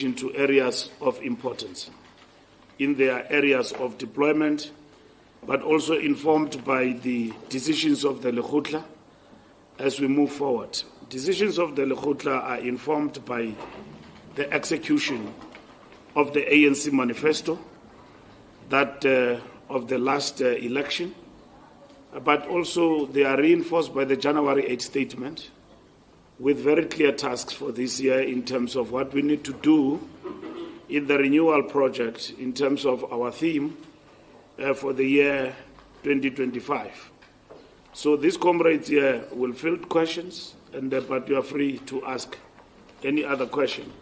into areas of importance in their areas of deployment, but also informed by the decisions of the Lekgotla as we move forward. Decisions of the Lekgotla are informed by the execution of the ANC manifesto, that of the last election, but also they are reinforced by the January 8 statement with very clear tasks for this year in terms of what we need to do in the renewal project in terms of our theme for the year 2025. So these comrades here will field questions, but you are free to ask any other question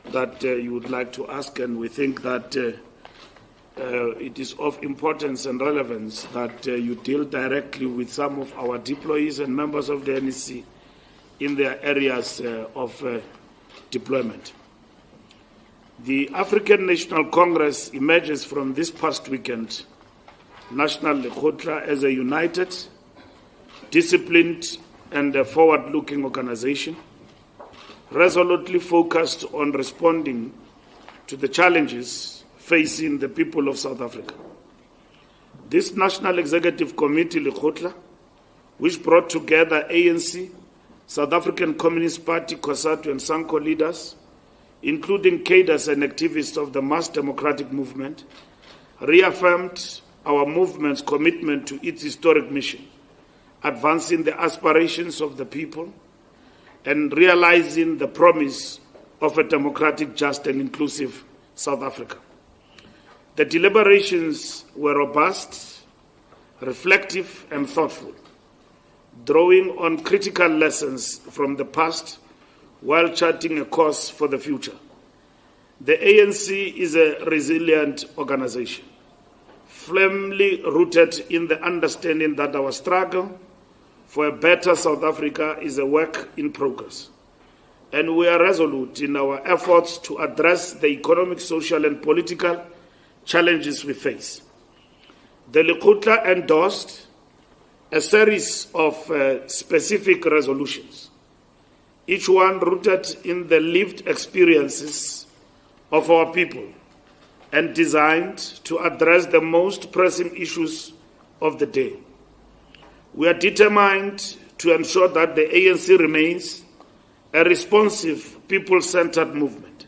that you would like to ask, and we think that it is of importance and relevance that you deal directly with some of our deployees and members of the NEC in their areas of deployment. The African National Congress emerges from this past weekend, National Lekgotla, as a united, disciplined, and forward-looking organization, resolutely focused on responding to the challenges facing the people of South Africa. This National Executive Committee, Lekgotla, which brought together ANC, South African Communist Party, COSATU, and SANCO leaders, including cadres and activists of the mass democratic movement, reaffirmed our movement's commitment to its historic mission, advancing the aspirations of the people and realizing the promise of a democratic, just, and inclusive South Africa. The deliberations were robust, reflective, and thoughtful, drawing on critical lessons from the past while charting a course for the future. The ANC is a resilient organization, firmly rooted in the understanding that our struggle for a better South Africa is a work in progress, and we are resolute in our efforts to address the economic, social, and political challenges we face. The Lekgotla endorsed a series of specific resolutions, each one rooted in the lived experiences of our people and designed to address the most pressing issues of the day. We are determined to ensure that the ANC remains a responsive, people-centered movement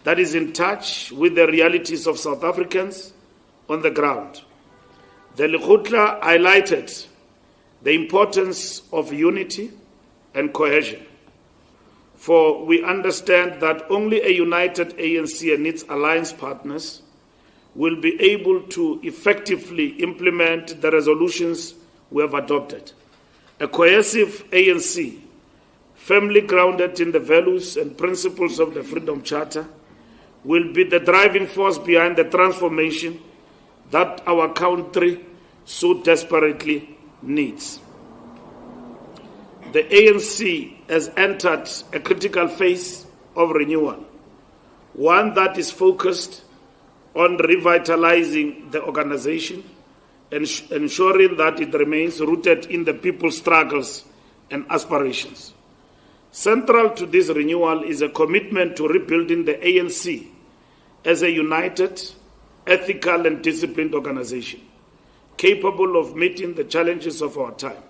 that is in touch with the realities of South Africans on the ground. The Lekgotla highlighted the importance of unity and cohesion, for we understand that only a united ANC and its alliance partners will be able to effectively implement the resolutions we have adopted. A cohesive ANC, firmly grounded in the values and principles of the Freedom Charter, will be the driving force behind the transformation that our country so desperately needs. The ANC has entered a critical phase of renewal, one that is focused on revitalizing the organization and ensuring that it remains rooted in the people's struggles and aspirations. Central to this renewal is a commitment to rebuilding the ANC as a united, ethical, and disciplined organization, capable of meeting the challenges of our time.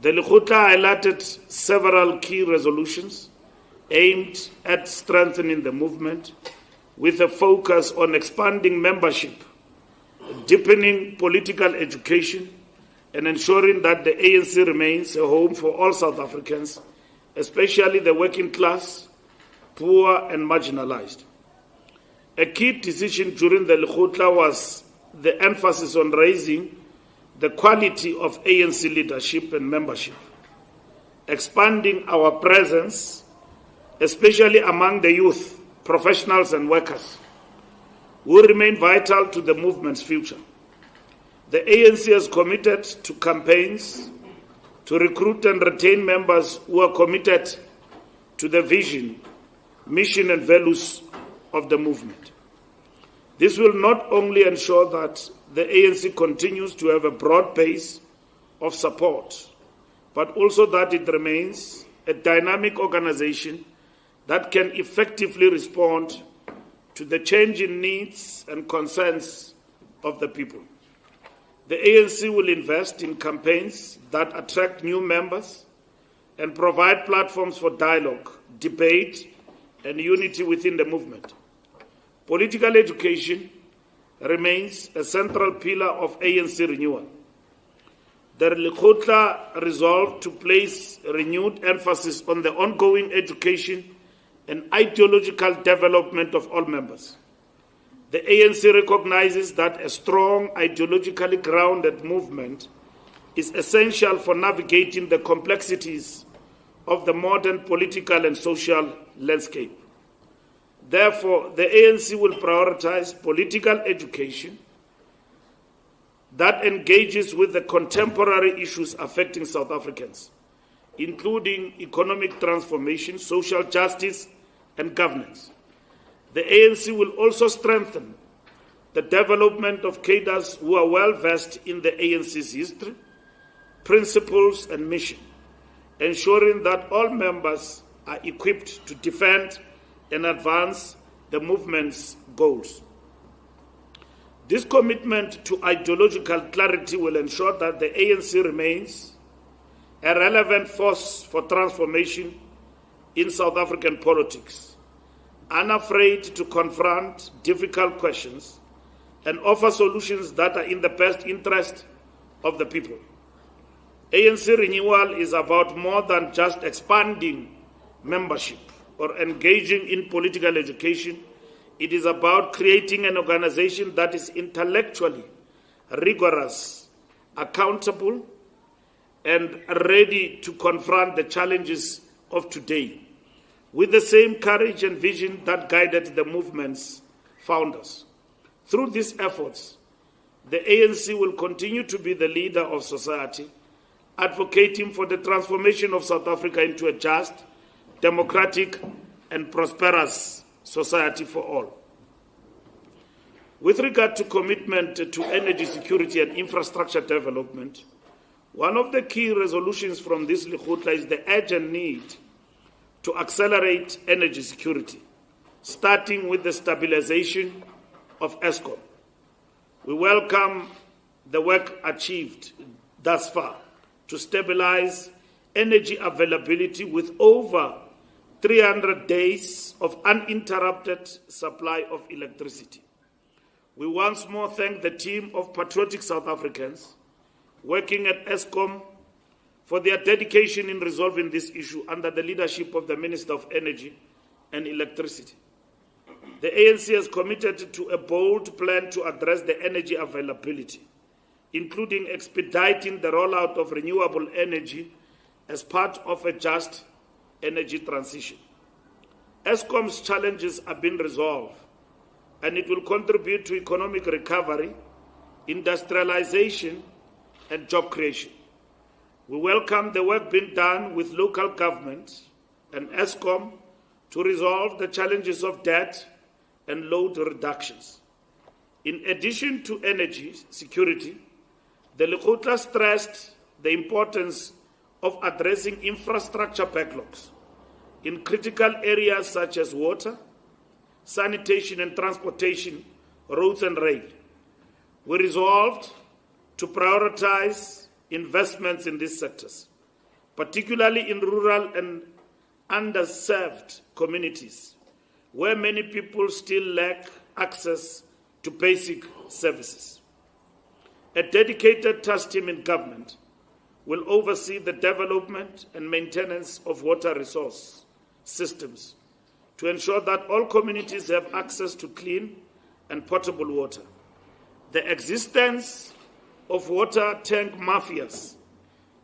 The Lekgotla highlighted several key resolutions aimed at strengthening the movement, with a focus on expanding membership, deepening political education, and ensuring that the ANC remains a home for all South Africans, especially the working class, poor, and marginalized. A key decision during the Lekgotla was the emphasis on raising the quality of ANC leadership and membership, expanding our presence, especially among the youth, professionals, and workers, will remain vital to the movement's future. The ANC is committed to campaigns to recruit and retain members who are committed to the vision, mission, and values of the movement. This will not only ensure that the ANC continues to have a broad base of support, but also that it remains a dynamic organization that can effectively respond to the changing needs and concerns of the people. The ANC will invest in campaigns that attract new members and provide platforms for dialogue, debate, and unity within the movement. Political education remains a central pillar of ANC renewal. The Lekgotla resolved to place renewed emphasis on the ongoing education and ideological development of all members. The ANC recognizes that a strong, ideologically grounded movement is essential for navigating the complexities of the modern political and social landscape. Therefore, the ANC will prioritize political education that engages with the contemporary issues affecting South Africans, including economic transformation, social justice, and governance. The ANC will also strengthen the development of cadres who are well versed in the ANC's history, principles, and mission, ensuring that all members are equipped to defend and advance the movement's goals. This commitment to ideological clarity will ensure that the ANC remains a relevant force for transformation in South African politics, unafraid to confront difficult questions and offer solutions that are in the best interest of the people. ANC renewal is about more than just expanding membership or engaging in political education. It is about creating an organization that is intellectually rigorous, accountable, and ready to confront the challenges of today with the same courage and vision that guided the movement's founders. Through these efforts, the ANC will continue to be the leader of society, advocating for the transformation of South Africa into a just, democratic, and prosperous society for all. With regard to commitment to energy security and infrastructure development, one of the key resolutions from this Lekgotla is the urgent need to accelerate energy security, starting with the stabilization of Eskom. We welcome the work achieved thus far to stabilize energy availability with over 300 days of uninterrupted supply of electricity. We once more thank the team of patriotic South Africans working at Eskom for their dedication in resolving this issue under the leadership of the Minister of Energy and Electricity. The ANC has committed to a bold plan to address the energy availability, including expediting the rollout of renewable energy as part of a just energy transition. Eskom's challenges are being resolved, and it will contribute to economic recovery, industrialization, and job creation. We welcome the work being done with local government and Eskom to resolve the challenges of debt and load reductions. In addition to energy security, the Lekgotla stressed the importance of addressing infrastructure backlogs in critical areas such as water, sanitation and transportation, roads and rail. We resolved to prioritize investments in these sectors, particularly in rural and underserved communities, where many people still lack access to basic services. A dedicated task team in government will oversee the development and maintenance of water resource systems to ensure that all communities have access to clean and potable water. The existence of water tank mafias,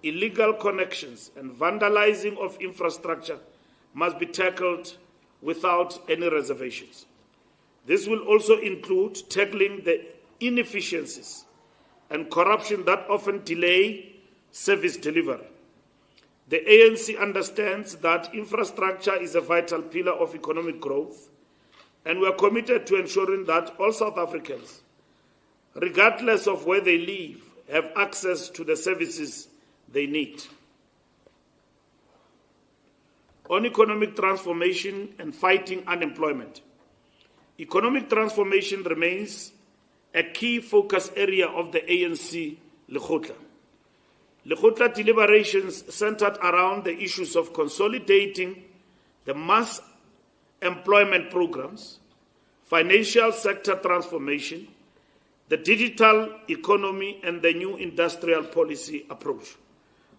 illegal connections, and vandalizing of infrastructure must be tackled without any reservations. This will also include tackling the inefficiencies and corruption that often delay service delivery. The ANC understands that infrastructure is a vital pillar of economic growth, and we are committed to ensuring that all South Africans, regardless of where they live, have access to the services they need. On economic transformation and fighting unemployment. Economic transformation remains a key focus area of the ANC Lekgotla. Lekgotla deliberations centered around the issues of consolidating the mass employment programs, financial sector transformation, the digital economy, and the new industrial policy approach.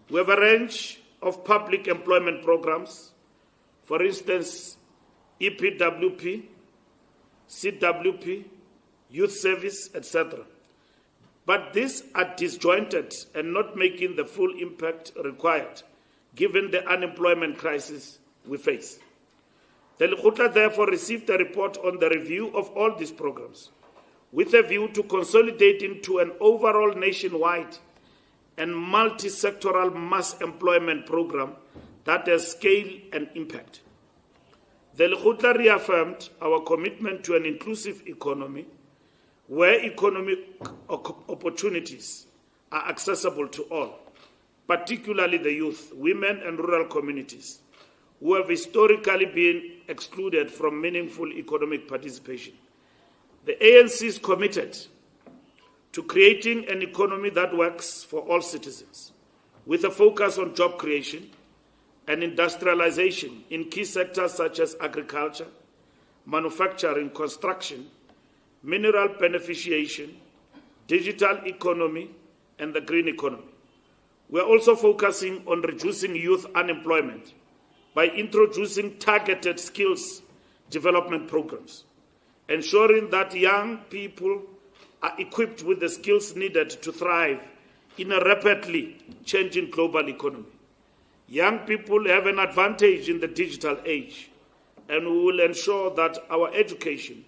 We have a range of public employment programs, for instance, EPWP, CWP, youth service, etc. But these are disjointed and not making the full impact required, given the unemployment crisis we face. The Lekgotla therefore received a report on the review of all these programs, with a view to consolidating to an overall nationwide and multi-sectoral mass employment program that has scale and impact. The Lekgotla reaffirmed our commitment to an inclusive economy where economic opportunities are accessible to all, particularly the youth, women, and rural communities, who have historically been excluded from meaningful economic participation. The ANC is committed to creating an economy that works for all citizens, with a focus on job creation and industrialization in key sectors such as agriculture, manufacturing, construction, mineral beneficiation, digital economy, and the green economy. We are also focusing on reducing youth unemployment by introducing targeted skills development programs, ensuring that young people are equipped with the skills needed to thrive in a rapidly changing global economy. Young people have an advantage in the digital age, and we will ensure that our education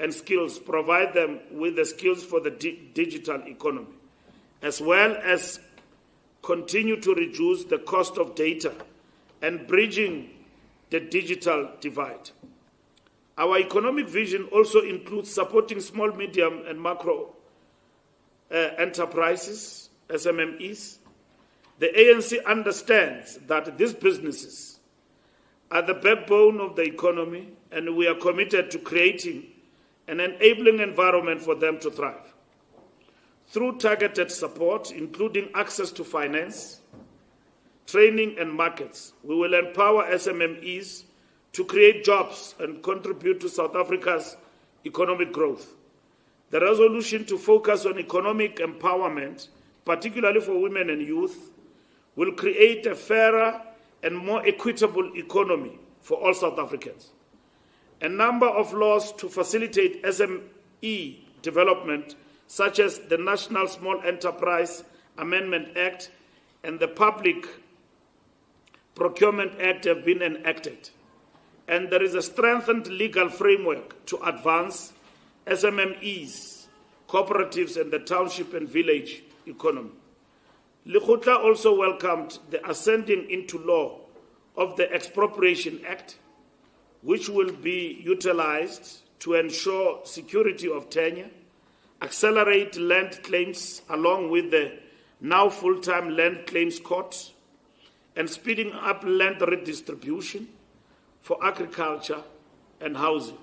and skills provide them with the skills for the digital economy, as well as continue to reduce the cost of data and bridging the digital divide. Our economic vision also includes supporting small, medium, and macro enterprises, SMMEs. The ANC understands that these businesses are the backbone of the economy, and we are committed to creating an enabling environment for them to thrive. Through targeted support, including access to finance, training, and markets, we will empower SMMEs to create jobs and contribute to South Africa's economic growth. The resolution to focus on economic empowerment, particularly for women and youth, will create a fairer and more equitable economy for all South Africans. A number of laws to facilitate SME development, such as the National Small Enterprise Amendment Act and the Public Procurement Act, have been enacted. And there is a strengthened legal framework to advance SMMEs, cooperatives, and the township and village economy. Lekgotla also welcomed the ascending into law of the Expropriation Act, which will be utilized to ensure security of tenure, accelerate land claims along with the now full-time land claims court, and speeding up land redistribution for agriculture and housing.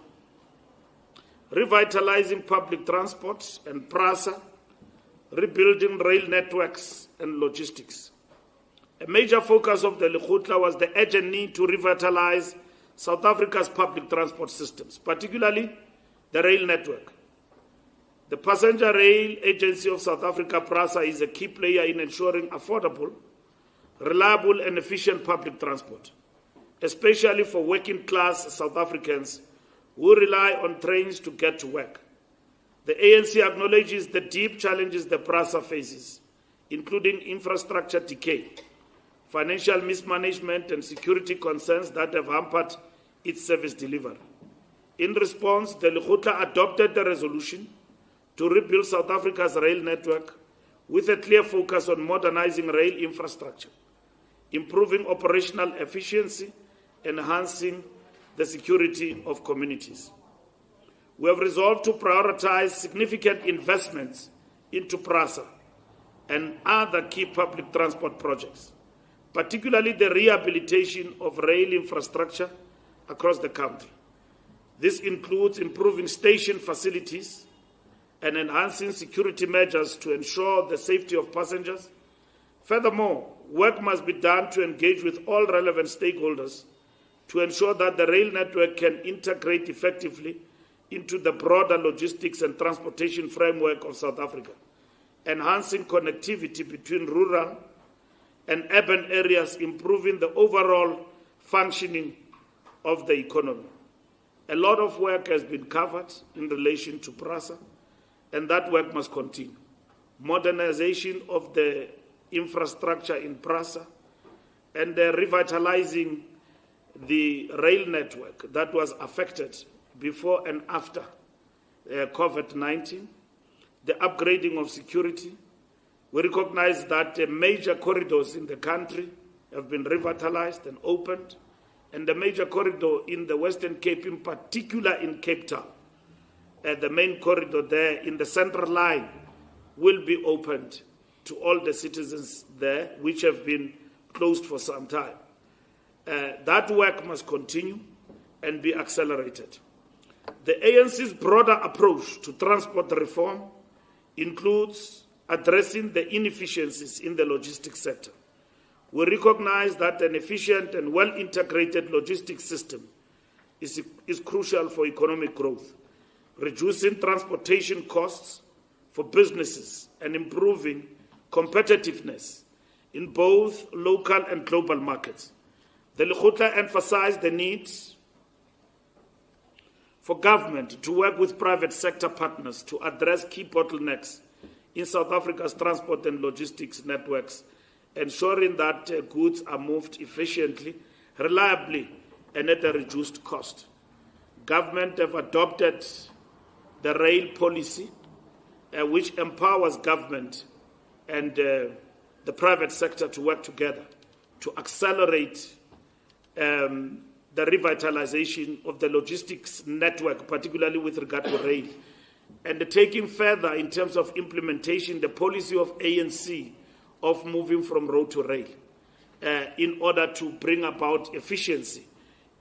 Revitalizing public transport and PRASA, rebuilding rail networks and logistics. A major focus of the Lekgotla was the urgent need to revitalize South Africa's public transport systems, particularly the rail network. The Passenger Rail Agency of South Africa, PRASA, is a key player in ensuring affordable, reliable, and efficient public transport, especially for working-class South Africans who rely on trains to get to work. The ANC acknowledges the deep challenges the PRASA faces, including infrastructure decay, financial mismanagement, and security concerns that have hampered its service delivery. In response, the Lekgotla adopted the resolution to rebuild South Africa's rail network with a clear focus on modernizing rail infrastructure, improving operational efficiency, enhancing the security of communities. We have resolved to prioritize significant investments into PRASA and other key public transport projects, particularly the rehabilitation of rail infrastructure across the country. This includes improving station facilities and enhancing security measures to ensure the safety of passengers. Furthermore, work must be done to engage with all relevant stakeholders to ensure that the rail network can integrate effectively into the broader logistics and transportation framework of South Africa, enhancing connectivity between rural and urban areas, improving the overall functioning of the economy. A lot of work has been covered in relation to PRASA, and that work must continue. Modernization of the infrastructure in PRASA and revitalizing the rail network that was affected before and after COVID-19, the upgrading of security. We recognize that major corridors in the country have been revitalized and opened, and the major corridor in the Western Cape, in particular in Cape Town, the main corridor there in the Central Line, will be opened to all the citizens there, which have been closed for some time. That work must continue and be accelerated. The ANC's broader approach to transport reform includes addressing the inefficiencies in the logistics sector. We recognize that an efficient and well-integrated logistics system is crucial for economic growth, reducing transportation costs for businesses and improving competitiveness in both local and global markets. The Lekgotla emphasized the need for government to work with private sector partners to address key bottlenecks in South Africa's transport and logistics networks, ensuring that goods are moved efficiently, reliably, and at a reduced cost. Government have adopted the rail policy, which empowers government and the private sector to work together to accelerate the revitalization of the logistics network, particularly with regard to rail, and taking further in terms of implementation the policy of ANC of moving from road to rail in order to bring about efficiency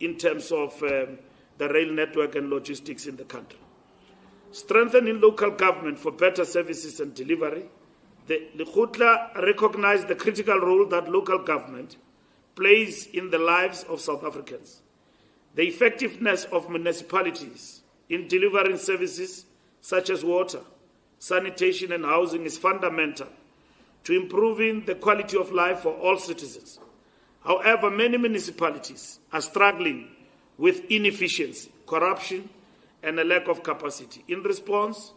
in terms of the rail network and logistics in the country. Strengthening local government for better services and delivery, the Lekgotla recognized the critical role that local government plays in the lives of South Africans. The effectiveness of municipalities in delivering services such as water, sanitation, and housing is fundamental to improving the quality of life for all citizens. However, many municipalities are struggling with inefficiency, corruption, and a lack of capacity. In response,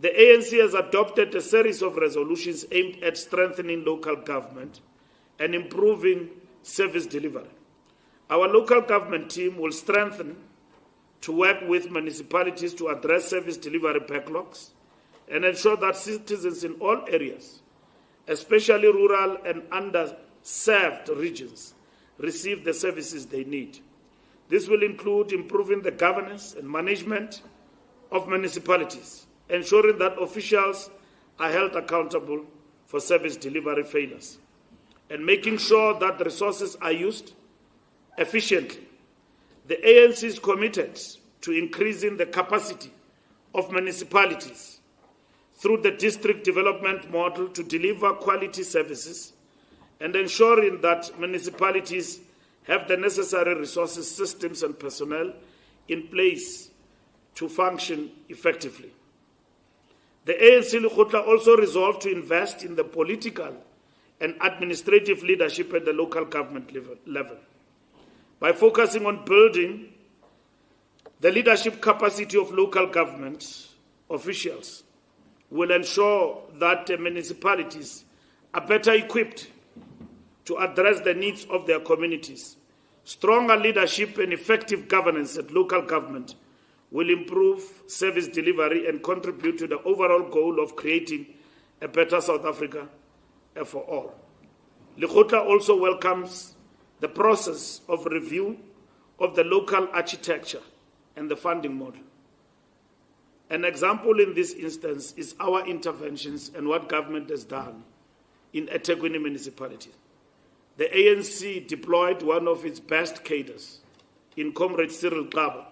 the ANC has adopted a series of resolutions aimed at strengthening local government and improving service delivery. Our local government team will strengthen to work with municipalities to address service delivery backlogs and ensure that citizens in all areas, especially rural and underserved regions, receive the services they need. This will include improving the governance and management of municipalities, ensuring that officials are held accountable for service delivery failures, and making sure that the resources are used efficiently. The ANC is committed to increasing the capacity of municipalities through the district development model to deliver quality services and ensuring that municipalities have the necessary resources, systems, and personnel in place to function effectively. The ANC Lekgotla also resolved to invest in the political and administrative leadership at the local government level. By focusing on building the leadership capacity of local government officials, will ensure that municipalities are better equipped to address the needs of their communities. Stronger leadership and effective governance at local government will improve service delivery and contribute to the overall goal of creating a better South Africa for all. Lekgotla also welcomes the process of review of the local architecture and the funding model. An example in this instance is our interventions and what government has done in eThekwini municipality. the ANC deployed one of its best cadres in Comrade Cyril Lekgotla,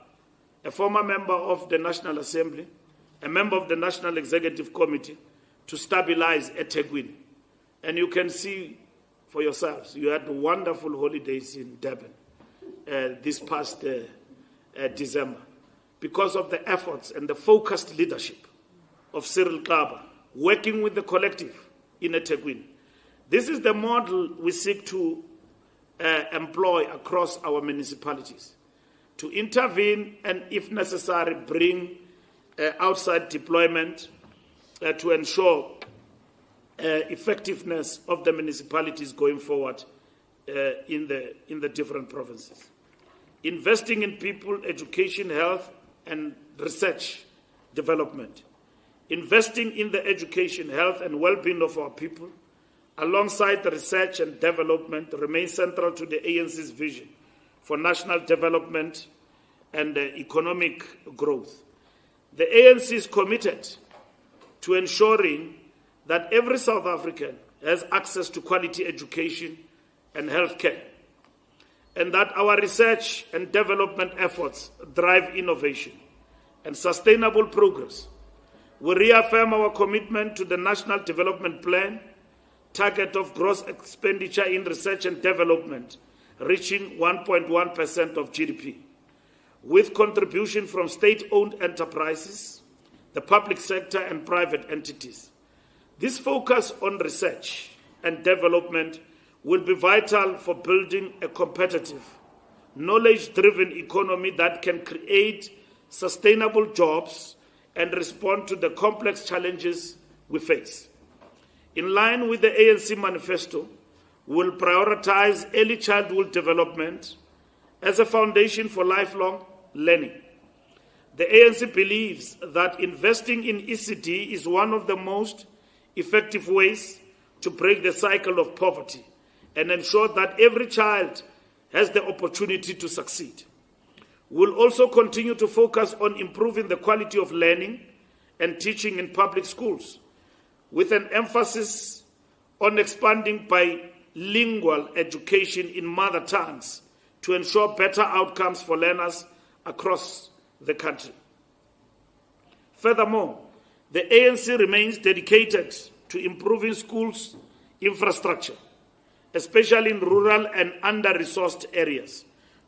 a former member of the National Assembly, a member of the National Executive Committee, to stabilize eThekwini. And you can see for yourselves, you had wonderful holidays in Durban this past December because of the efforts and the focused leadership of Cyril Lekgotla, working with the collective in eThekwini. This is the model we seek to employ across our municipalities, to intervene and, if necessary, bring outside deployment to ensure effectiveness of the municipalities going forward in the different provinces. Investing in people, education, health, and research development. Investing in the education, health, and well-being of our people, alongside the research and development, remains central to the ANC's vision for national development and economic growth. The ANC is committed to ensuring that every South African has access to quality education and healthcare, and that our research and development efforts drive innovation and sustainable progress. We reaffirm our commitment to the National Development Plan target of gross expenditure in research and development reaching 1.1% of GDP, with contribution from state-owned enterprises, the public sector, and private entities. This focus on research and development will be vital for building a competitive, knowledge-driven economy that can create sustainable jobs and respond to the complex challenges we face. In line with the ANC manifesto, we will prioritize early childhood development as a foundation for lifelong learning. The ANC believes that investing in ECD is one of the most effective ways to break the cycle of poverty and ensure that every child has the opportunity to succeed. We will also continue to focus on improving the quality of learning and teaching in public schools, with an emphasis on expanding bilingual education in mother tongues to ensure better outcomes for learners across the country. Furthermore, the ANC remains dedicated to improving schools' infrastructure, especially in rural and under-resourced areas,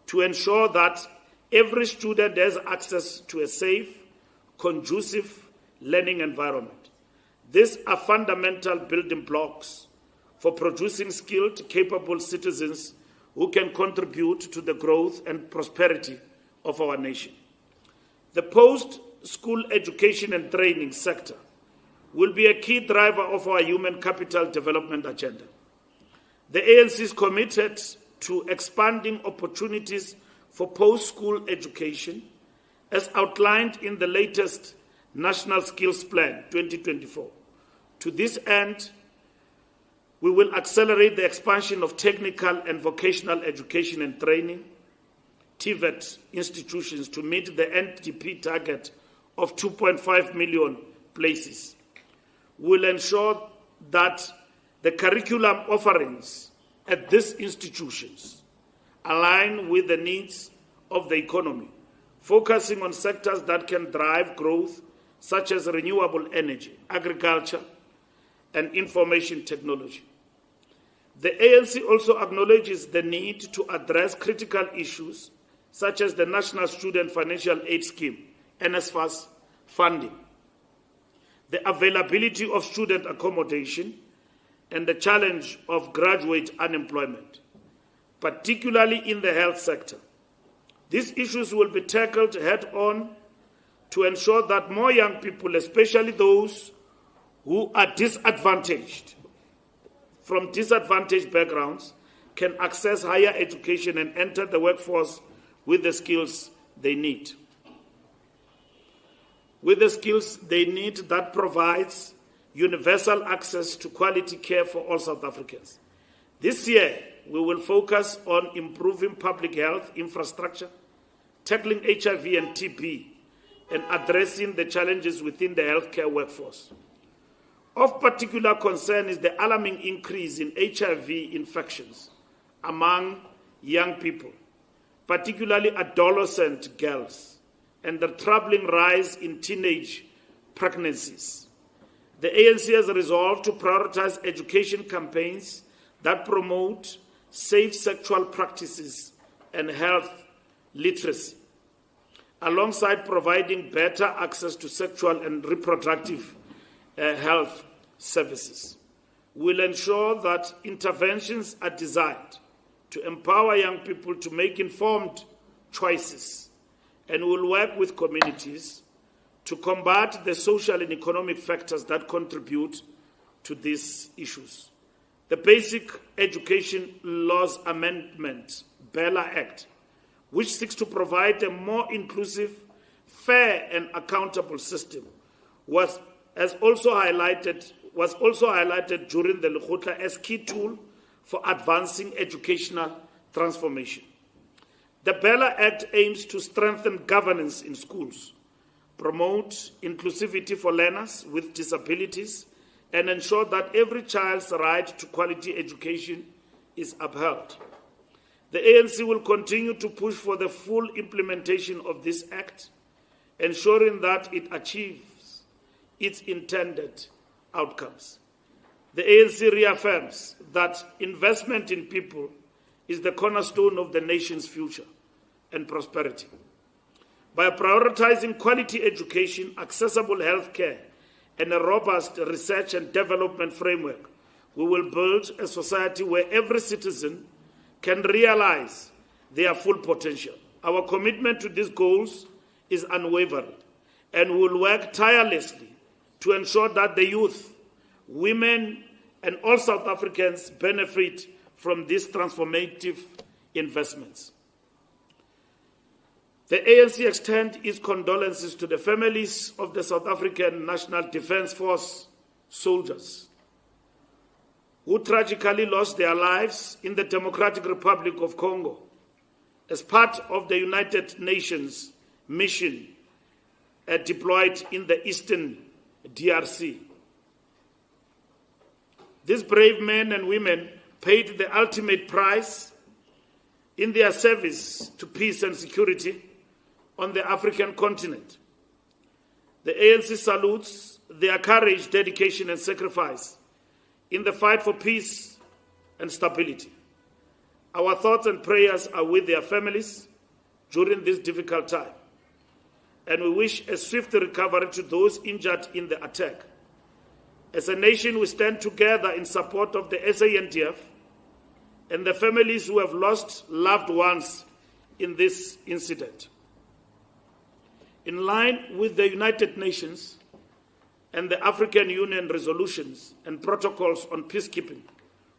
to ensure that every student has access to a safe, conducive learning environment. These are fundamental building blocks for producing skilled, capable citizens who can contribute to the growth and prosperity of our nation. The post-school education and training sector will be a key driver of our human capital development agenda. The ANC is committed to expanding opportunities for post-school education as outlined in the latest National Skills Plan 2024. To this end, we will accelerate the expansion of technical and vocational education and training, TVET institutions, to meet the NDP target of 2.5 million places. We will ensure that the curriculum offerings at these institutions align with the needs of the economy, focusing on sectors that can drive growth, such as renewable energy, agriculture, and information technology. The ANC also acknowledges the need to address critical issues such as the National Student Financial Aid Scheme, NSFAS funding, the availability of student accommodation, and the challenge of graduate unemployment, particularly in the health sector. These issues will be tackled head-on to ensure that more young people, especially those who are disadvantaged, from disadvantaged backgrounds, can access higher education and enter the workforce with the skills they need. With the skills they need that provides universal access to quality care for all South Africans. This year, we will focus on improving public health infrastructure, tackling HIV and TB, and addressing the challenges within the healthcare workforce. Of particular concern is the alarming increase in HIV infections, among young people, particularly adolescent girls, and the troubling rise in teenage pregnancies. The ANC has resolved to prioritize education campaigns that promote safe sexual practices and health literacy, alongside providing better access to sexual and reproductive health services. We'll ensure that interventions are designed to empower young people to make informed choices, and will work with communities to combat the social and economic factors that contribute to these issues. The Basic Education Laws Amendment, BELA Act, which seeks to provide a more inclusive, fair and accountable system, was also highlighted during the Lekgotla as key tool for advancing educational transformation. The BELA Act aims to strengthen governance in schools, promote inclusivity for learners with disabilities, and ensure that every child's right to quality education is upheld. The ANC will continue to push for the full implementation of this Act, ensuring that it achieves its intended outcomes. The ANC reaffirms that investment in people is the cornerstone of the nation's future and prosperity. By prioritizing quality education, accessible health care, and a robust research and development framework, we will build a society where every citizen can realize their full potential. Our commitment to these goals is unwavering, and we will work tirelessly to ensure that the youth, women, and all South Africans benefit from these transformative investments. The ANC extends its condolences to the families of the South African National Defence Force soldiers who tragically lost their lives in the Democratic Republic of Congo as part of the United Nations mission deployed in the Eastern DRC. These brave men and women paid the ultimate price in their service to peace and security on the African continent. The ANC salutes their courage, dedication, and sacrifice in the fight for peace and stability. Our thoughts and prayers are with their families during this difficult time, and we wish a swift recovery to those injured in the attack. As a nation, we stand together in support of the SANDF and the families who have lost loved ones in this incident. In line with the United Nations and the African Union resolutions and protocols on peacekeeping,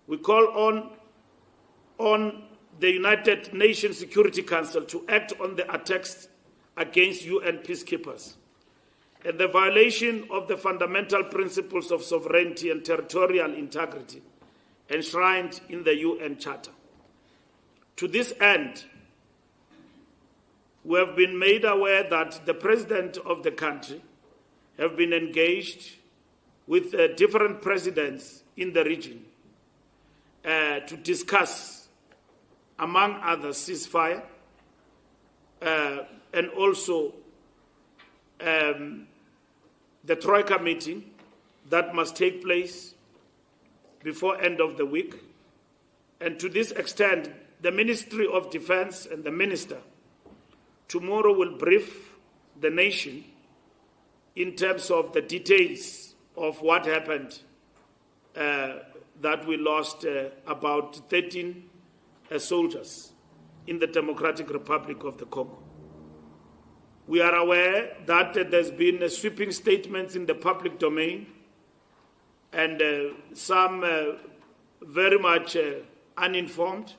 we call on the United Nations Security Council to act on the attacks against UN peacekeepers and the violation of the fundamental principles of sovereignty and territorial integrity enshrined in the UN Charter. To this end, we have been made aware that the president of the country have been engaged with different presidents in the region to discuss, among others, ceasefire and also the Troika meeting that must take place before end of the week. And to this extent, the Ministry of Defense and the Minister tomorrow will brief the nation in terms of the details of what happened, that we lost about 13 soldiers in the Democratic Republic of the Congo. We are aware that there's been sweeping statements in the public domain and some very much uninformed.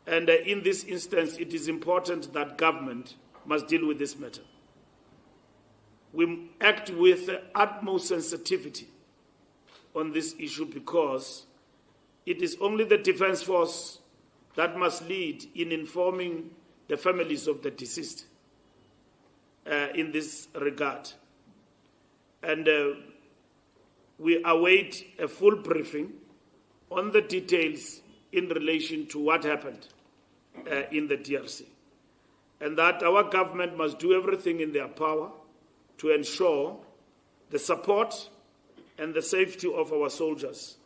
And in this instance, it is important that government must deal with this matter. We act with utmost sensitivity on this issue because it is only the Defense Force that must lead in informing the families of the deceased in this regard. And we await a full briefing on the details in relation to what happened in the DRC, and that our government must do everything in their power to ensure the support and the safety of our soldiers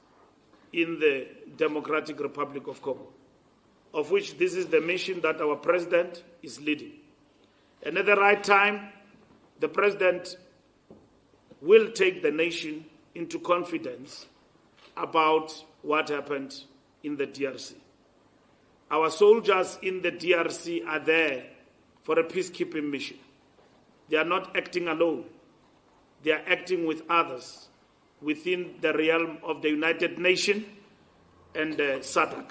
in the Democratic Republic of Congo, of which this is the mission that our president is leading. And at the right time, the president will take the nation into confidence about what happened in the DRC. Our soldiers in the DRC are there for a peacekeeping mission. They are not acting alone. They are acting with others within the realm of the United Nations and SADC.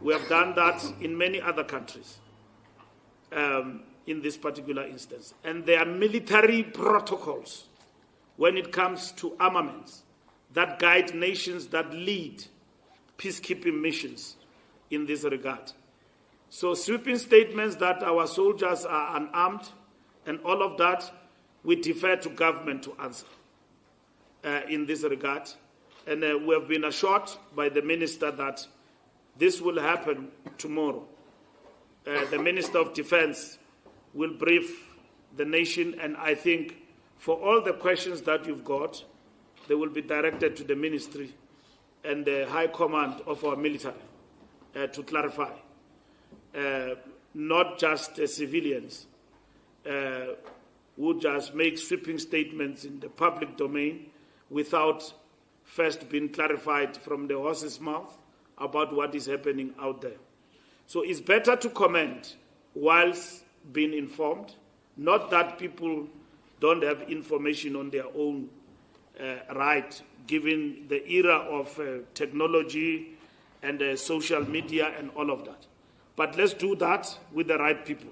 We have done that in many other countries in this particular instance. And there are military protocols when it comes to armaments that guide nations that lead peacekeeping missions in this regard. So sweeping statements that our soldiers are unarmed and all of that, we defer to government to answer in this regard. And we have been assured by the minister that this will happen tomorrow. The Minister of Defense will brief the nation, and I think for all the questions that you've got, they will be directed to the ministry and the high command of our military to clarify. Not just civilians who just make sweeping statements in the public domain without first being clarified from the horse's mouth about what is happening out there. So it's better to comment whilst being informed, not that people don't have information on their own right, given the era of technology and social media and all of that. But let's do that with the right people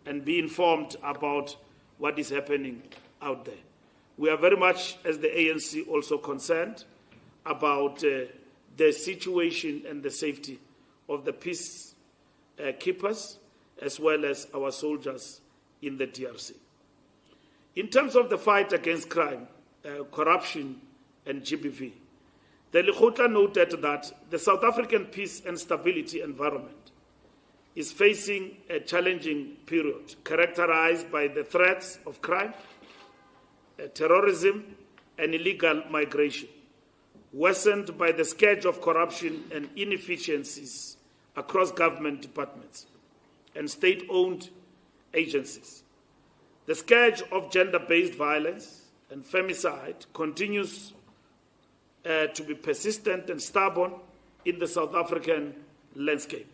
and be informed about what is happening out there. We are very much, as the ANC, also concerned about the situation and the safety of the peacekeepers as well as our soldiers in the DRC. In terms of the fight against crime, corruption, and GBV, the Lekgotla noted that the South African peace and stability environment is facing a challenging period characterized by the threats of crime, terrorism, and illegal migration, worsened by the scourge of corruption and inefficiencies across government departments and state-owned agencies. The scourge of gender-based violence and femicide continues to be persistent and stubborn in the South African landscape.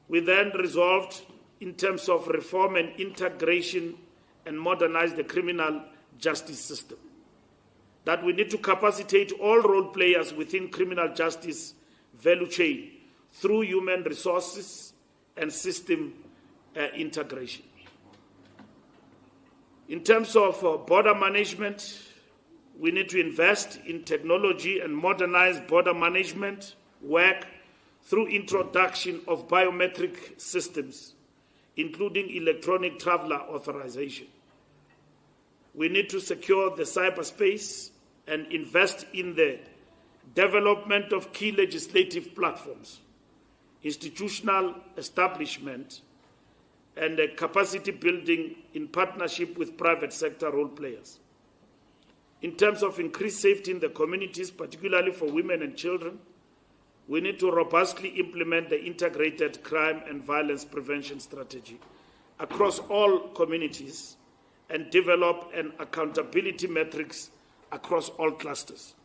We then resolved in terms of reform and integration and modernize the criminal justice system, that we need to capacitate all role players within criminal justice value chain through human resources and system integration. In terms of border management, we need to invest in technology and modernize border management work through introduction of biometric systems, including electronic traveler authorization. We need to secure the cyberspace and invest in the development of key legislative platforms, institutional establishment, and capacity building in partnership with private sector role players. In terms of increased safety in the communities, particularly for women and children, we need to robustly implement the integrated crime and violence prevention strategy across all communities and develop an accountability metrics across all clusters.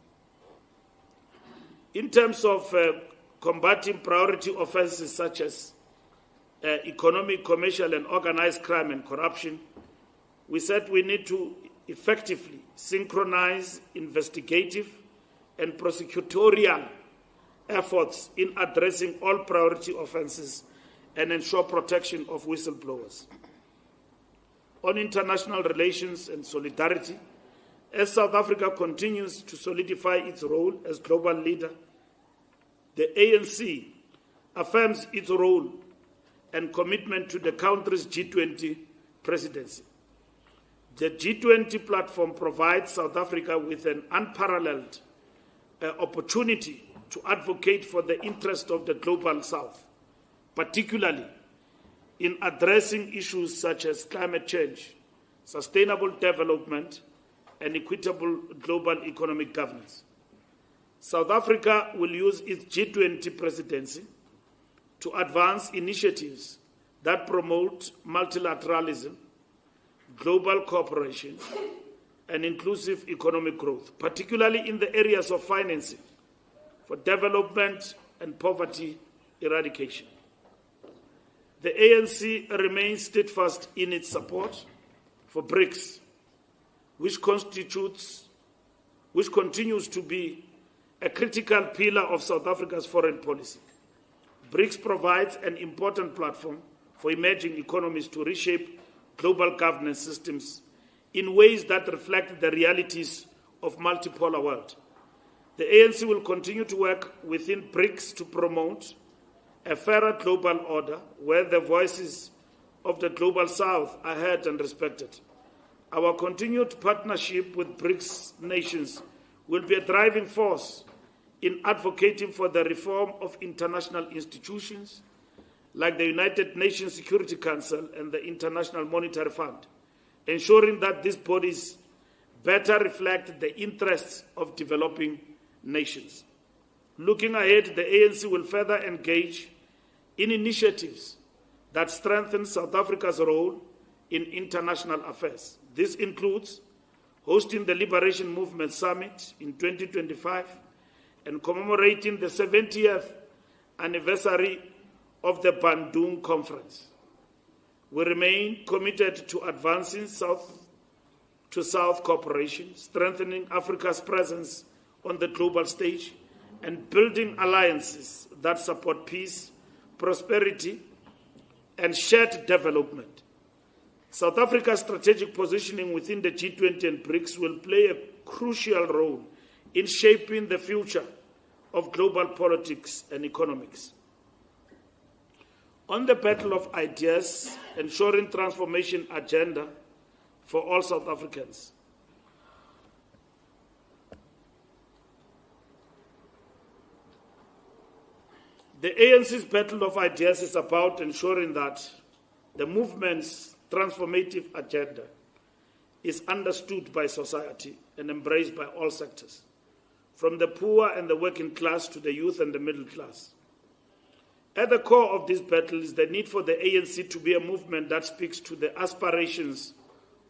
In terms of combating priority offenses such as economic, commercial, and organized crime and corruption, we said we need to effectively synchronize investigative and prosecutorial efforts in addressing all priority offenses and ensure protection of whistleblowers. On international relations and solidarity, as South Africa continues to solidify its role as global leader, the ANC affirms its role and commitment to the country's G20 presidency. The G20 platform provides South Africa with an unparalleled opportunity to advocate for the interest of the Global South, particularly in addressing issues such as climate change, sustainable development, and equitable global economic governance. South Africa will use its G20 presidency to advance initiatives that promote multilateralism, global cooperation, and inclusive economic growth, particularly in the areas of financing for development and poverty eradication. The ANC remains steadfast in its support for BRICS, which continues to be a critical pillar of South Africa's foreign policy. BRICS provides an important platform for emerging economies to reshape global governance systems in ways that reflect the realities of multipolar world. The ANC will continue to work within BRICS to promote a fairer global order where the voices of the Global South are heard and respected. Our continued partnership with BRICS nations will be a driving force in advocating for the reform of international institutions like the United Nations Security Council and the International Monetary Fund, ensuring that these bodies better reflect the interests of developing nations. Looking ahead, the ANC will further engage in initiatives that strengthen South Africa's role in international affairs. This includes hosting the Liberation Movement Summit in 2025 and commemorating the 70th anniversary of the Bandung Conference. We remain committed to advancing South-to-South cooperation, strengthening Africa's presence on the global stage, and building alliances that support peace, prosperity, and shared development. South Africa's strategic positioning within the G20 and BRICS will play a crucial role in shaping the future of global politics and economics. On the battle of ideas, ensuring transformation agenda for all South Africans. The ANC's battle of ideas is about ensuring that the movement's transformative agenda is understood by society and embraced by all sectors, from the poor and the working class to the youth and the middle class. At the core of this battle is the need for the ANC to be a movement that speaks to the aspirations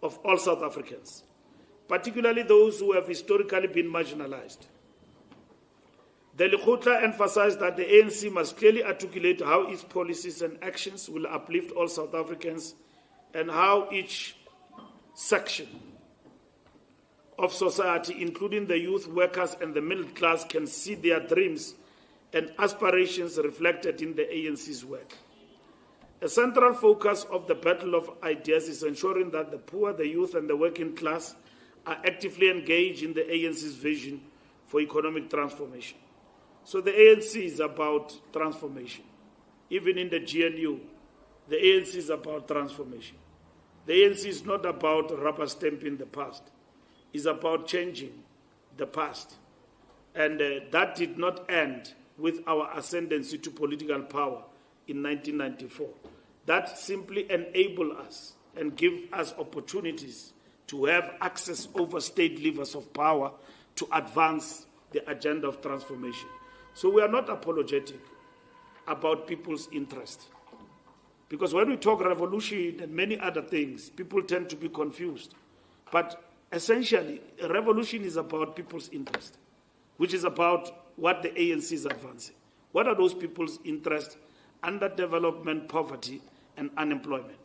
of all South Africans, particularly those who have historically been marginalized. The Lekgotla emphasized that the ANC must clearly articulate how its policies and actions will uplift all South Africans and how each section of society, including the youth, workers, and the middle class, can see their dreams and aspirations reflected in the ANC's work. A central focus of the battle of ideas is ensuring that the poor, the youth, and the working class are actively engaged in the ANC's vision for economic transformation. So the ANC is about transformation. Even in the GNU, the ANC is about transformation. The ANC is not about rubber stamping the past. It's about changing the past. And that did not end with our ascendancy to political power in 1994. That simply enabled us and give us opportunities to have access over state levers of power to advance the agenda of transformation. So we are not apologetic about people's interest. Because when we talk revolution and many other things, people tend to be confused. But essentially, a revolution is about people's interest, which is about what the ANC is advancing. What are those people's interests? Underdevelopment, poverty, and unemployment.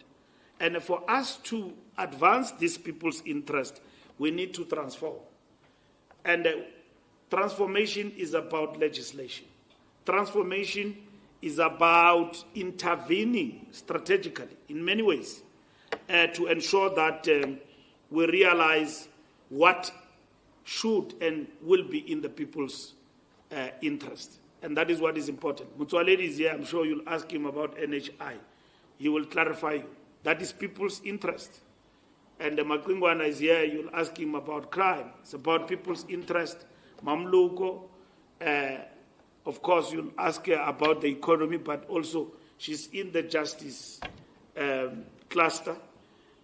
And for us to advance these people's interest, we need to transform. And transformation is about legislation. Transformation is about intervening strategically in many ways to ensure that we realize what should and will be in the people's interest. And that is what is important. Mutsualedi is here. I'm sure you'll ask him about NHI. He will clarify you. That is people's interest. And Makingwana is here. You'll ask him about crime. It's about people's interest. Mamluko, Of course, you'll ask her about the economy, but also she's in the justice cluster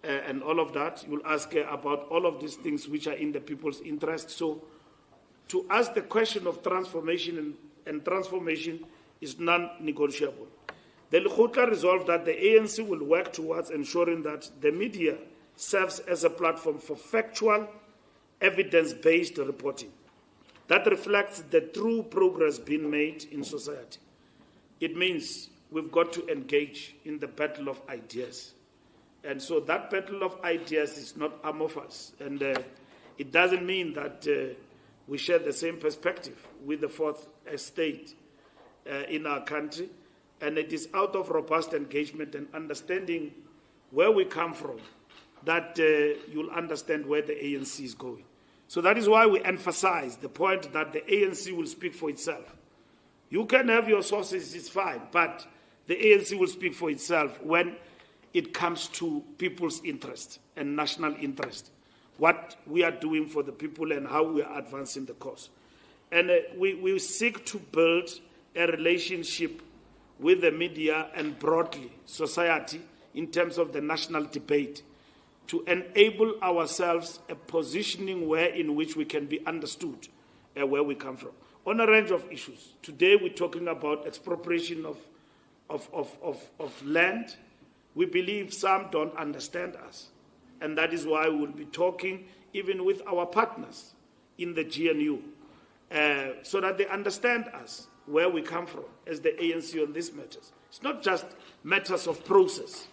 and all of that. You'll ask her about all of these things which are in the people's interest. So to ask the question of transformation and transformation is non-negotiable. The Lekgotla resolved that the ANC will work towards ensuring that the media serves as a platform for factual, evidence-based reporting that reflects the true progress being made in society. It means we've got to engage in the battle of ideas. And so that battle of ideas is not amorphous. And it doesn't mean that we share the same perspective with the fourth estate in our country. And it is out of robust engagement and understanding where we come from that you'll understand where the ANC is going. So that is why we emphasize the point that the ANC will speak for itself. You can have your sources, it's fine, but the ANC will speak for itself when it comes to people's interest and national interest, what we are doing for the people and how we are advancing the cause. And we seek to build a relationship with the media and broadly society in terms of the national debate to enable ourselves a positioning in which we can be understood where we come from. On a range of issues. Today we're talking about expropriation of land. We believe some don't understand us. And that is why we'll be talking even with our partners in the GNU so that they understand us, where we come from as the ANC on these matters. It's not just matters of process,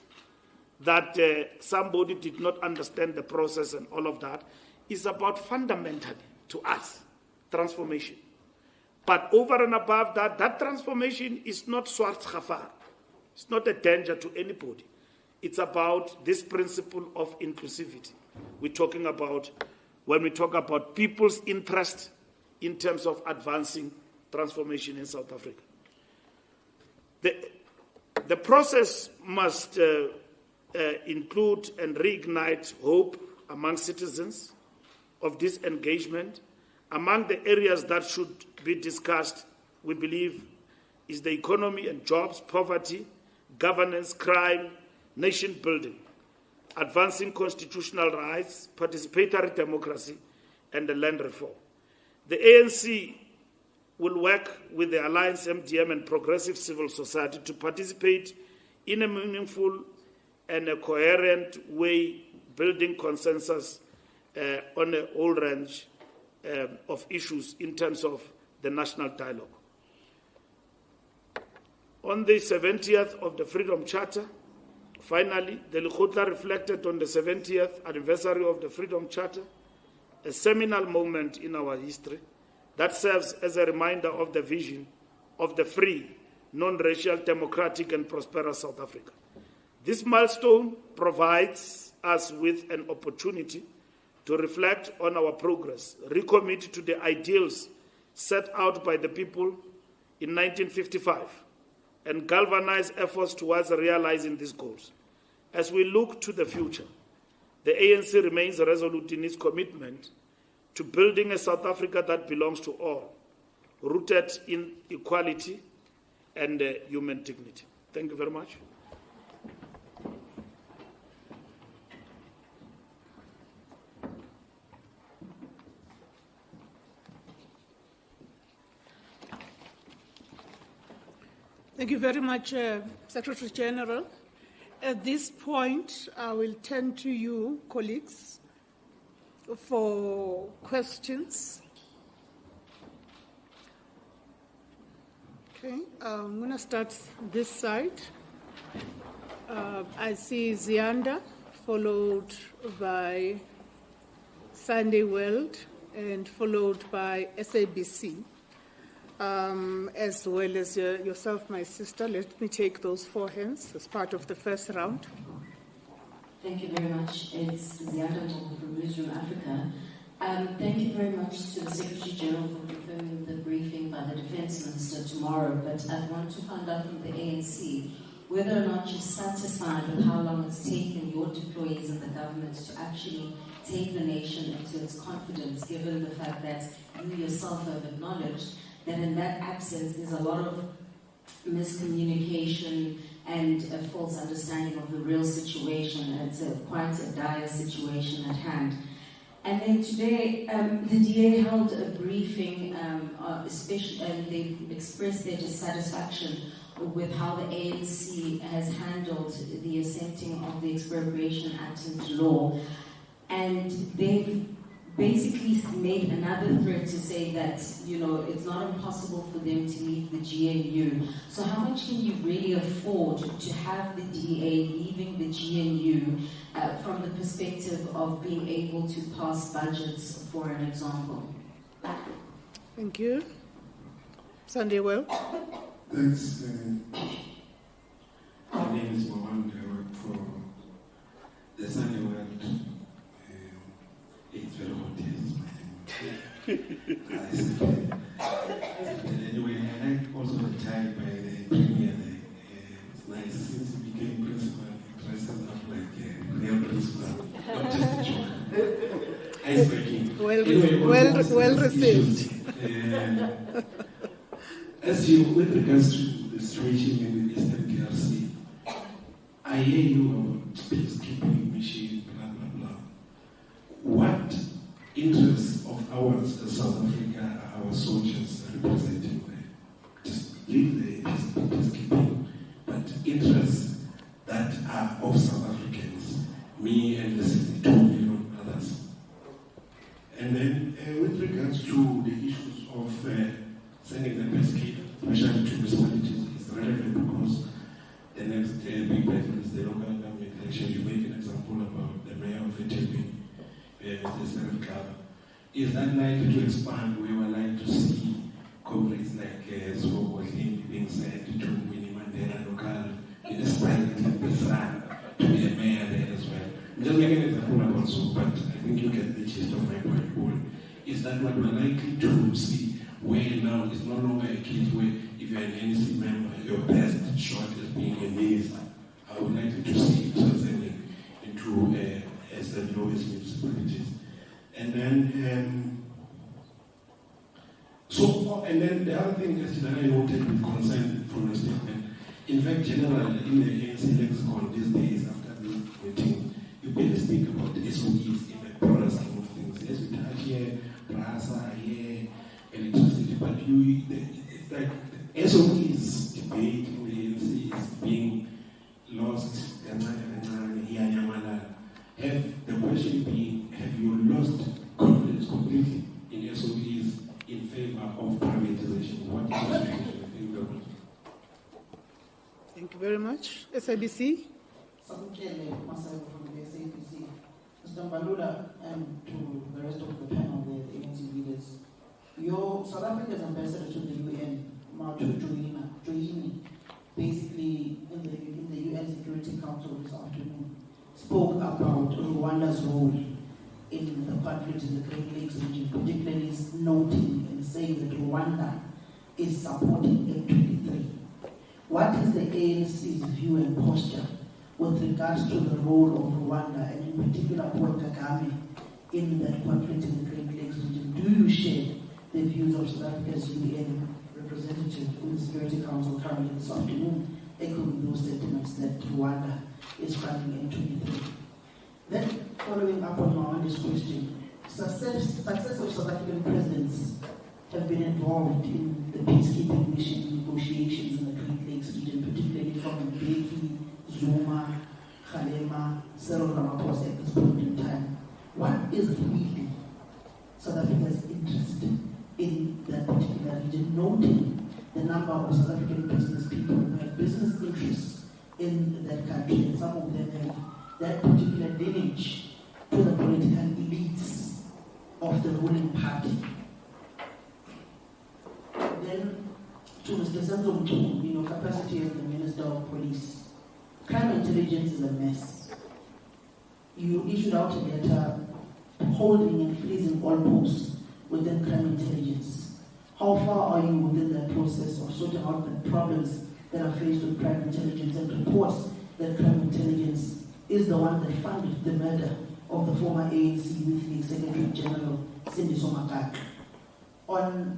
that somebody did not understand the process and all of that. It's about fundamentally, to us, transformation. But over and above that, that transformation is not swart khafar. It's not a danger to anybody. It's about this principle of inclusivity. We're talking about, when we talk about people's interest in terms of advancing transformation in South Africa. The process must include and reignite hope among citizens of this engagement. Among the areas that should be discussed, we believe, is the economy and jobs, poverty, governance, crime, nation building, advancing constitutional rights, participatory democracy, and the land reform. The ANC will work with the Alliance MDM and progressive civil society to participate in a meaningful and a coherent way, building consensus on a whole range of issues in terms of the national dialogue. On the 70th of the Freedom Charter, finally, the Lekgotla reflected on the 70th anniversary of the Freedom Charter, a seminal moment in our history that serves as a reminder of the vision of the free, non-racial, democratic, and prosperous South Africa. This milestone provides us with an opportunity to reflect on our progress, recommit to the ideals set out by the people in 1955, and galvanize efforts towards realizing these goals. As we look to the future, the ANC remains resolute in its commitment to building a South Africa that belongs to all, rooted in equality and human dignity. Thank you very much. Thank you very much, Secretary General. At this point, I will turn to you, colleagues, for questions. Okay, I'm going to start this side. I see Zianda, followed by Sunday World, and followed by SABC. As well as yourself, my sister. Let me take those 4 hands as part of the first round. Thank you very much. It's Zianda from Newsroom Africa. Thank you very much to the Secretary General for confirming the briefing by the Defence Minister tomorrow, but I want to find out from the ANC whether or not you're satisfied with how long it's taken your deployees in the government to actually take the nation into its confidence, given the fact that you yourself have acknowledged that in that absence there's a lot of miscommunication and a false understanding of the real situation. It's quite a dire situation at hand. And then today, the DA held a briefing, especially, and they've expressed their dissatisfaction with how the ANC has handled the assenting of the Expropriation Act into law. And they've basically made another threat to say that, you know, it's not impossible for them to leave the GNU. So how much can you really afford to have the DA leaving the GNU from the perspective of being able to pass budgets, for an example? Thank you. Sunday Well. Thanks. My name is Mohan. I work for the Sunday World. It's very hot here. Anyway, I like also the tie by the premier there. It's nice since he became principal. He dresses up like a real principal, not just a joke. Ice-breaking. Well received. With regards to the situation in the Eastern DRC, I hear you about peacekeeping mission, blah, blah, blah. What interests of ours as South Africa are our soldiers representing there? Just leave the peacekeeping, but interests that are of South Africans, me and the 62 million others. And then with regards to the issues of sending the peacekeepers, especially to municipalities, is relevant because the next big battle is the local government election. You make an example about the mayor of Italy, the Senate Club. Is that likely to expand? We were like to see comrades like Swobozi being sent to Winnie Mandela local municipality like Besran to be a mayor there as well. I'm just making an example about so, but I think you get the gist of my point. Is that what we're likely to see? Where now it's no longer a case where if you're an NEC member, your best shot is being a minister. I would like to see it transcending into as the lowest municipalities. And then, and then the other thing is that I noted with concern from your statement. In fact, generally in the ANC lexicon these days after this meeting, you barely speak about the SOEs in the broader scheme of things. Yes, we touch here, Brasa, here, electricity, but it's like the SOEs debate in the ANC is being lost. Have the question being, have you lost confidence completely in SOEs in favor of privatization? What is the situation? Thank you very much. SABC. Samukele Maseko from the SABC. Mr. Mbalula, and to the rest of the panel, the ANC leaders. Your South Africa's ambassador to the UN, Marjorie Joini, basically in the UN Security Council this afternoon, spoke about Rwanda's role in the conflict in the Great Lakes region, particularly noting and saying that Rwanda is supporting M23. What is the ANC's view and posture with regards to the role of Rwanda, and in particular Paul Kagame, in that conflict in the Great Lakes region? Do you share the views of South Africa's UN representative in the Security Council currently this afternoon, echoing those sentiments that Rwanda is funding M23? Then, following up on Mawandi's question, success of South African presidents have been involved in the peacekeeping mission negotiations in the Great Lakes region, particularly from Mbeki, Zuma, Kgalema, Cyril Ramaphosa at this point in time. What is really South Africa's interest in that particular region, noting the number of South African business people who have business interests in that country, and some of them have that particular lineage to the political elites of the ruling party? Then, to Mr. Senzo Mchunu, in your capacity as the Minister of Police, crime intelligence is a mess. You issued out a letter holding and freezing all posts within crime intelligence. How far are you within that process of sorting out the problems that are faced with crime intelligence, and reports that crime intelligence is the one that funded the murder of the former ANC Youth League Secretary General Cindy Somakaka? On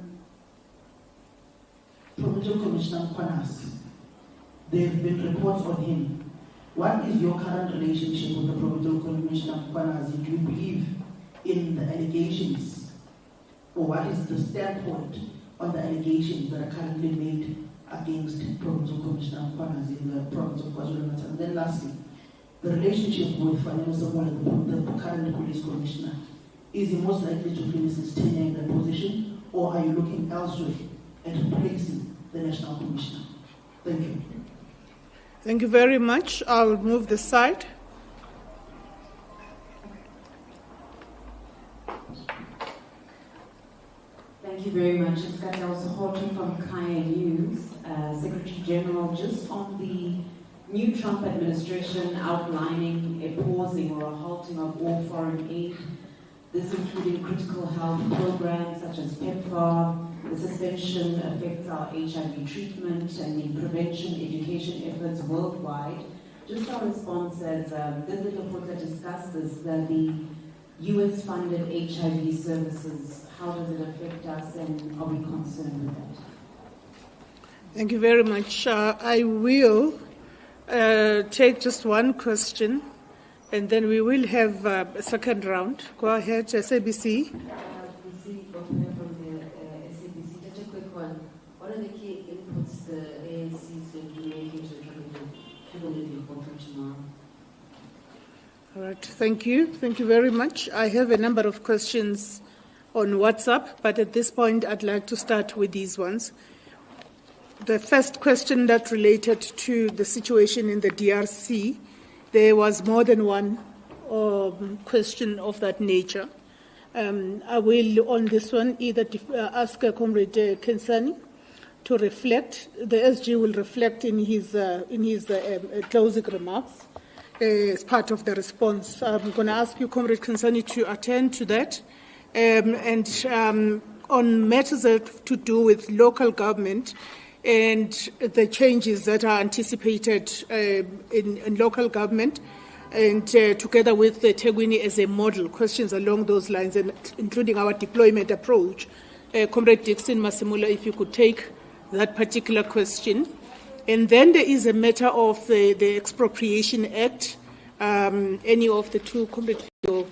Provincial Commissioner Mkhwanazi. There have been reports on him. What is your current relationship with the Provincial Commissioner Mkhwanazi? Do you believe in the allegations, or what is the standpoint on the allegations that are currently made against Provincial Commissioner Mkhwanazi in the province of KwaZulu-Natal? And then lastly, the relationship with Fanele Somola, the current police commissioner, is he most likely to finish his tenure in that position, or are you looking elsewhere at replacing the national commissioner? Thank you. Thank you very much. I'll move this side. Thank you very much. It's Katauso Horton from Kaya News. Secretary General, just on the new Trump administration outlining a pausing or a halting of all foreign aid, this including critical health programs such as PEPFAR. The suspension affects our HIV treatment and the prevention education efforts worldwide. Just our response as did Lekgotla discuss this, that the US-funded HIV services, how does it affect us, and are we concerned with that? Thank you very much. I will take just one question, and then we will have a second round. Go ahead, SABC. What are the key inputs the ANC is going to make into the cabinet report tomorrow? All right, thank you. Thank you very much. I have a number of questions on WhatsApp, but at this point I'd like to start with these ones. The first question that related to the situation in the DRC, there was more than one question of that nature. I will, on this one, either ask Comrade Kensani to reflect. The SG will reflect in his closing remarks as part of the response. I'm going to ask you, Comrade Kensani, to attend to that. And on matters that to do with local government and the changes that are anticipated in local government, and together with the Tegwini as a model, questions along those lines, and including our deployment approach. Comrade Dixon Masimula, if you could take that particular question. And then there is a matter of the Expropriation Act. Any of the two, Comrade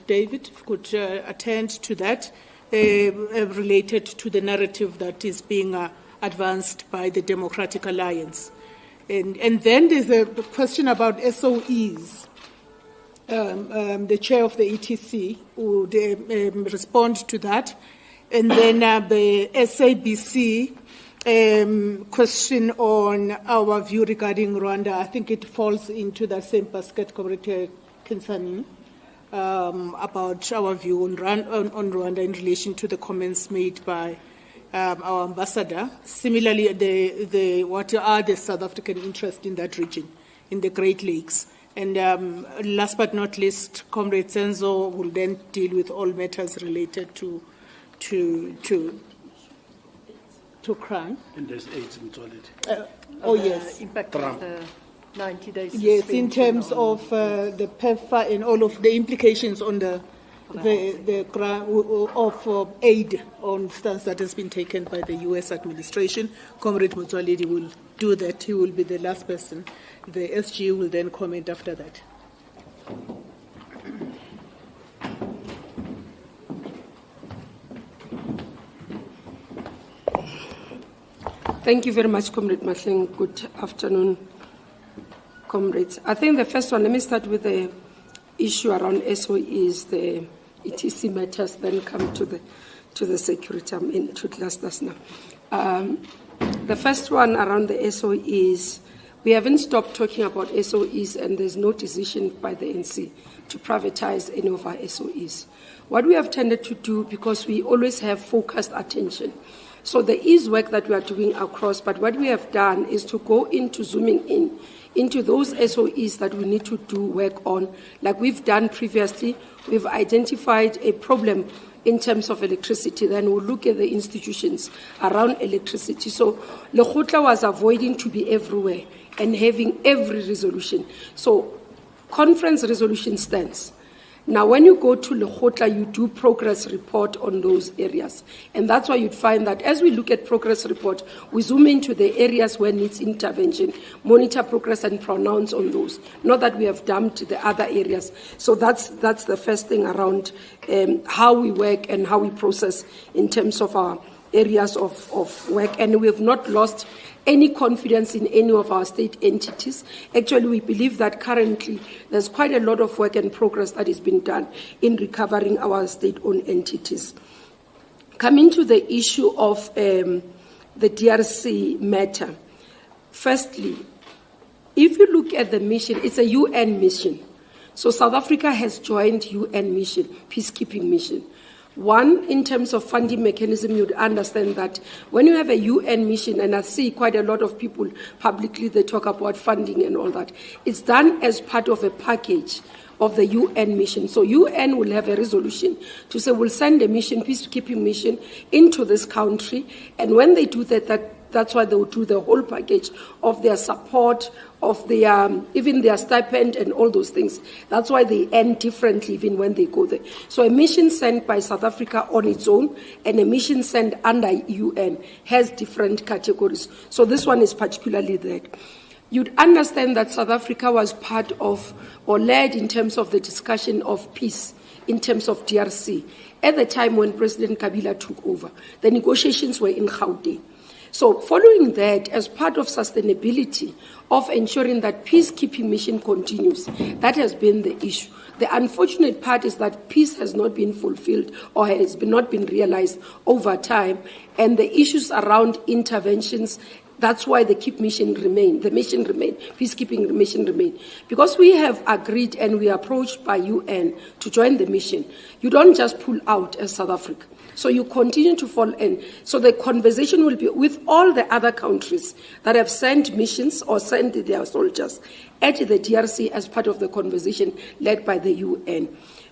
David, could attend to that, related to the narrative that is being advanced by the Democratic Alliance. And then there's a question about SOEs. The chair of the ETC would respond to that. And then the SABC question on our view regarding Rwanda, I think it falls into that same basket, Comrade Kensani, about our view on Rwanda in relation to the comments made by our ambassador. Similarly, what are the South African interests in that region, in the Great Lakes? And last but not least, Comrade Senzo will then deal with all matters related to crime. And there's AIDS mutuality. Yes. Impact of the 90 days. Yes, in terms of the PEPFAR and all of the implications on the aid on stance that has been taken by the U.S. administration. Comrade Mutwaledi will do that. He will be the last person. The SG will then comment after that. Thank you very much, Comrade Mahleng. Good afternoon, comrades. I think the first one, let me start with the issue around SOEs, the ETC matters, then come to the security. I'm into clusters now. The first one around the SOEs, we haven't stopped talking about SOEs, and there's no decision by the NC to privatize any of our SOEs. What we have tended to do, because we always have focused attention, so there is work that we are doing across, but what we have done is to go into zooming in into those SOEs that we need to do work on. Like we've done previously, we've identified a problem in terms of electricity, then we'll look at the institutions around electricity. So Lekgotla was avoiding to be everywhere and having every resolution. So conference resolution stands. Now, when you go to Lekgotla, you do progress report on those areas. And that's why you'd find that as we look at progress report, we zoom into the areas where needs intervention, monitor progress and pronounce on those. Not that we have dumped the other areas. So that's the first thing around how we work and how we process in terms of our areas of work. And we have not lost any confidence in any of our state entities. Actually, we believe that currently there's quite a lot of work and progress that is being done in recovering our state-owned entities. Coming to the issue of the DRC matter, firstly, if you look at the mission, it's a UN mission. So South Africa has joined UN mission, peacekeeping mission. One, in terms of funding mechanism, you'd understand that when you have a UN mission, and I see quite a lot of people publicly, they talk about funding and all that, it's done as part of a package of the UN mission. So UN will have a resolution to say we'll send a mission, peacekeeping mission, into this country, and when they do that, that's why they will do the whole package of their support, of their, even their stipend and all those things. That's why they end differently even when they go there. So a mission sent by South Africa on its own and a mission sent under UN has different categories. So this one is particularly that. You'd understand that South Africa was part of or led in terms of the discussion of peace in terms of DRC. At the time when President Kabila took over, the negotiations were in Gauteng. So following that, as part of sustainability of ensuring that peacekeeping mission continues, that has been the issue. The unfortunate part is that peace has not been fulfilled or has not been realized over time, and the issues around interventions, that's why the mission remain, peacekeeping mission remain. Because we have agreed and we are approached by UN to join the mission, you don't just pull out as South Africa. So you continue to fall in. So the conversation will be with all the other countries that have sent missions or sent their soldiers at the DRC as part of the conversation led by the UN.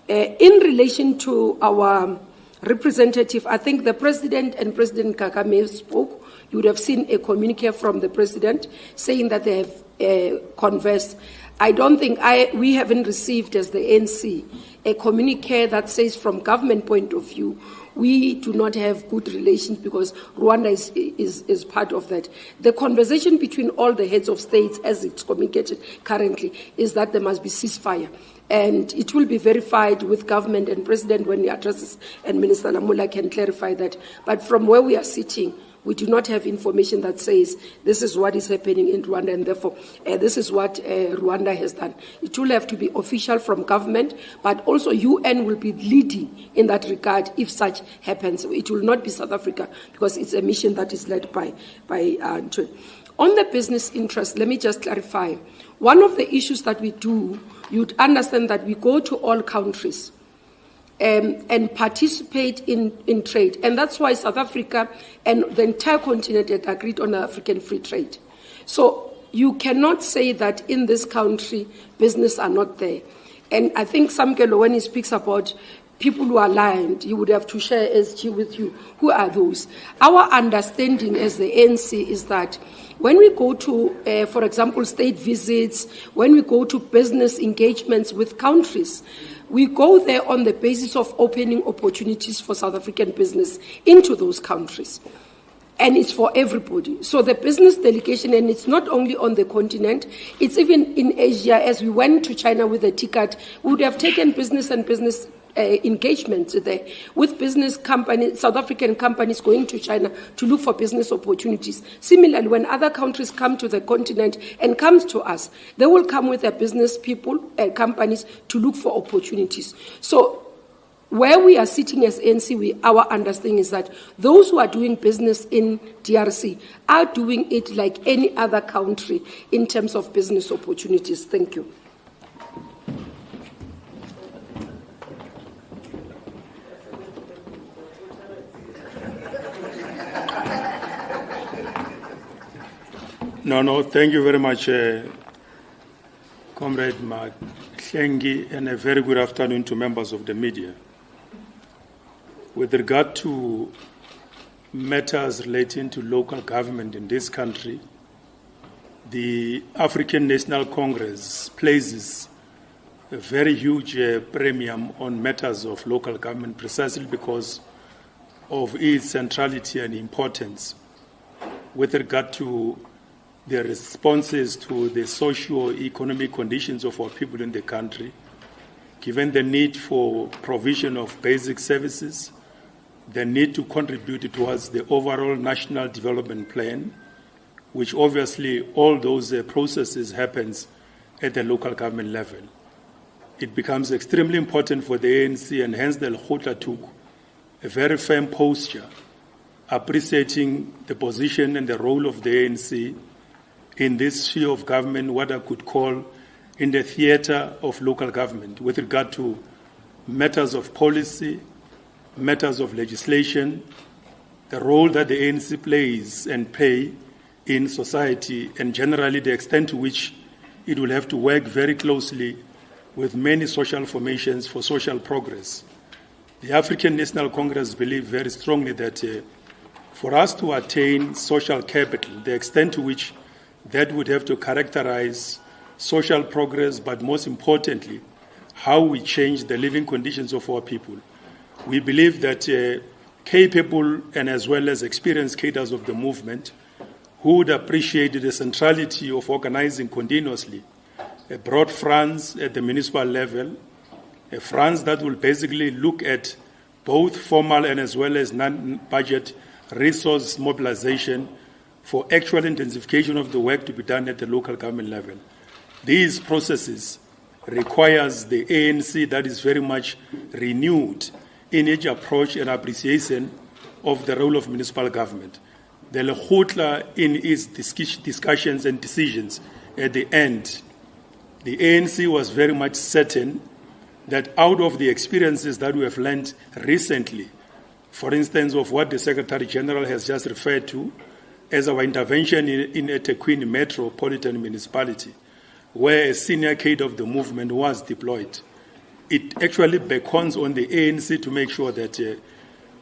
In relation to our representative, I think the President and President Kagame spoke. You would have seen a communique from the President saying that they have conversed. I don't think we haven't received as the ANC a communique that says from government point of view, we do not have good relations because Rwanda is part of that. The conversation between all the heads of states as it's communicated currently is that there must be ceasefire. And it will be verified with government and president when he addresses, and Minister Lamula can clarify that. But from where we are sitting, we do not have information that says this is what is happening in Rwanda and therefore this is what Rwanda has done. It will have to be official from government, but also UN will be leading in that regard if such happens. It will not be South Africa because it's a mission that is led by on the business interest, let me just clarify. One of the issues that we do, you'd understand that we go to all countries and participate in trade. And that's why South Africa and the entire continent had agreed on African free trade. So you cannot say that in this country, business are not there. And I think Samkelo, when he speaks about people who are aligned, he would have to share SG with you. Who are those? Our understanding as the ANC is that when we go to, for example, state visits, when we go to business engagements with countries, we go there on the basis of opening opportunities for South African business into those countries. And it's for everybody. So the business delegation, and it's not only on the continent, it's even in Asia. As we went to China with a ticket, we would have taken business and business engagement there with business companies, South African companies going to China to look for business opportunities. Similarly, when other countries come to the continent and comes to us, they will come with their business people and companies to look for opportunities. So where we are sitting as ANC, our understanding is that those who are doing business in DRC are doing it like any other country in terms of business opportunities. Thank you. No, thank you very much, Comrade Mahlengi, and a very good afternoon to members of the media. With regard to matters relating to local government in this country, the African National Congress places a very huge premium on matters of local government precisely because of its centrality and importance with regard to the responses to the socio-economic conditions of our people in the country, given the need for provision of basic services, the need to contribute towards the overall national development plan, which obviously all those processes happens at the local government level. It becomes extremely important for the ANC, and hence the Lekgotla took a very firm posture, appreciating the position and the role of the ANC in this sphere of government, what I could call in the theater of local government, with regard to matters of policy, matters of legislation, the role that the ANC plays and play in society, and generally the extent to which it will have to work very closely with many social formations for social progress. The African National Congress believes very strongly that for us to attain social capital, the extent to which that would have to characterize social progress, but most importantly, how we change the living conditions of our people. We believe that capable and as well as experienced cadres of the movement who would appreciate the centrality of organizing continuously a broad fronts at the municipal level, a fronts that will basically look at both formal and as well as non-budget resource mobilization for actual intensification of the work to be done at the local government level. These processes requires the ANC that is very much renewed in its approach and appreciation of the role of municipal government. The Lekgotla, in its discussions and decisions at the end, the ANC was very much certain that out of the experiences that we have learned recently, for instance, of what the Secretary General has just referred to as our intervention in eThekwini Metropolitan Municipality, where a senior cadre of the movement was deployed, it actually beckons on the ANC to make sure that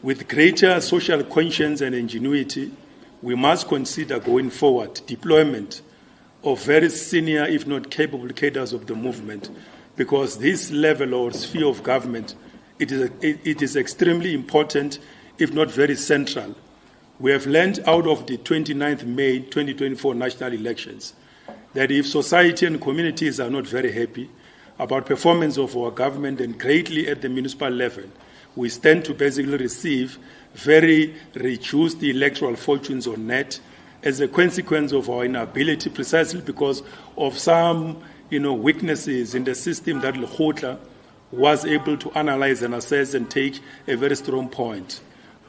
with greater social conscience and ingenuity, we must consider going forward deployment of very senior, if not capable, cadres of the movement, because this level or sphere of government, it is extremely important, if not very central. We have learned out of the 29th May 2024 national elections that if society and communities are not very happy about performance of our government, and greatly at the municipal level, we stand to basically receive very reduced electoral fortunes on net as a consequence of our inability, precisely because of some weaknesses in the system that Lekgotla was able to analyze and assess and take a very strong point.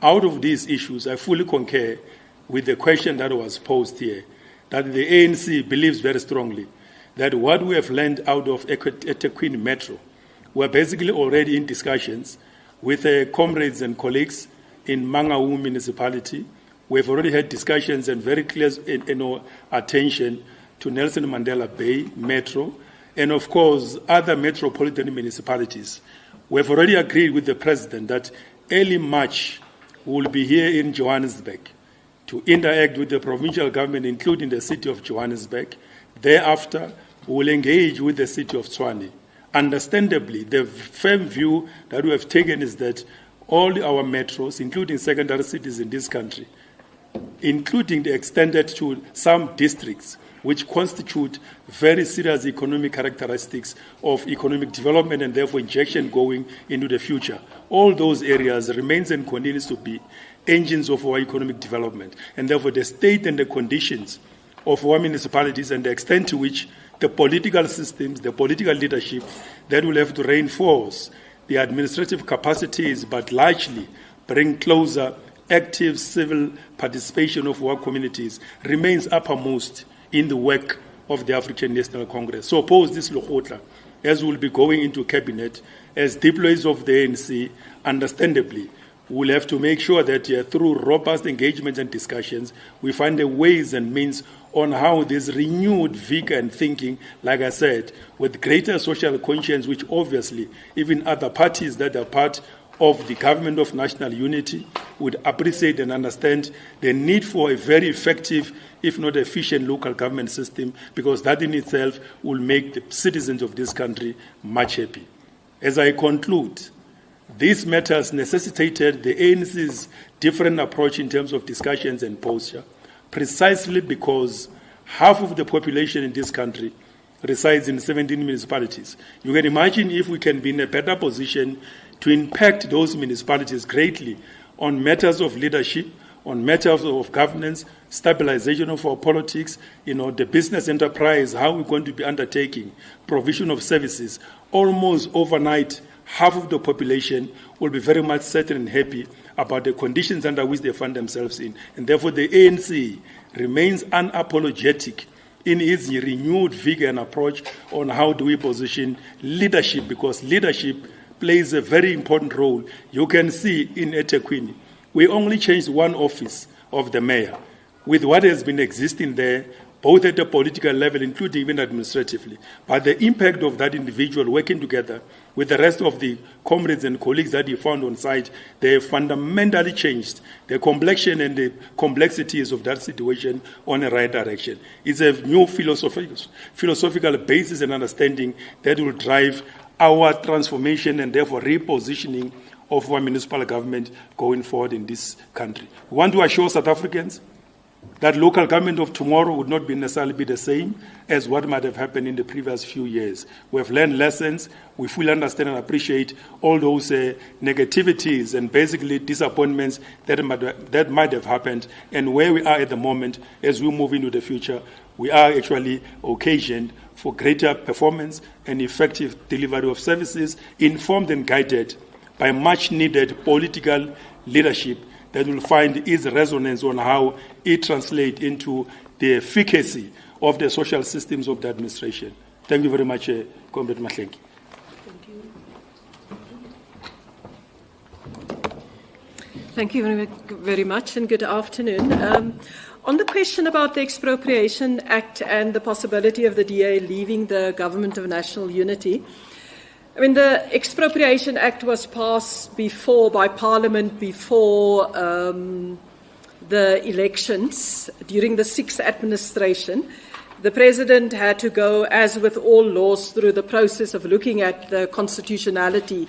Out of these issues, I fully concur with the question that was posed here, that the ANC believes very strongly that what we have learned out of eThekwini Metro, we're basically already in discussions with comrades and colleagues in Mangaung municipality. We've already had discussions and very clear attention to Nelson Mandela Bay Metro, and of course other metropolitan municipalities. We've already agreed with the President that early March we will be here in Johannesburg to interact with the provincial government, including the city of Johannesburg. Thereafter, we will engage with the city of Tshwane. Understandably, the firm view that we have taken is that all our metros, including secondary cities in this country, including the extended to some districts, which constitute very serious economic characteristics of economic development and therefore injection going into the future. All those areas remains and continues to be engines of our economic development. And therefore the state and the conditions of our municipalities and the extent to which the political systems, the political leadership that will have to reinforce the administrative capacities, but largely bring closer active civil participation of our communities remains uppermost in the work of the African National Congress. So oppose this Lekgotla, as we'll be going into cabinet, as deployees of the ANC, understandably, we'll have to make sure that through robust engagement and discussions, we find the ways and means on how this renewed vigor and thinking, like I said, with greater social conscience, which obviously even other parties that are part of the Government of National Unity would appreciate and understand the need for a very effective, if not efficient, local government system, because that in itself will make the citizens of this country much happy. As I conclude, these matters necessitated the ANC's different approach in terms of discussions and posture, precisely because half of the population in this country resides in 17 municipalities. You can imagine if we can be in a better position to impact those municipalities greatly on matters of leadership, on matters of governance, stabilization of our politics, the business enterprise, how we're going to be undertaking provision of services. Almost overnight, half of the population will be very much certain and happy about the conditions under which they find themselves in. And therefore, the ANC remains unapologetic in its renewed vigor and approach on how do we position leadership, because leadership plays a very important role. You can see in eThekwini, we only changed one office of the mayor with what has been existing there, both at the political level, including even administratively. But the impact of that individual working together with the rest of the comrades and colleagues that he found on site, they have fundamentally changed the complexion and the complexities of that situation on a right direction. It's a new philosophical basis and understanding that will drive our transformation and therefore repositioning of our municipal government going forward in this country. We want to assure South Africans that local government of tomorrow would not necessarily be the same as what might have happened in the previous few years. We have learned lessons. We fully understand and appreciate all those negativities and basically disappointments that might have happened. And where we are at the moment, as we move into the future, we are actually occasioned for greater performance and effective delivery of services, informed and guided by much-needed political leadership that will find its resonance on how it translates into the efficacy of the social systems of the administration. Thank you very much, Comrade Mahlengi. Thank you very much, and good afternoon. On the question about the Expropriation Act and the possibility of the DA leaving the Government of National Unity, I mean, the Expropriation Act was passed by Parliament before the elections, during the sixth administration. The President had to go, as with all laws, through the process of looking at the constitutionality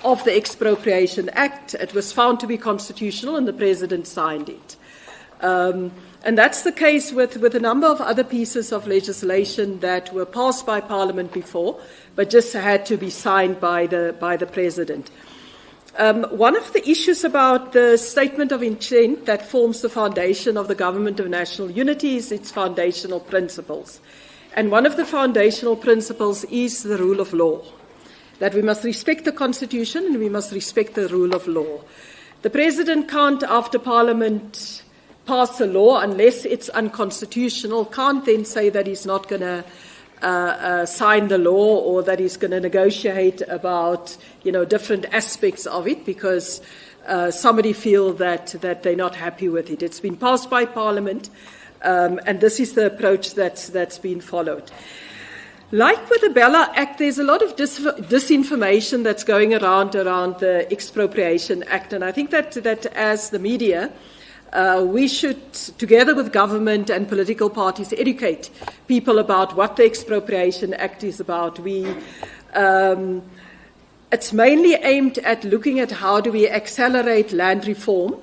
of the Expropriation Act. It was found to be constitutional, and the President signed it. And that's the case with a number of other pieces of legislation that were passed by Parliament before, but just had to be signed by the President. One of the issues about the statement of intent that forms the foundation of the Government of National Unity is its foundational principles. And one of the foundational principles is the rule of law, that we must respect the Constitution and we must respect the rule of law. The President can't, after Parliament pass a law, unless it's unconstitutional, can't then say that he's not going to sign the law or that he's going to negotiate about, different aspects of it because somebody feel that they're not happy with it. It's been passed by Parliament, and this is the approach that's been followed. Like with the Bella Act, there's a lot of disinformation that's going around the Expropriation Act, and I think that as the media, we should, together with government and political parties, educate people about what the Expropriation Act is about. It's mainly aimed at looking at how do we accelerate land reform.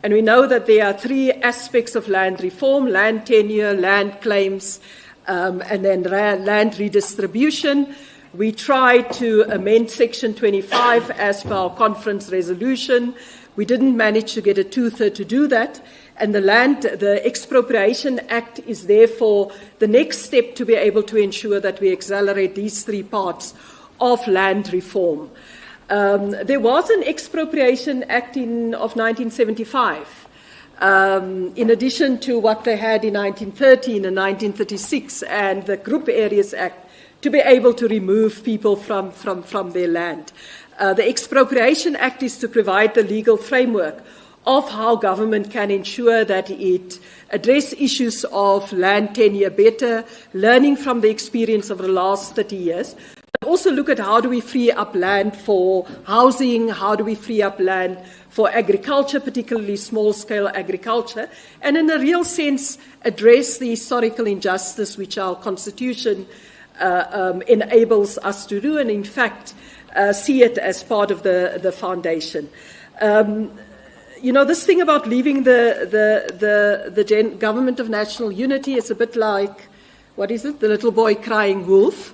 And we know that there are three aspects of land reform: land tenure, land claims, and then land redistribution. We tried to amend Section 25 as per our conference resolution. We didn't manage to get a two-thirds to do that, and the Expropriation Act is therefore the next step to be able to ensure that we accelerate these three parts of land reform. There was an Expropriation Act of 1975, in addition to what they had in 1913 and 1936, and the Group Areas Act, to be able to remove people from their land. The Expropriation Act is to provide the legal framework of how government can ensure that it address issues of land tenure better, learning from the experience of the last 30 years, also look at how do we free up land for housing, how do we free up land for agriculture, particularly small-scale agriculture, and in a real sense address the historical injustice which our Constitution enables us to do, and in fact see it as part of the foundation. This thing about leaving the government of national unity is a bit like, what is it, the little boy crying wolf.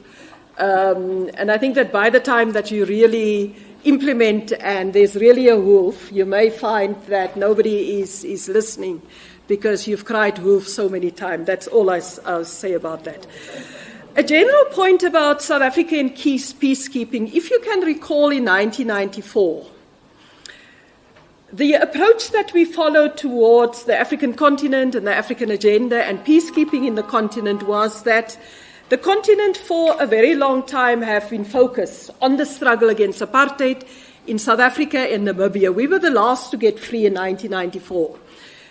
And I think that by the time that you really implement and there's really a wolf, you may find that nobody is listening because you've cried wolf so many times. That's all I'll say about that. A general point about South African peacekeeping, if you can recall in 1994, the approach that we followed towards the African continent and the African agenda and peacekeeping in the continent was that the continent for a very long time have been focused on the struggle against apartheid in South Africa and Namibia. We were the last to get free in 1994,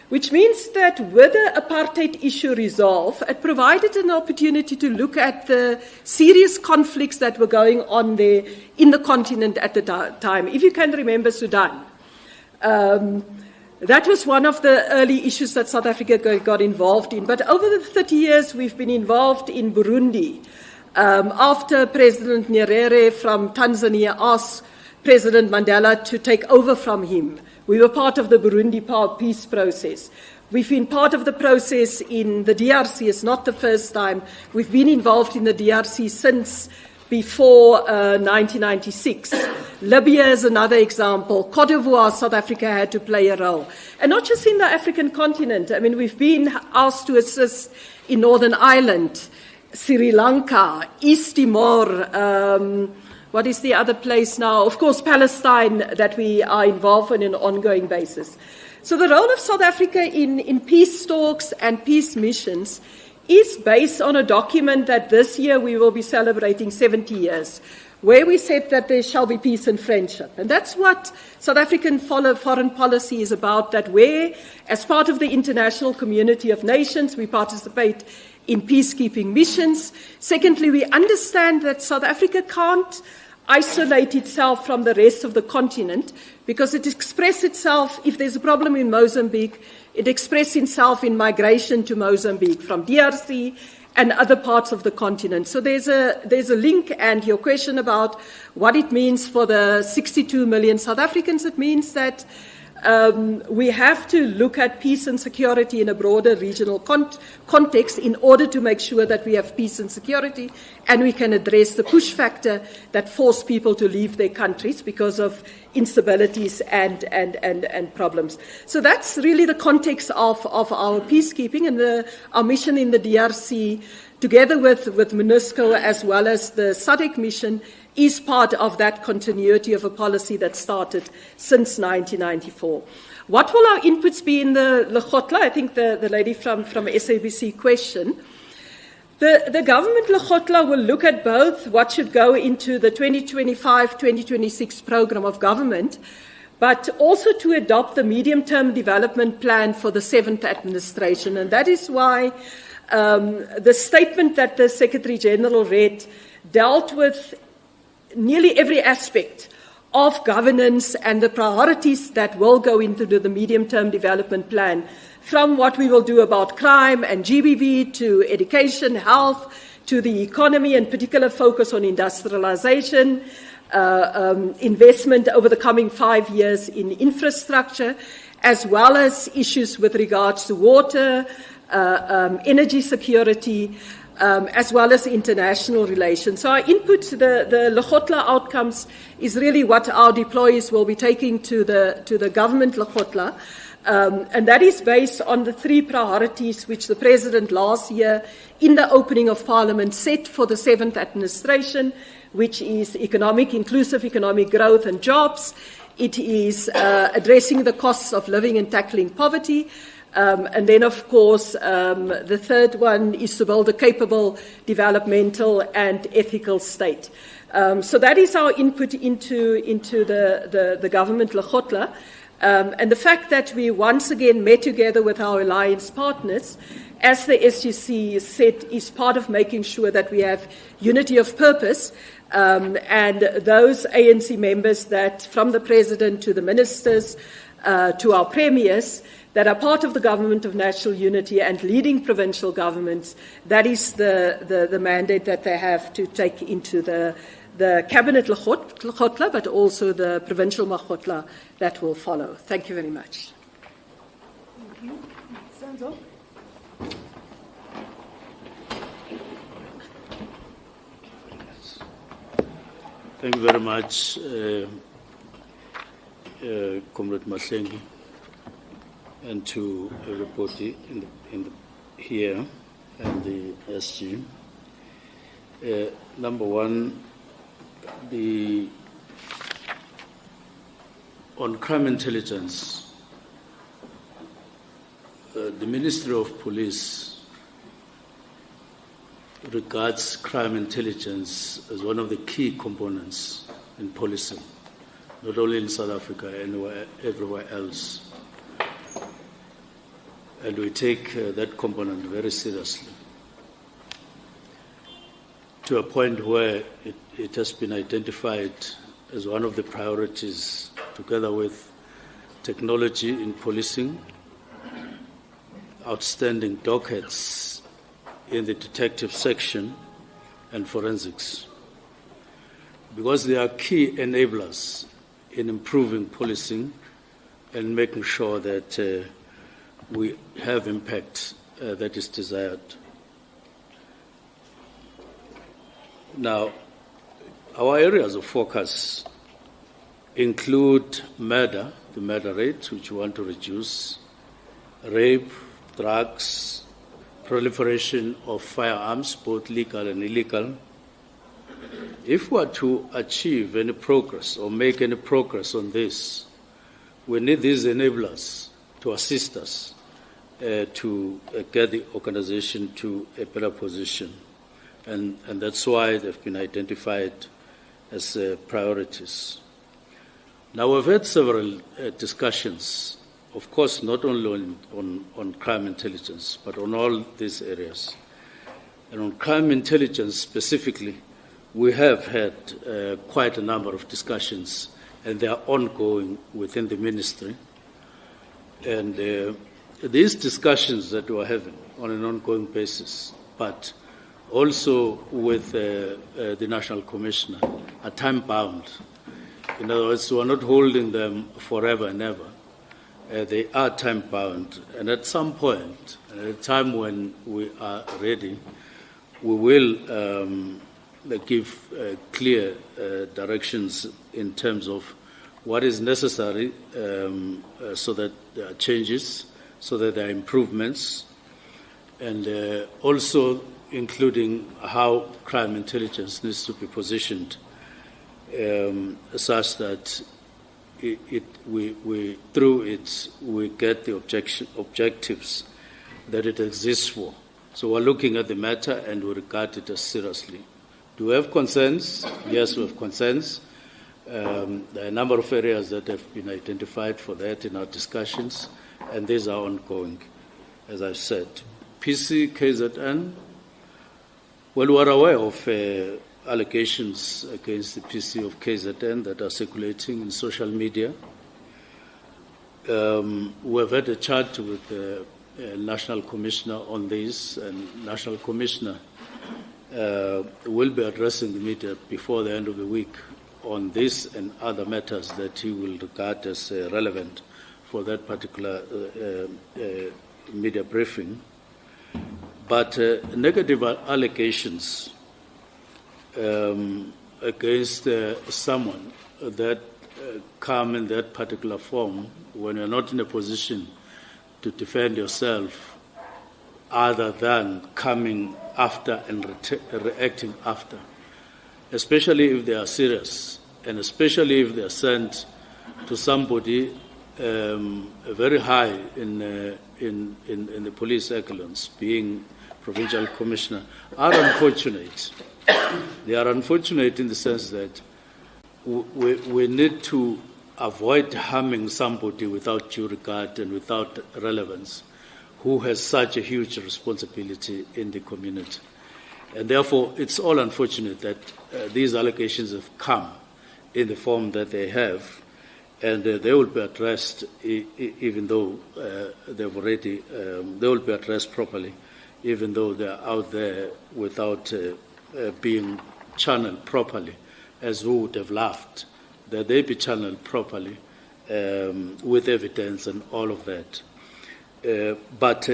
which means that with the apartheid issue resolved, it provided an opportunity to look at the serious conflicts that were going on there in the continent at the time. If you can remember Sudan, that was one of the early issues that South Africa got involved in. But over the 30 years, we've been involved in Burundi. After President Nyerere from Tanzania asked President Mandela to take over from him, we were part of the Burundi peace process. We've been part of the process in the DRC. It's not the first time. We've been involved in the DRC since before 1996. Libya is another example. Cote d'Ivoire, South Africa had to play a role. And not just in the African continent. I mean, we've been asked to assist in Northern Ireland, Sri Lanka, East Timor, what is the other place now? Of course, Palestine, that we are involved in an ongoing basis. So the role of South Africa in peace talks and peace missions is based on a document that this year we will be celebrating 70 years, where we said that there shall be peace and friendship. And that's what South African foreign policy is about, that where, as part of the international community of nations, we participate in peacekeeping missions. Secondly, we understand that South Africa can't isolate itself from the rest of the continent because it expresses itself, if there's a problem in Mozambique, it expresses itself in migration to Mozambique from DRC and other parts of the continent. So there's a link, and your question about what it means for the 62 million South Africans, it means that we have to look at peace and security in a broader regional context in order to make sure that we have peace and security and we can address the push factor that force people to leave their countries because of instabilities and problems. So that's really the context of our peacekeeping, and our mission in the DRC, together with MONUSCO as well as the SADC mission, is part of that continuity of a policy that started since 1994. What will our inputs be in the Lekgotla? I think the lady from SABC question. The government Lekgotla will look at both what should go into the 2025-2026 program of government, but also to adopt the medium-term development plan for the 7th administration. And that is why the statement that the Secretary General read dealt with nearly every aspect of governance and the priorities that will go into the medium-term development plan, from what we will do about crime and GBV to education, health, to the economy, and particular focus on industrialization, investment over the coming 5 years in infrastructure, as well as issues with regards to water, energy security, as well as international relations. So our input to the Lekgotla outcomes is really what our deployees will be taking to the government Lekgotla, and that is based on the 3 priorities which the President last year in the opening of Parliament set for the 7th administration, which is inclusive economic growth and jobs. It is addressing the costs of living and tackling poverty. And then, of course, the third one is to build a capable, developmental and ethical state. So that is our input into the government Lekgotla. And the fact that we once again met together with our alliance partners as the SGC said, is part of making sure that we have unity of purpose. And those ANC members that, from the President to the ministers, to our premiers, that are part of the Government of National Unity and leading provincial governments, that is the mandate that they have to take into the Cabinet Lekgotla, but also the provincial Lekgotla that will follow. Thank you very much. Thank you. Sanzo? Thank you very much, Comrade Mahlengi, and to everybody here and the SG. Number one, on crime intelligence, the Ministry of Police regards crime intelligence as one of the key components in policing, not only in South Africa, everywhere else. And we take that component very seriously, to a point where it has been identified as one of the priorities, together with technology in policing, outstanding dockets in the detective section, and forensics, because they are key enablers in improving policing and making sure that we have impact that is desired. Now, our areas of focus include murder, the murder rate, which we want to reduce, rape, drugs, proliferation of firearms, both legal and illegal. If we are to achieve any progress or make any progress on this, we need these enablers to assist us to get the organization to a better position. And that's why they've been identified as priorities. Now, we've had several discussions, of course, not only on crime intelligence, but on all these areas. And on crime intelligence specifically, we have had quite a number of discussions, and they are ongoing within the ministry. And these discussions that we are having on an ongoing basis, but also with the National Commissioner, are time-bound. In other words, we are not holding them forever and ever. They are time-bound, and at some point, at a time when we are ready, we will give clear directions in terms of what is necessary so that there are changes, so that there are improvements, and also including how crime intelligence needs to be positioned such that through it we get the objectives that it exists for. So we're looking at the matter and we regard it as seriously. Do we have concerns? Yes, we have concerns. There are a number of areas that have been identified for that in our discussions, and these are ongoing, as I've said. PC, KZN, well, we're aware of allegations against the PC of KZN that are circulating in social media. We've had a chat with the National Commissioner on this, and National Commissioner will be addressing the media before the end of the week on this and other matters that he will regard as relevant for that particular media briefing. But negative allegations against someone that come in that particular form when you're not in a position to defend yourself other than coming after and reacting after, especially if they are serious, and especially if they are sent to somebody very high in the police echelons, being provincial commissioner, are unfortunate. They are unfortunate in the sense that we need to avoid harming somebody without due regard and without relevance. who has such a huge responsibility in the community. And therefore, it's all unfortunate that these allegations have come in the form that they have, and they will be addressed, even though they will be addressed properly, even though they're out there without being channeled properly, as we would have loved, that they be channeled properly with evidence and all of that. But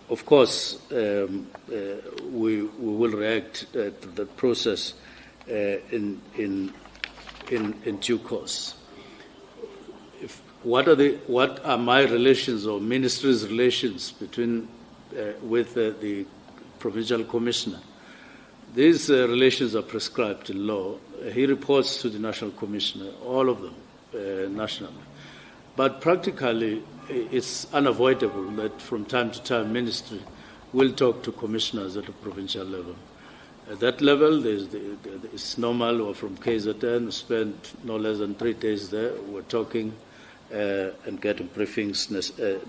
of course, we will react to the process in due course. What are my relations or ministry's relations between with the provincial commissioner? These relations are prescribed in law. He reports to the national commissioner, all of them nationally. But practically, it's unavoidable that from time to time ministry will talk to commissioners at a provincial level. At that level, it's normal, or from KZN, we spend no less than 3 days there. We're talking and getting briefings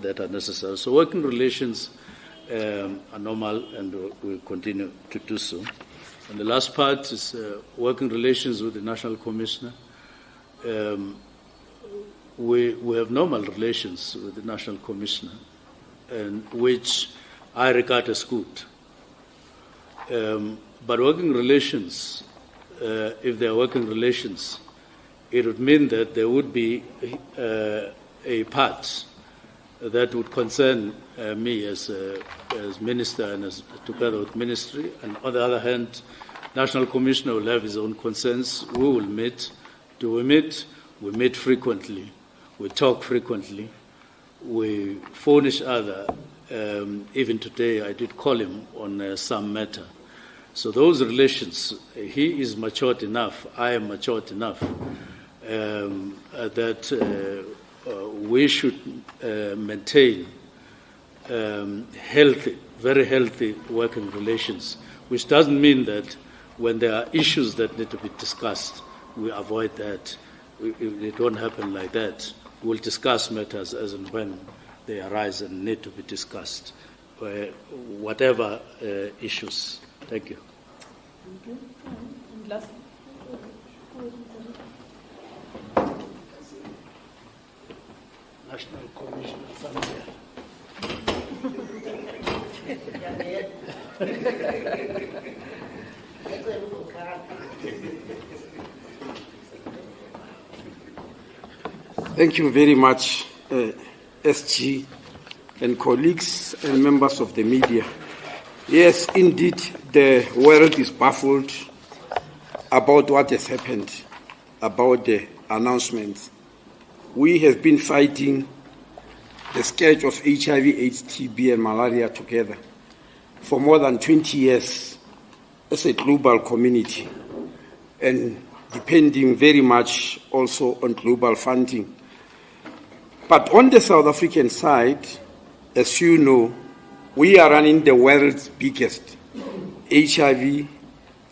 that are necessary. So working relations are normal, and we continue to do so. And the last part is working relations with the National Commissioner. We have normal relations with the National Commissioner, and which I regard as good. But working relations, if they are working relations, it would mean that there would be a part that would concern me as minister and as together with ministry, and on the other hand, National Commissioner will have his own concerns. We will meet. Do we meet? We meet frequently. We talk frequently. We phone each other. Even today, I did call him on some matter. So those relations, he is matured enough, I am matured enough, that we should maintain healthy, very healthy working relations, which doesn't mean that when there are issues that need to be discussed, we avoid that. It won't happen like that. We'll discuss matters as and when they arise and need to be discussed, whatever issues. Thank you. Thank you. And last. National Commissioner somewhere. Thank you very much, SG and colleagues and members of the media. Yes, indeed, the world is baffled about what has happened, about the announcements. We have been fighting the scourge of HIV, AIDS, TB, and malaria together for more than 20 years as a global community, and depending very much also on global funding. But on the South African side, as you know, we are running the world's biggest HIV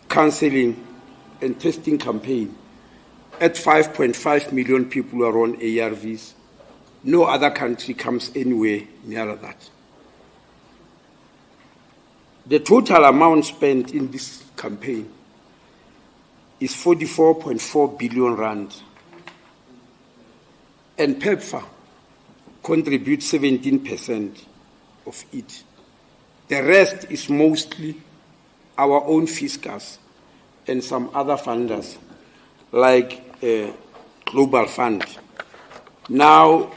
counseling and testing campaign. At 5.5 million people are on ARVs. No other country comes anywhere near that. The total amount spent in this campaign is 44.4 billion rand. And PEPFAR contributes 17% of it. The rest is mostly our own fiscus and some other funders, like Global Fund. Now,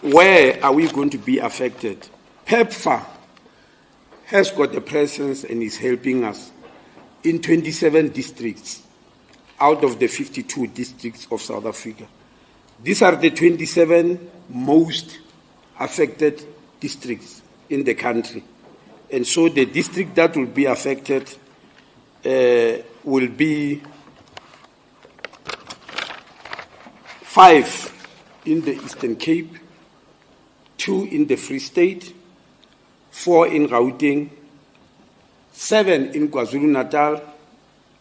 where are we going to be affected? PEPFAR has got a presence and is helping us in 27 districts out of the 52 districts of South Africa. These are the 27 most affected districts in the country. And so the district that will be affected will be 5 in the Eastern Cape, 2 in the Free State, 4 in Gauteng, 7 in KwaZulu-Natal.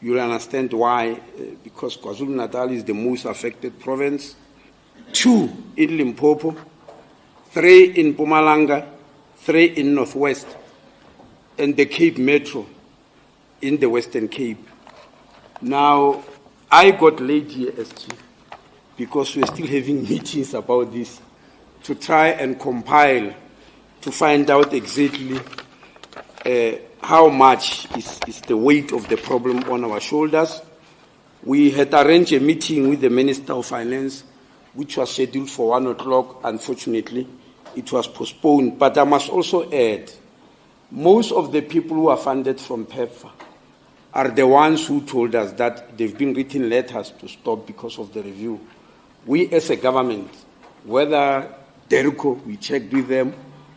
You'll understand why, because KwaZulu-Natal is the most affected province. 2 in Limpopo, 3 in Mpumalanga, 3 in Northwest, and the Cape Metro in the Western Cape. Now, I got late here as chief because we're still having meetings about this to try and compile to find out exactly how much is the weight of the problem on our shoulders. We had arranged a meeting with the Minister of Finance, which was scheduled for 1 o'clock. Unfortunately, it was postponed. But I must also add, most of the people who are funded from PEPFAR are the ones who told us that they've been written letters to stop because of the review. We as a government, whether DERCO, we checked with them,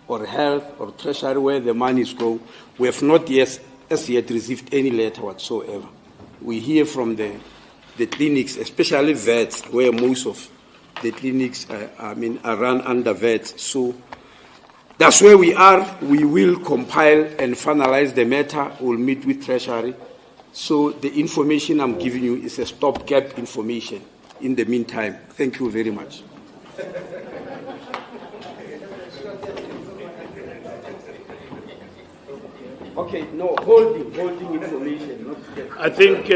or health, or treasury, where the money is going, we have not yet received any letter whatsoever. We hear from the clinics, especially vets, where most of the clinics are run under vets. So that's where we are. We will compile and finalize the matter. We'll meet with treasury. So the information I'm giving you is a stopgap information in the meantime. Thank you very much. Okay, no, holding information. Not I think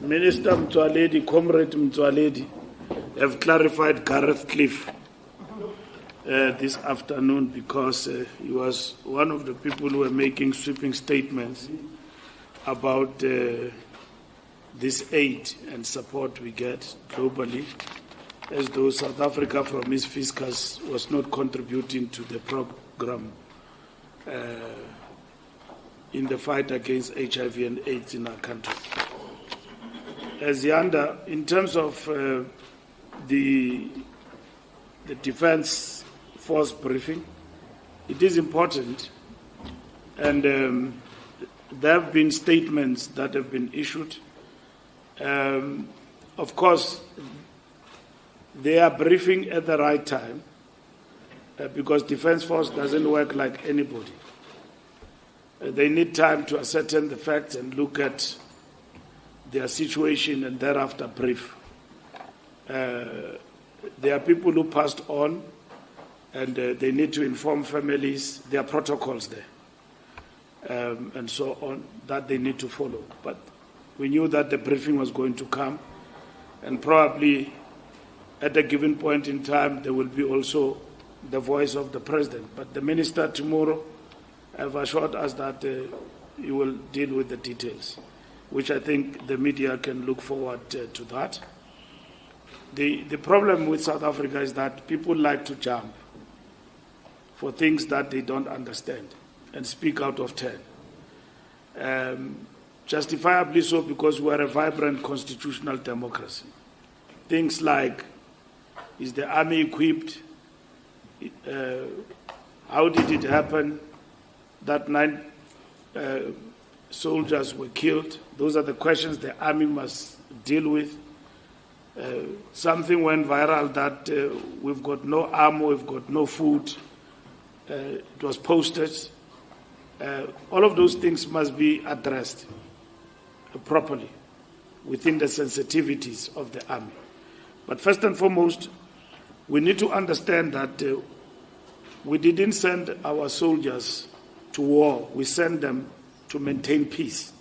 Minister Mtsoaledi, Comrade Mtsoaledi, have clarified Gareth Cliff this afternoon because he was one of the people who were making sweeping statements about this aid and support we get globally, as though South Africa from its fiscus was not contributing to the program in the fight against HIV and AIDS in our country. As Yanda, in terms of the Defence Force briefing, it is important, and there have been statements that have been issued. Of course, they are briefing at the right time because Defence Force doesn't work like anybody. They need time to ascertain the facts and look at their situation and thereafter brief. There are people who passed on and they need to inform families. There are protocols there and so on that they need to follow. But we knew that the briefing was going to come, and probably at a given point in time there will be also the voice of the President. But the Minister tomorrow have assured us that he will deal with the details, which I think the media can look forward to that. The problem with South Africa is that people like to jump for things that they don't understand and speak out of turn. Justifiably so, because we are a vibrant constitutional democracy. Things like, is the army equipped? How did it happen that 9 soldiers were killed? Those are the questions the army must deal with. Something went viral that we've got no ammo, we've got no food. It was posted. All of those things must be addressed properly within the sensitivities of the army. But first and foremost, we need to understand that we didn't send our soldiers to war. We sent them to maintain peace.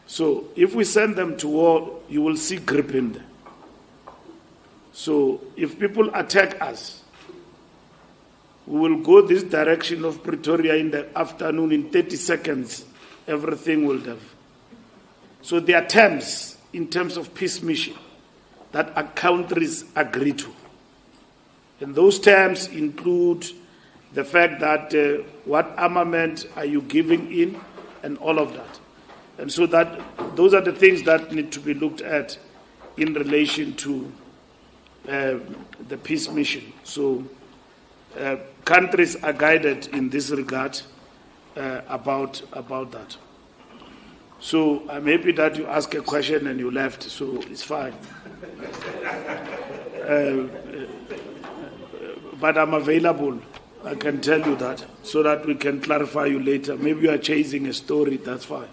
So if we send them to war, you will see grip in there. So if people attack us, we will go this direction of Pretoria in the afternoon. In 30 seconds, everything will have. So there are terms in terms of peace mission that our countries agree to. And those terms include the fact that what armament are you giving in and all of that. And so that those are the things that need to be looked at in relation to the peace mission. So countries are guided in this regard about that. So I'm happy that you asked a question and you left, so it's fine. But I'm available, I can tell you that, so that we can clarify you later. Maybe you are chasing a story, that's fine.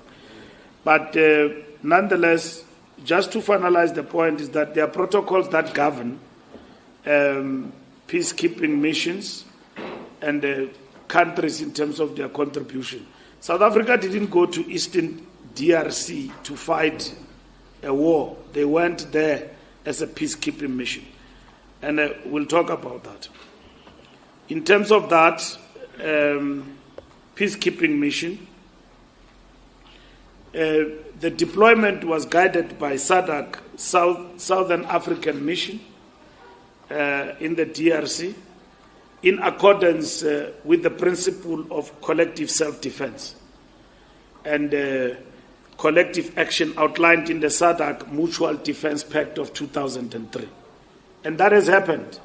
But nonetheless, just to finalize the point is that there are protocols that govern peacekeeping missions and countries in terms of their contribution. South Africa didn't go to Eastern DRC to fight a war. They went there as a peacekeeping mission. And we'll talk about that. In terms of that peacekeeping mission, the deployment was guided by SADC, Southern African Mission, in the DRC, in accordance with the principle of collective self-defense and collective action outlined in the SADC Mutual Defense Pact of 2003. And that has happened.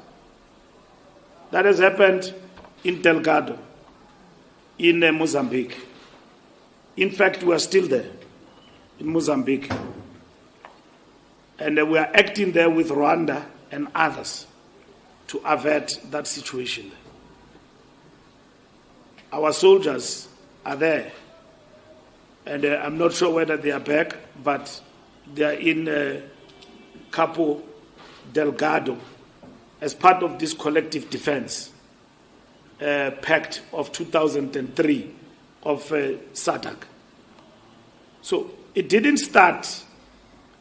That has happened in Delgado, in Mozambique. In fact, we are still there, in Mozambique. And we are acting there with Rwanda and others to avert that situation. Our soldiers are there. And I'm not sure whether they are back, but they are in Capo Delgado as part of this collective defense pact of 2003 of SADC. So it didn't start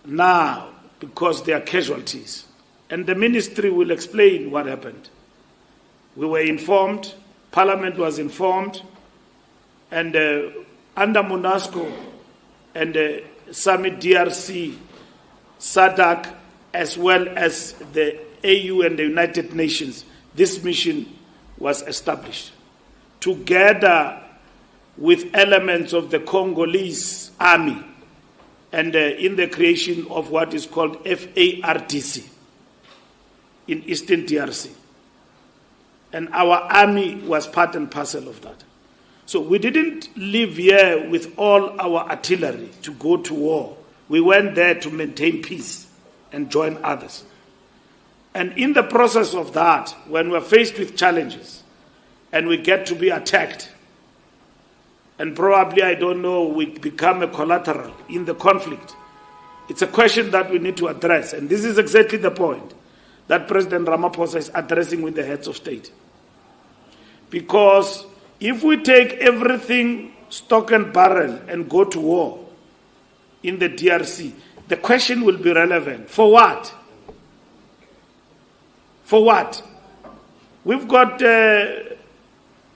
now because there are casualties. And the ministry will explain what happened. We were informed, Parliament was informed, and under MONUSCO and Summit DRC, SADC, as well as the AU and the United Nations, this mission was established together with elements of the Congolese army and in the creation of what is called FARDC in Eastern DRC. And our army was part and parcel of that. So we didn't live here with all our artillery to go to war. We went there to maintain peace and join others. And in the process of that, when we're faced with challenges and we get to be attacked, and probably, I don't know, we become a collateral in the conflict, it's a question that we need to address. And this is exactly the point that President Ramaphosa is addressing with the heads of state. Because if we take everything stock and barrel and go to war in the DRC, the question will be relevant. For what? For what? We've got, I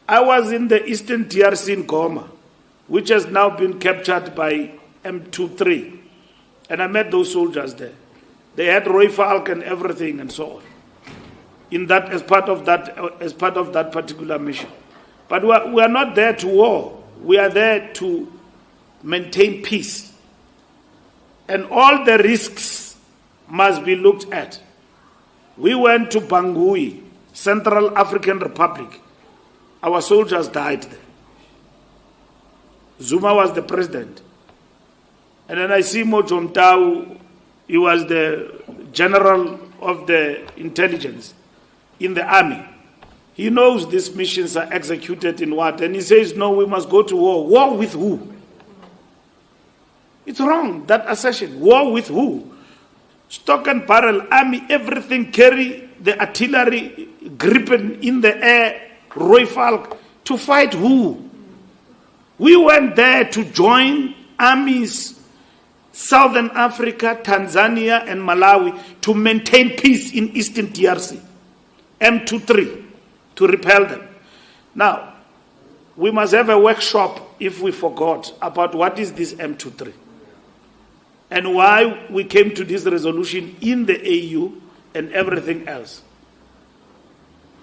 was in the Eastern DRC in Goma, which has now been captured by M23. And I met those soldiers there. They had Roy Falk and everything and so on. In that, as part of that particular mission. But we are not there to war. We are there to maintain peace. And all the risks must be looked at. We went to Bangui, Central African Republic. Our soldiers died there. Zuma was the president. And then I see Mojo Mtau, he was the general of the intelligence in the army. He knows these missions are executed in what? And he says, no, we must go to war. War with who? It's wrong, that assertion. War with who? Stock and barrel, army, everything, carry the artillery, Gripen in the air, Roy Falk, to fight who? We went there to join armies, Southern Africa, Tanzania, and Malawi, to maintain peace in Eastern DRC. M23, to repel them. Now, we must have a workshop, if we forgot, about what is this M23 and why we came to this resolution in the AU and everything else.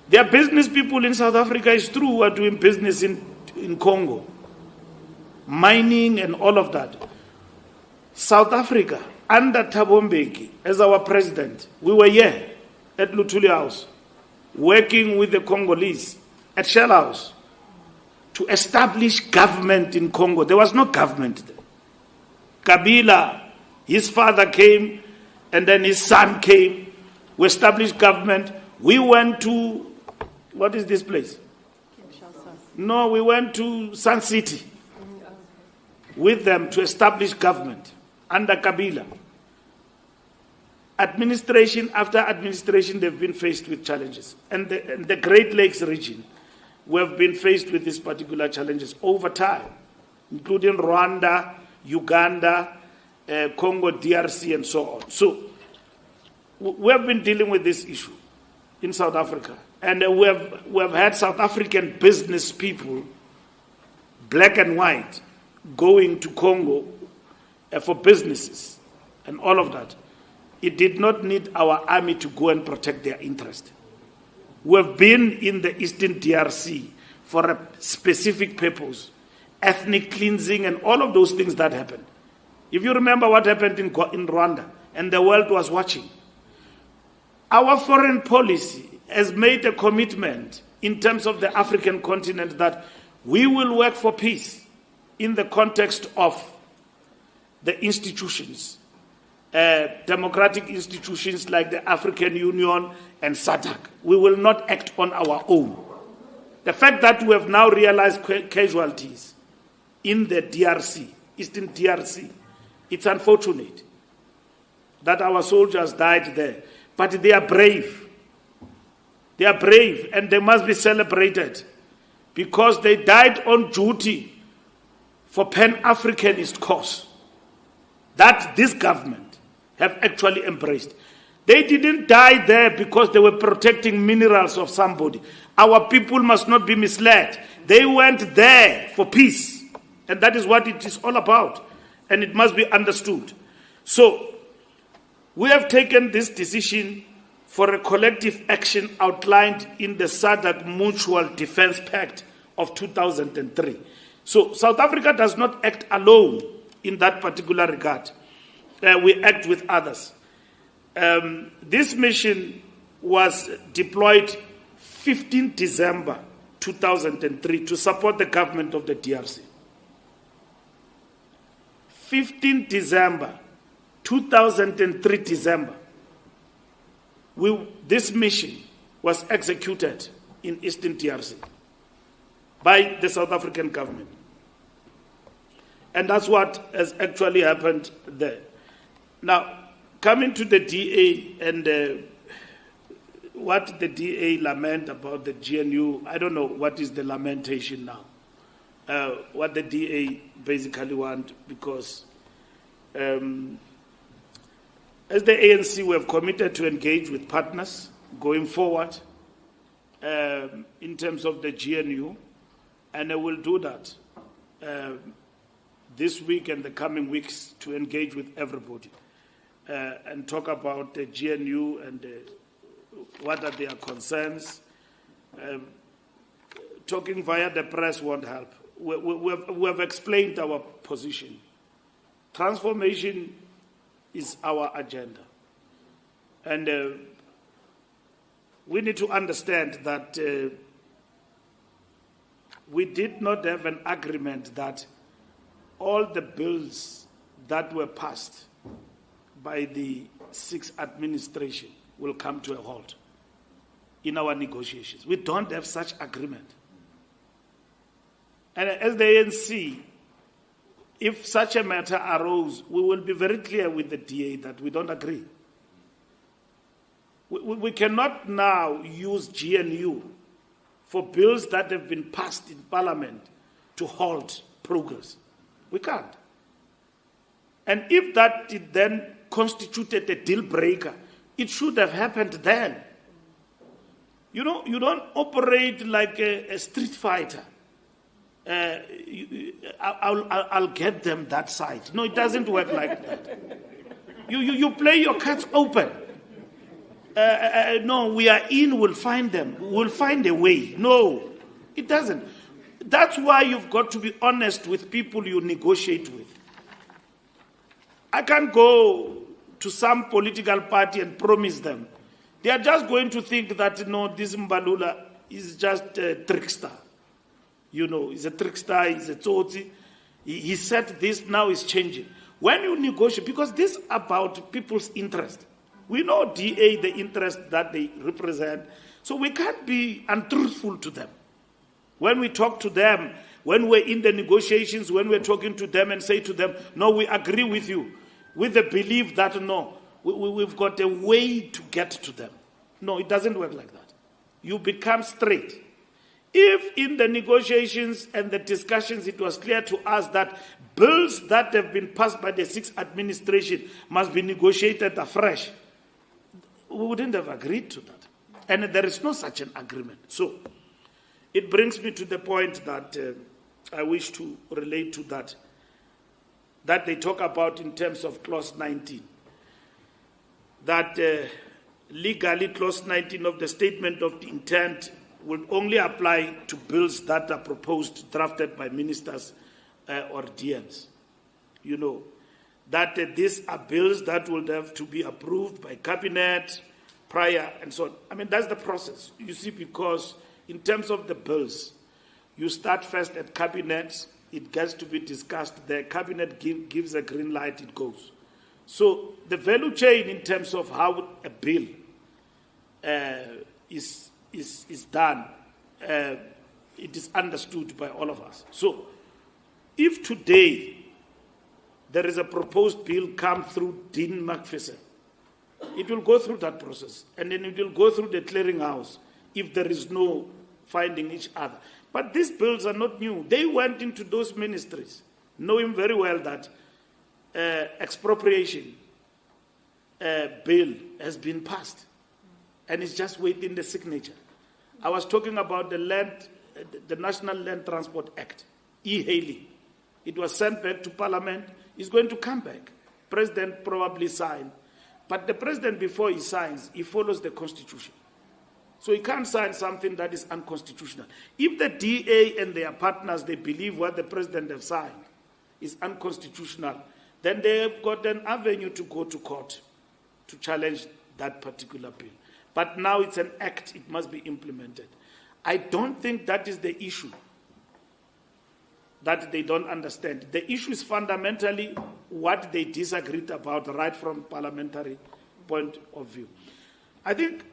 There are business people in South Africa, it's true, who are doing business in Congo, mining and all of that. South Africa, under Thabo Mbeki, as our president, we were here at Luthuli House, working with the Congolese at Shell House to establish government in Congo. There was no government there. Kabila, his father came, and then his son came. We established government. We went to, what is this place? No, we went to Sun City with them to establish government under Kabila. Administration after administration, they've been faced with challenges. And the Great Lakes region, we have been faced with these particular challenges over time, including Rwanda, Uganda, Congo, DRC, and so on. So we have been dealing with this issue in South Africa. And we have had South African business people, black and white, going to Congo for businesses and all of that. It did not need our army to go and protect their interest. We have been in the Eastern DRC for a specific purpose, ethnic cleansing and all of those things that happened. If you remember what happened in Rwanda, and the world was watching, our foreign policy has made a commitment in terms of the African continent that we will work for peace in the context of the institutions, democratic institutions like the African Union and SADC. We will not act on our own. The fact that we have now realized casualties in the DRC, Eastern DRC, it's unfortunate that our soldiers died there, but they are brave. They are brave and they must be celebrated because they died on duty for Pan-Africanist cause that this government have actually embraced. They didn't die there because they were protecting minerals of somebody. Our people must not be misled. They went there for peace, and that is what it is all about, and it must be understood. So we have taken this decision for a collective action outlined in the SADC Mutual Defense Pact of 2003. So South Africa does not act alone in that particular regard. We act with others. This mission was deployed 15 December 2003 to support the government of the DRC. 15 December 2003 December. This mission was executed in Eastern DRC by the South African government. And that's what has actually happened there. Now, coming to the DA and what the DA lament about the GNU, I don't know what is the lamentation now. What the DA basically want, because as the ANC, we have committed to engage with partners going forward in terms of the GNU, and I will do that this week and the coming weeks to engage with everybody and talk about the GNU and what are their concerns. Talking via the press won't help. We have explained our position. Transformation is our agenda. And we need to understand that we did not have an agreement that all the bills that were passed by the sixth administration will come to a halt in our negotiations. We don't have such agreement. And as the ANC, if such a matter arose, we will be very clear with the DA that we don't agree. We cannot now use GNU for bills that have been passed in Parliament to halt progress. We can't. And if that then constituted a deal breaker, it should have happened then. You know, you don't operate like a street fighter. I'll get them that side. No, it doesn't work like that. You play your cards open. No, we are in, we'll find them. We'll find a way. No, it doesn't. That's why you've got to be honest with people you negotiate with. I can't go to some political party and promise them. They are just going to think that, no, this Mbalula is just a trickster. You know, he's a trickster, he's a tsotsi. He said this, now he's changing. When you negotiate, because this is about people's interest. We know DA, the interest that they represent, so we can't be untruthful to them. When we talk to them, when we're in the negotiations, when we're talking to them and say to them, no, we agree with you, with the belief that, no, we've got a way to get to them. No, it doesn't work like that. You become straight. If in the negotiations and the discussions it was clear to us that bills that have been passed by the sixth administration must be negotiated afresh, we wouldn't have agreed to that. And there is no such an agreement. So it brings me to the point that I wish to relate to that they talk about in terms of clause 19. That legally clause 19 of the statement of the intent will only apply to bills that are proposed, drafted by ministers or DMs. You know, that these are bills that will have to be approved by cabinet prior and so on. I mean, that's the process, you see, because in terms of the bills, you start first at cabinet, it gets to be discussed, the cabinet gives a green light, it goes. So the value chain in terms of how a bill is done, it is understood by all of us. So if today there is a proposed bill come through Dean Macpherson, it will go through that process, and then it will go through the clearinghouse if there is no finding each other. But these bills are not new. They went into those ministries, knowing very well that expropriation bill has been passed, and it's just waiting the signature. I was talking about the National Land Transport Act, e-hailing. It was sent back to Parliament. It's going to come back. President probably signed. But the president, before he signs, he follows the Constitution. So he can't sign something that is unconstitutional. If the DA and their partners, they believe what the president has signed is unconstitutional, then they have got an avenue to go to court to challenge that particular bill. But now it's an act, it must be implemented. I don't think that is the issue that they don't understand. The issue is fundamentally what they disagreed about right from parliamentary point of view. I think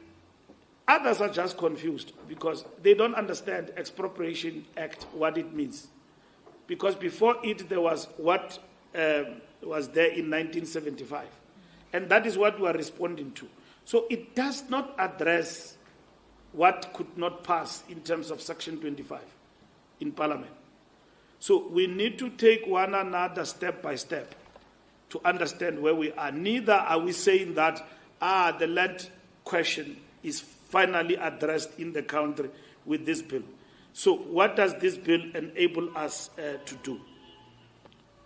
others are just confused because they don't understand Expropriation Act, what it means. Because before it, there was what was there in 1975. And that is what we are responding to. So it does not address what could not pass in terms of Section 25 in Parliament. So we need to take one another step by step to understand where we are. Neither are we saying that the land question is finally addressed in the country with this bill. So what does this bill enable us to do?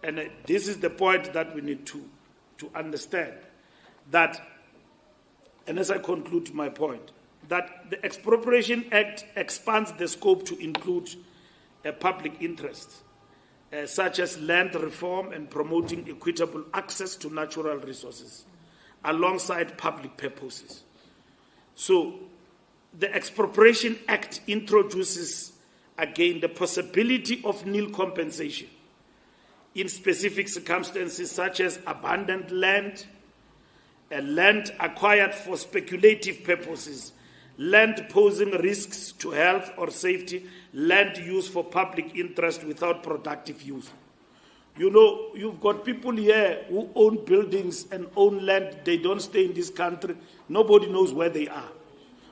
And this is the point that we need to understand. That, and as I conclude my point, that the Expropriation Act expands the scope to include public interests, such as land reform and promoting equitable access to natural resources, alongside public purposes. So the Expropriation Act introduces, again, the possibility of nil compensation in specific circumstances such as abandoned land, land acquired for speculative purposes, land posing risks to health or safety, land used for public interest without productive use. You know, you've got people here who own buildings and own land. They don't stay in this country. Nobody knows where they are.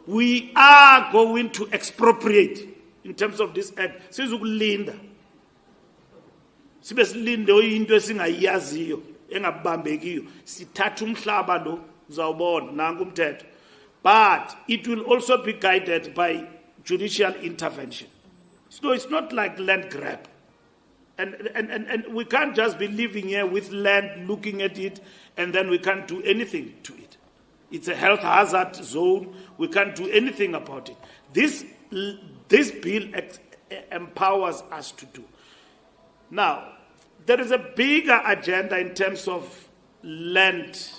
We are going to expropriate in terms of this act. Sizukulinda. Sibe silinde into esingayaziyo engabambekiyo. Sithatha umhlaba lo uzawubona nangu umthetho. But it will also be guided by judicial intervention. So it's not like land grab. And we can't just be living here with land, looking at it, and then we can't do anything to it. It's a health hazard zone. We can't do anything about it. This bill empowers us to do. Now, there is a bigger agenda in terms of land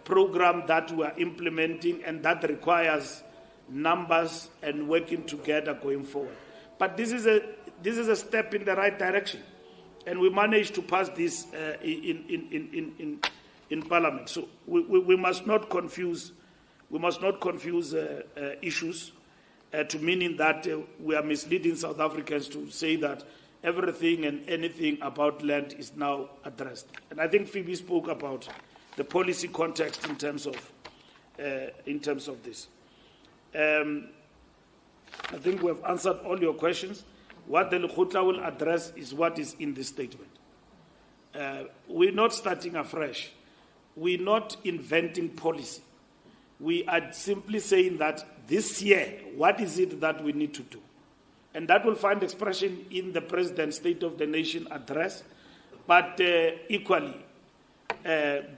program that we are implementing, and that requires numbers and working together going forward. But this is a step in the right direction, and we managed to pass this in Parliament. So we must not confuse issues to meaning that we are misleading South Africans to say that everything and anything about land is now addressed. And I think Phoebe spoke about the policy context in terms of this. I think we have answered all your questions. What the Lekgotla will address is what is in this statement. We're not starting afresh. We're not inventing policy. We are simply saying that this year, what is it that we need to do? And that will find expression in the President's State of the Nation address, but equally,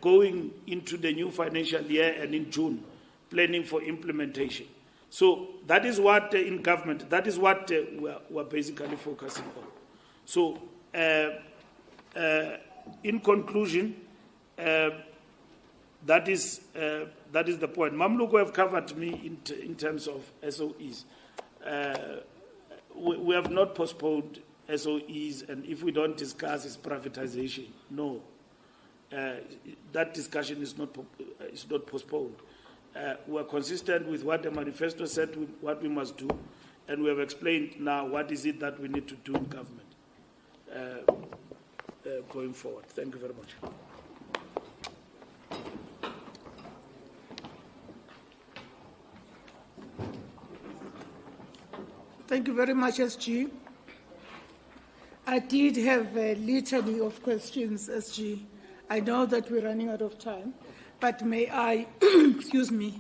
going into the new financial year and in June, planning for implementation. So that is what in government, that is what we're basically focusing on. So in conclusion, that is the point. Mamluko have covered me in terms of SOEs. We have not postponed SOEs, and if we don't discuss its privatization, no. That discussion is not postponed. We are consistent with what the manifesto said, what we must do, and we have explained now what is it that we need to do in government going forward. Thank you very much. Thank you very much, SG. I did have a litany of questions, SG. I know that we're running out of time, but may I, excuse me,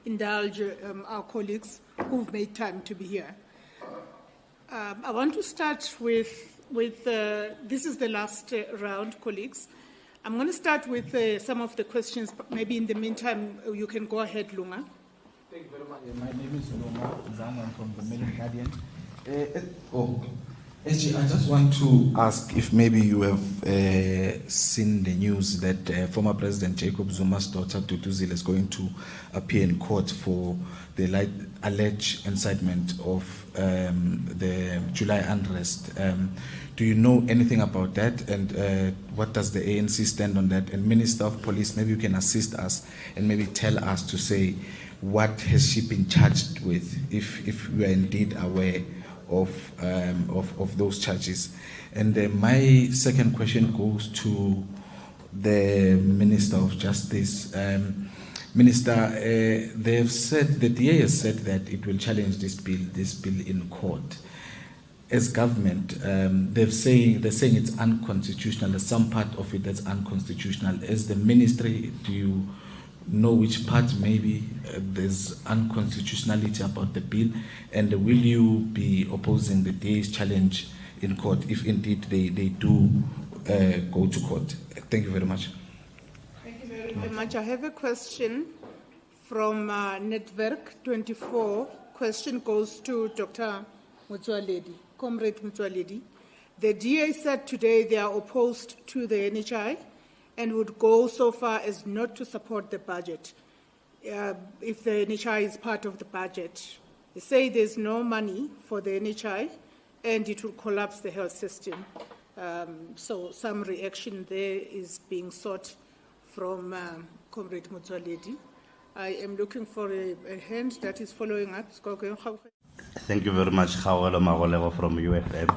indulge our colleagues who've made time to be here. I want to start with this is the last round, colleagues. I'm going to start with some of the questions. Maybe in the meantime, you can go ahead, Lunga. Thank you very much. My name is Lunga Zang. I'm from the Mail Guardian. SG, I just want to ask if maybe you have seen the news that former President Jacob Zuma's daughter Tutuzile is going to appear in court for the alleged incitement of the July unrest. Do you know anything about that, and what does the ANC stand on that? And Minister of Police, maybe you can assist us and maybe tell us to say what has she been charged with, if we are indeed aware of those charges. And my second question goes to the Minister of Justice. Minister, they've said, the DA has said that it will challenge this bill in court. As government, they're saying it's unconstitutional. There's some part of it that's unconstitutional. As the ministry, do you know which part maybe there's unconstitutionality about the bill, and will you be opposing the DA's challenge in court if indeed they do go to court? Thank you very much. Thank you very much. I have a question from Network 24. Question goes to Dr. Motsoaledi, Comrade Motsoaledi. The DA said today they are opposed to the NHI and would go so far as not to support the budget if the NHI is part of the budget. They say there's no money for the NHI and it will collapse the health system. So some reaction there is being sought from Comrade Motsoaledi. I am looking for a hand that is following up. Thank you very much, Khawelo Magolego from UFM.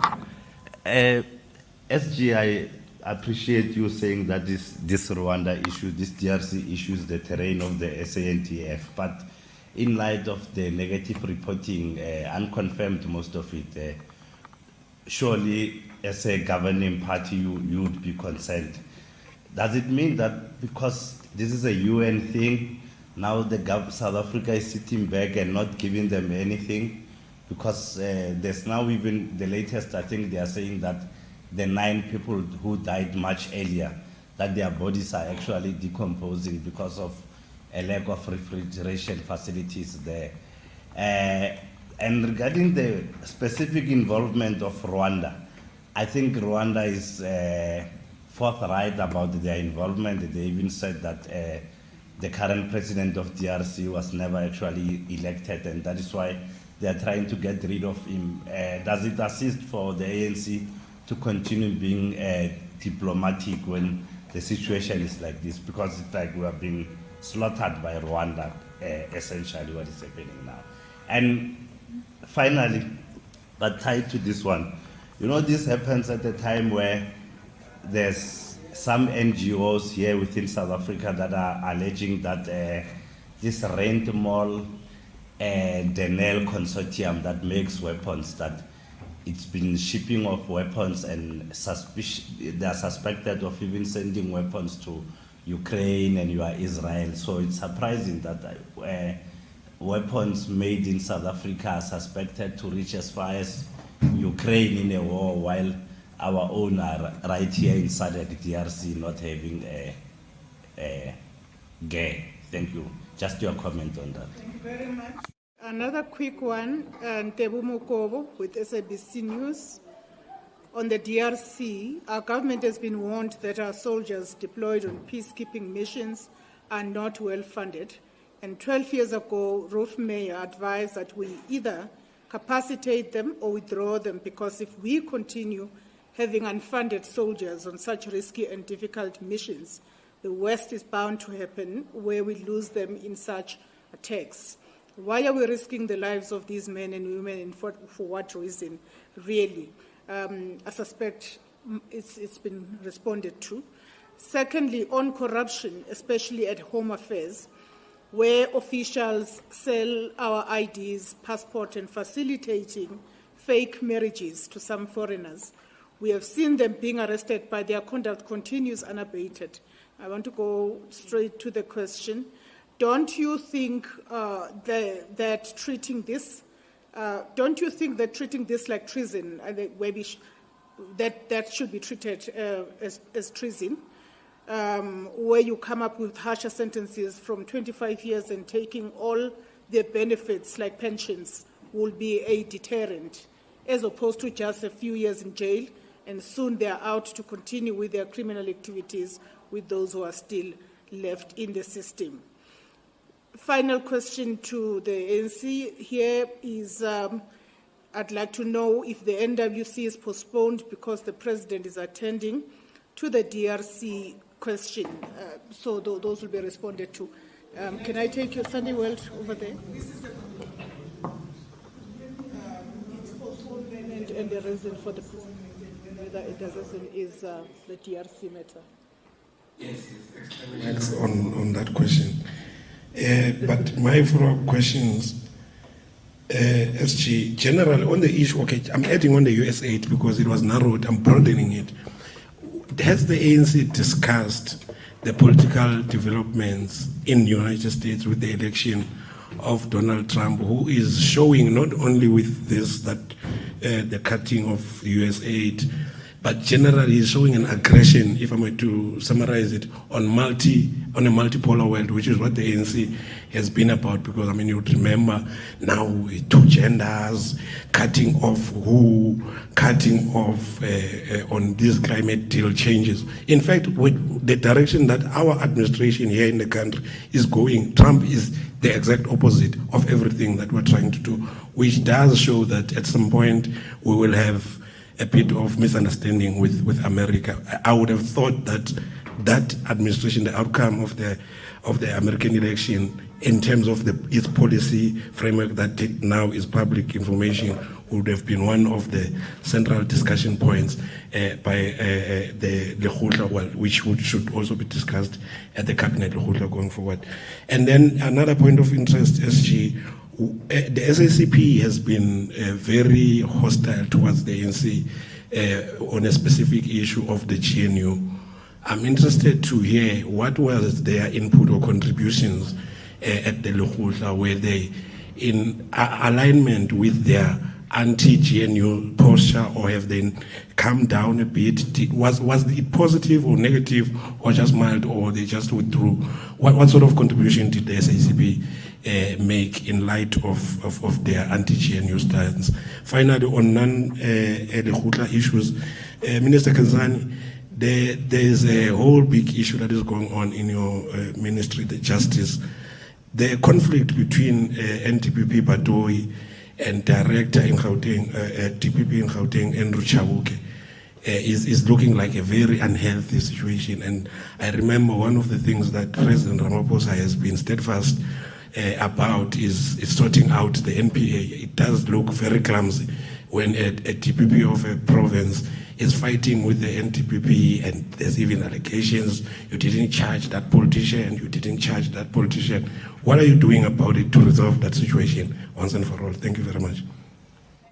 SG, I appreciate you saying that this Rwanda issue, this DRC issue is the terrain of the SANTF, but in light of the negative reporting, unconfirmed most of it, surely as a governing party you would be concerned. Does it mean that because this is a UN thing, now South Africa is sitting back and not giving them anything? Because there's now even the latest, I think they are saying that the 9 people who died much earlier, that their bodies are actually decomposing because of a lack of refrigeration facilities there. And regarding the specific involvement of Rwanda, I think Rwanda is forthright about their involvement. They even said that the current president of DRC was never actually elected, and that is why they are trying to get rid of him. Does it assist for the ANC to continue being diplomatic when the situation is like this? Because it's like we are being slaughtered by Rwanda, essentially what is happening now. And finally, but tied to this one, you know, this happens at a time where there's some NGOs here within South Africa that are alleging that this Rent Mall Denel consortium that makes weapons, that it's been shipping of weapons and they are suspected of even sending weapons to Ukraine and Israel. So it's surprising that weapons made in South Africa are suspected to reach as far as Ukraine in a war, while our own are right here in SADC DRC not having a gear. Thank you. Just your comment on that. Thank you very much. Another quick one, Tebu Mokobo with SABC News. On the DRC, our government has been warned that our soldiers deployed on peacekeeping missions are not well funded. And 12 years ago, Ruth Mayer advised that we either capacitate them or withdraw them, because if we continue having unfunded soldiers on such risky and difficult missions, the worst is bound to happen, where we lose them in such attacks. Why are we risking the lives of these men and women, and for what reason, really? I suspect it's been responded to. Secondly, on corruption, especially at Home Affairs, where officials sell our IDs, passport, and facilitating fake marriages to some foreigners. We have seen them being arrested, but their conduct continues unabated. I want to go straight to the question. Don't you think that treating this like treason, that should be treated as treason, where you come up with harsher sentences from 25 years and taking all the benefits like pensions will be a deterrent, as opposed to just a few years in jail and soon they are out to continue with their criminal activities with those who are still left in the system. Final question to the ANC here is, I'd like to know if the NWC is postponed because the President is attending to the DRC question. So those will be responded to. Can I take your Sunday World over there? It's postponed and the reason for the postponement, whether the reason is the DRC matter. Yes, on that question. But my follow-up questions, SG, generally on the issue, okay, I'm adding on the US aid because it was narrowed, I'm broadening it. Has the ANC discussed the political developments in the United States with the election of Donald Trump, who is showing not only with this, that the cutting of US aid, but generally is showing an aggression, if I were to summarize it, on a multipolar world, which is what the ANC has been about. Because, I mean, you would remember now two genders, cutting off on these climate deal changes. In fact, with the direction that our administration here in the country is going, Trump is the exact opposite of everything that we're trying to do, which does show that at some point we will have a bit of misunderstanding with America. I would have thought that administration, the outcome of the American election, in terms of its policy framework that now is public information, would have been one of the central discussion points by the Lekgotla, which should also be discussed at the cabinet Lekgotla going forward. And then another point of interest, SG, the SACP has been very hostile towards the ANC on a specific issue of the GNU. I'm interested to hear what was their input or contributions at the Lekgotla. Were they in alignment with their anti-GNU posture, or have they come down a bit? Was it positive or negative, or just mild, or they just withdrew? What sort of contribution did the SACP make in light of their anti-GNU stance? Finally, on non-Lekgotla issues, Minister Kanzani, there is a whole big issue that is going on in your ministry, the justice. The conflict between NTPP Batoyi and director in Gauteng, DPP in Gauteng, Andrew Chabuke, is looking like a very unhealthy situation. And I remember one of the things that President Ramaphosa has been steadfast about is sorting out the NPA. It does look very clumsy when a DPP of a province is fighting with the NTPP, and there's even allegations you didn't charge that politician, you didn't charge that politician. What are you doing about it to resolve that situation once and for all? Thank you very much.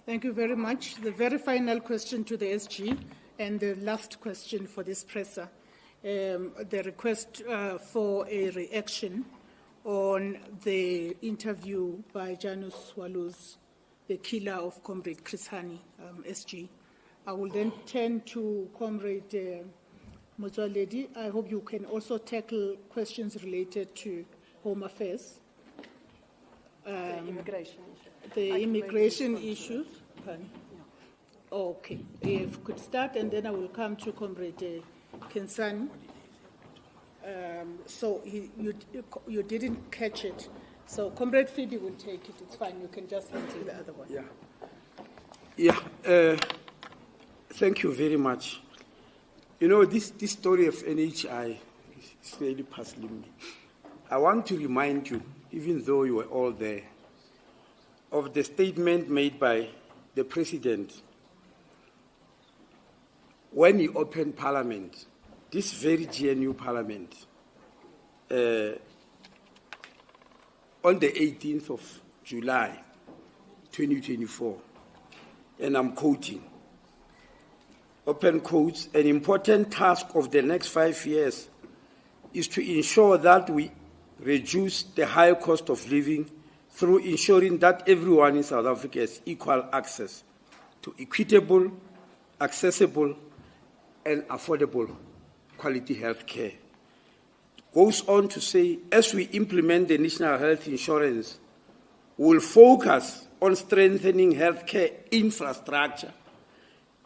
Thank you very much. The very final question to the SG and the last question for this presser. The request for a reaction on the interview by Janus Swallows, the killer of Comrade Chris Hani, SG. I will then turn to Comrade Motsoaledi. I hope you can also tackle questions related to Home Affairs. The immigration issues. Okay, if you could start, and then I will come to Comrade Kensani. So you didn't catch it. So Comrade Fidi will take it. It's fine. You can just answer the other one. Thank you very much. You know, this story of NHI is really puzzling me. I want to remind you, even though you were all there, of the statement made by the President when he opened Parliament, this very GNU Parliament, on the 18th of July, 2024, and I'm quoting, open quotes, an important task of the next 5 years is to ensure that we reduce the high cost of living through ensuring that everyone in South Africa has equal access to equitable, accessible, and affordable quality health care. Goes on to say, as we implement the National Health Insurance, we will focus on strengthening healthcare infrastructure,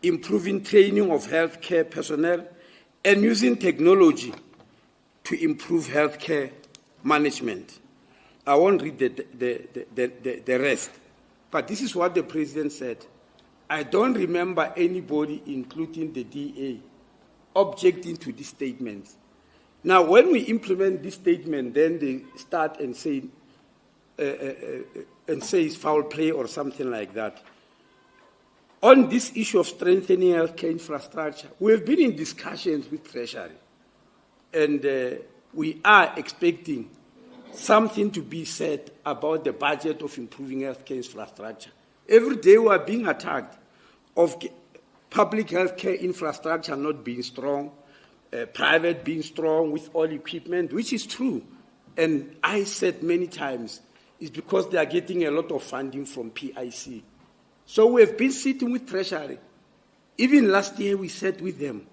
improving training of healthcare personnel, and using technology to improve healthcare management. I won't read the rest, but this is what the President said. I don't remember anybody, including the DA, objecting to this statement. Now, when we implement this statement, then they start and say it's foul play or something like that. On this issue of strengthening healthcare infrastructure, we have been in discussions with Treasury, and we are expecting something to be said about the budget of improving healthcare infrastructure. Every day we are being attacked of public healthcare infrastructure not being strong, private being strong with all equipment, which is true. And I said many times, it's because they are getting a lot of funding from PIC. So we have been sitting with Treasury. Even last year we sat with them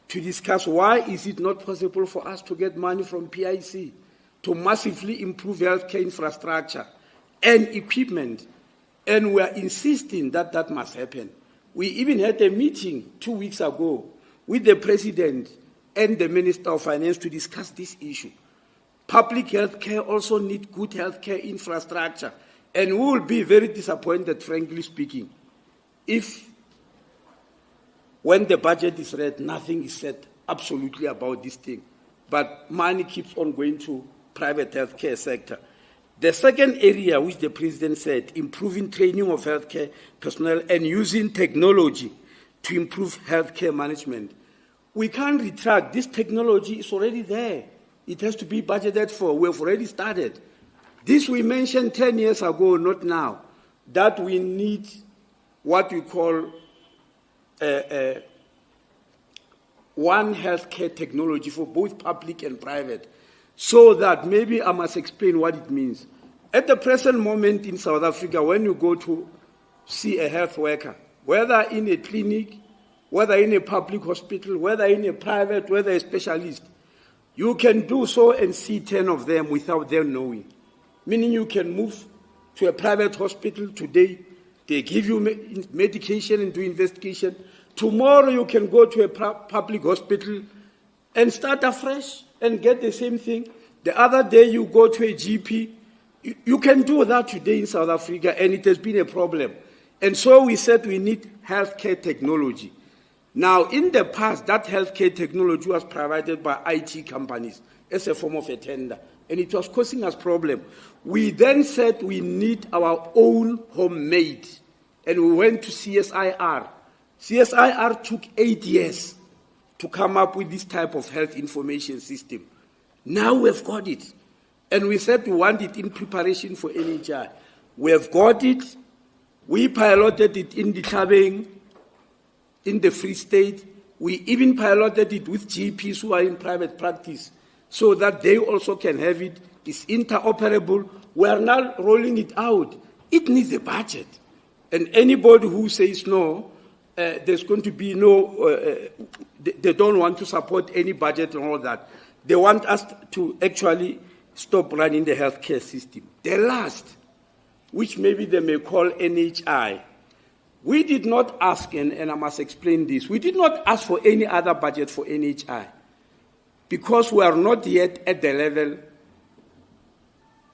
to discuss why is it not possible for us to get money from PIC to massively improve healthcare infrastructure and equipment. And we are insisting that that must happen. We even had a meeting 2 weeks ago with the President and the Minister of Finance to discuss this issue. Public healthcare also needs good healthcare infrastructure. And we will be very disappointed, frankly speaking, if when the budget is read, nothing is said absolutely about this thing. But money keeps on going to private healthcare sector. The second area which the President said, improving training of healthcare personnel and using technology to improve healthcare management. We can't retract. This technology is already there. It has to be budgeted for. We have already started. This we mentioned 10 years ago, not now, that we need what we call one healthcare technology for both public and private, so that maybe I must explain what it means. At the present moment in South Africa, when you go to see a health worker, whether in a clinic, whether in a public hospital, whether in a private, whether a specialist, you can do so and see 10 of them without them knowing. Meaning you can move to a private hospital today, they give you medication and do investigation. Tomorrow you can go to a public hospital and start afresh and get the same thing. The other day you go to a GP. You can do that today in South Africa, and it has been a problem. And so we said we need healthcare technology. Now, in the past, that healthcare technology was provided by IT companies as a form of a tender, and it was causing us problem. We then said we need our own homemade and we went to CSIR. CSIR took 8 years to come up with this type of health information system. Now we've got it. And we said we want it in preparation for NHI. We have got it. We piloted it in the Tabeng, in the Free State. We even piloted it with GPs who are in private practice so that they also can have it. It's interoperable. We are now rolling it out. It needs a budget. And anybody who says no, there's going to be no, they don't want to support any budget and all that. They want us to actually stop running the healthcare system. The last, which maybe they may call NHI, we did not ask, and I must explain this, we did not ask for any other budget for NHI because we are not yet at the level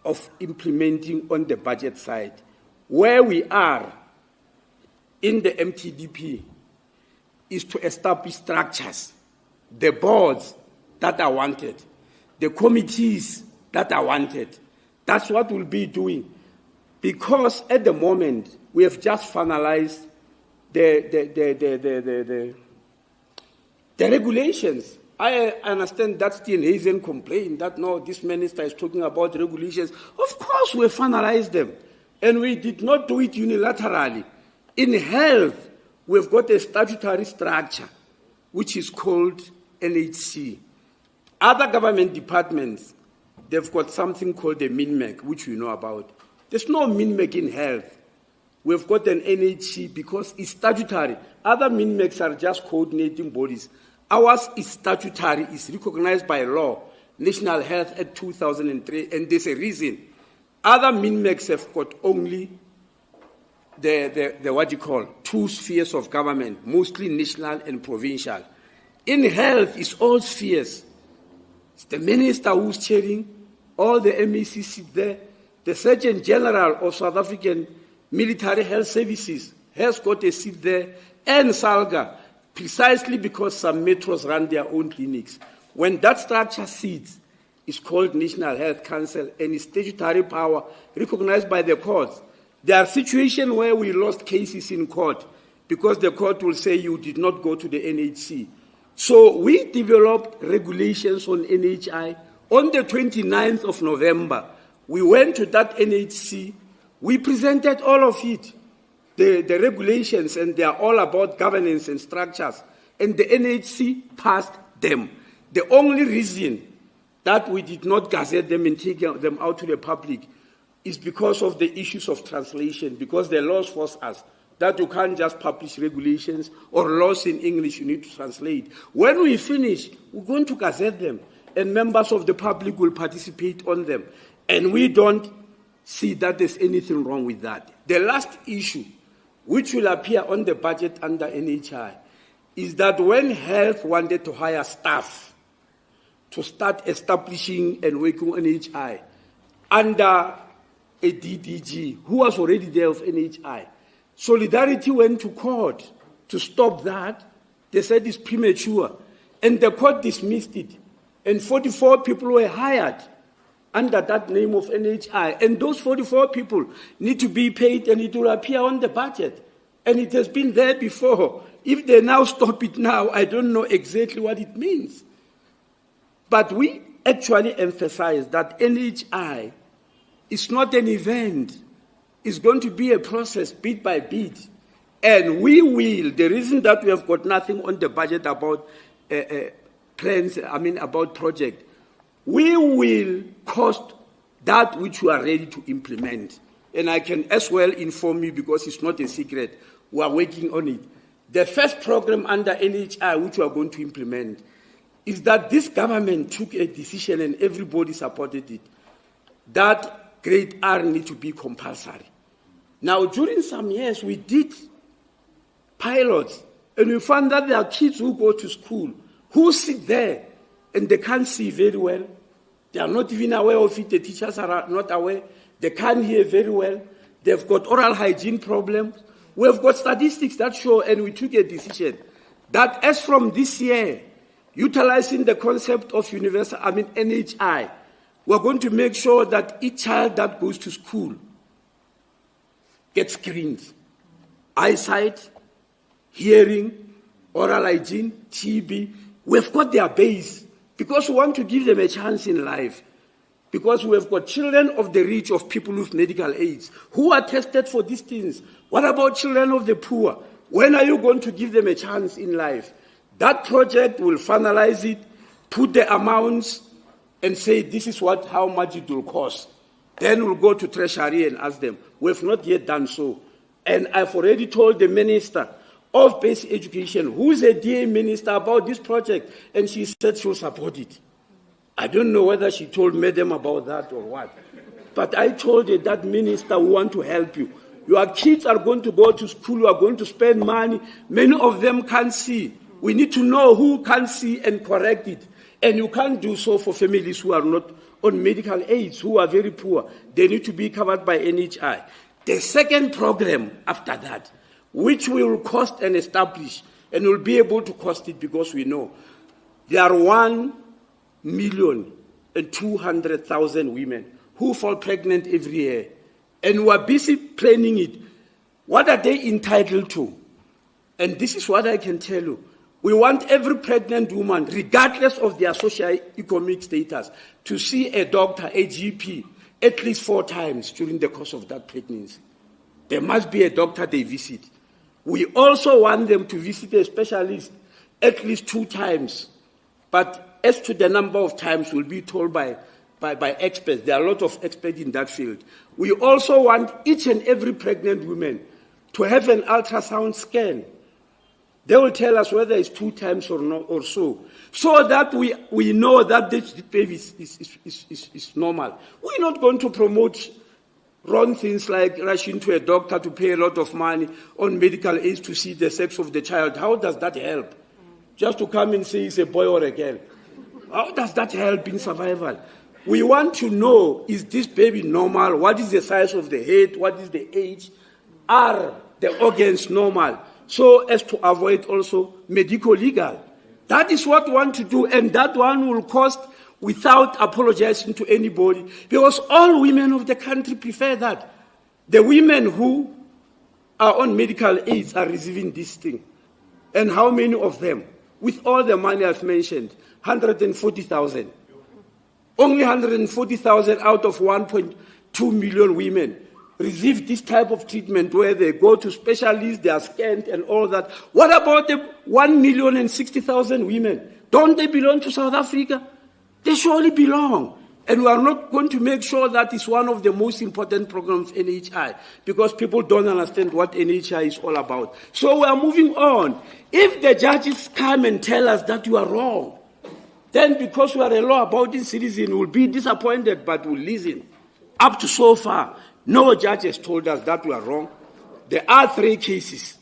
of implementing on the budget side. Where we are in the MTDP is to establish structures, the boards that are wanted, the committees that are wanted. That's what we'll be doing. Because at the moment, we have just finalized the regulations. I understand that Steenhuisen complained that, no, this minister is talking about regulations. Of course, we finalized them. And we did not do it unilaterally. In health, we've got a statutory structure, which is called NHC. Other government departments, they've got something called a MINMEC, which we know about. There's no MINMEC in health. We've got an NHC because it's statutory. Other MINMECs are just coordinating bodies. Ours is statutory, is recognized by law, National Health Act 2003, and there's a reason. Other MINMECs have got only the two spheres of government, mostly national and provincial. In health, it's all spheres. It's the minister who's chairing, all the MECs sit there. The Surgeon General of South African Military Health Services has got a seat there, and SALGA, precisely because some metros run their own clinics. When that structure sits, it's called National Health Council, and it's statutory power recognized by the courts. There are situations where we lost cases in court because the court will say you did not go to the NHC. So we developed regulations on NHI. On the 29th of November, we went to that NHC. We presented all of it, the regulations, and they are all about governance and structures. And the NHC passed them. The only reason that we did not gazette them and take them out to the public is because of the issues of translation, because the laws force us that you can't just publish regulations or laws in English, you need to translate. When we finish, we're going to gazette them, and members of the public will participate on them. And we don't see that there's anything wrong with that. The last issue, which will appear on the budget under NHI, is that when health wanted to hire staff to start establishing and working on NHI under a DDG who was already there of NHI, Solidarity went to court to stop that. They said it's premature. And the court dismissed it. And 44 people were hired under that name of NHI. And those 44 people need to be paid, and it will appear on the budget. And it has been there before. If they now stop it now, I don't know exactly what it means. But we actually emphasize that NHI is not an event. It's going to be a process bit by bit. And we will, the reason that we have got nothing on the budget about about project, we will cost that which we are ready to implement. And I can as well inform you, because it's not a secret, we are working on it. The first program under NHI, which we are going to implement, is that this government took a decision, and everybody supported it, that grade R need to be compulsory. Now, during some years, we did pilots, and we found that there are kids who go to school, who sit there, and they can't see very well. They are not even aware of it. The teachers are not aware. They can't hear very well. They've got oral hygiene problems. We've got statistics that show, and we took a decision that as from this year, utilizing the concept of NHI, we're going to make sure that each child that goes to school gets screened. eyesight, hearing, oral hygiene, TB. We've got their base because we want to give them a chance in life. Because we have got children of the rich, of people with medical aids, who are tested for these things. What about children of the poor? When are you going to give them a chance in life? That project will finalize it, put the amounts, and say this is how much it will cost. Then we'll go to Treasury and ask them. We have not yet done so. And I've already told the Minister of Basic Education, who is a DA minister, about this project, and she said she'll support it. I don't know whether she told Madam about that or what. But I told her, that minister, we want to help you. Your kids are going to go to school, you are going to spend money. Many of them can't see. We need to know who can see and correct it. And you can't do so for families who are not on medical aids, who are very poor. They need to be covered by NHI. The second program after that, which we will cost and establish, and we'll be able to cost it because we know there are 1,200,000 women who fall pregnant every year. And we are busy planning it. What are they entitled to? And this is what I can tell you. We want every pregnant woman, regardless of their socio-economic status, to see a doctor, a GP, at least 4 times during the course of that pregnancy. There must be a doctor they visit. We also want them to visit a specialist at least 2 times. But as to the number of times, we'll be told by experts. There are a lot of experts in that field. We also want each and every pregnant woman to have an ultrasound scan. They will tell us whether it's 2 times or not, or so that we know that this baby is normal. We're not going to promote wrong things like rushing to a doctor to pay a lot of money on medical aids to see the sex of the child. How does that help? Just to come and say it's a boy or a girl. How does that help in survival? We want to know, is this baby normal? What is the size of the head? What is the age? Are the organs normal? So as to avoid also medico-legal. That is what we want to do, and that one will cost without apologizing to anybody, because all women of the country prefer that. The women who are on medical aids are receiving this thing. And how many of them? With all the money I've mentioned, 140,000. Only 140,000 out of 1.2 million women receive this type of treatment where they go to specialists, they are scanned and all that. What about the 1,060,000 women? Don't they belong to South Africa? They surely belong. And we are not going to make sure that it's one of the most important programs in NHI, because people don't understand what NHI is all about. So we are moving on. If the judges come and tell us that you are wrong, then because we are a law-abiding citizen, we'll be disappointed, but we'll listen. Up to so far, no judge has told us that we are wrong. There are 3 cases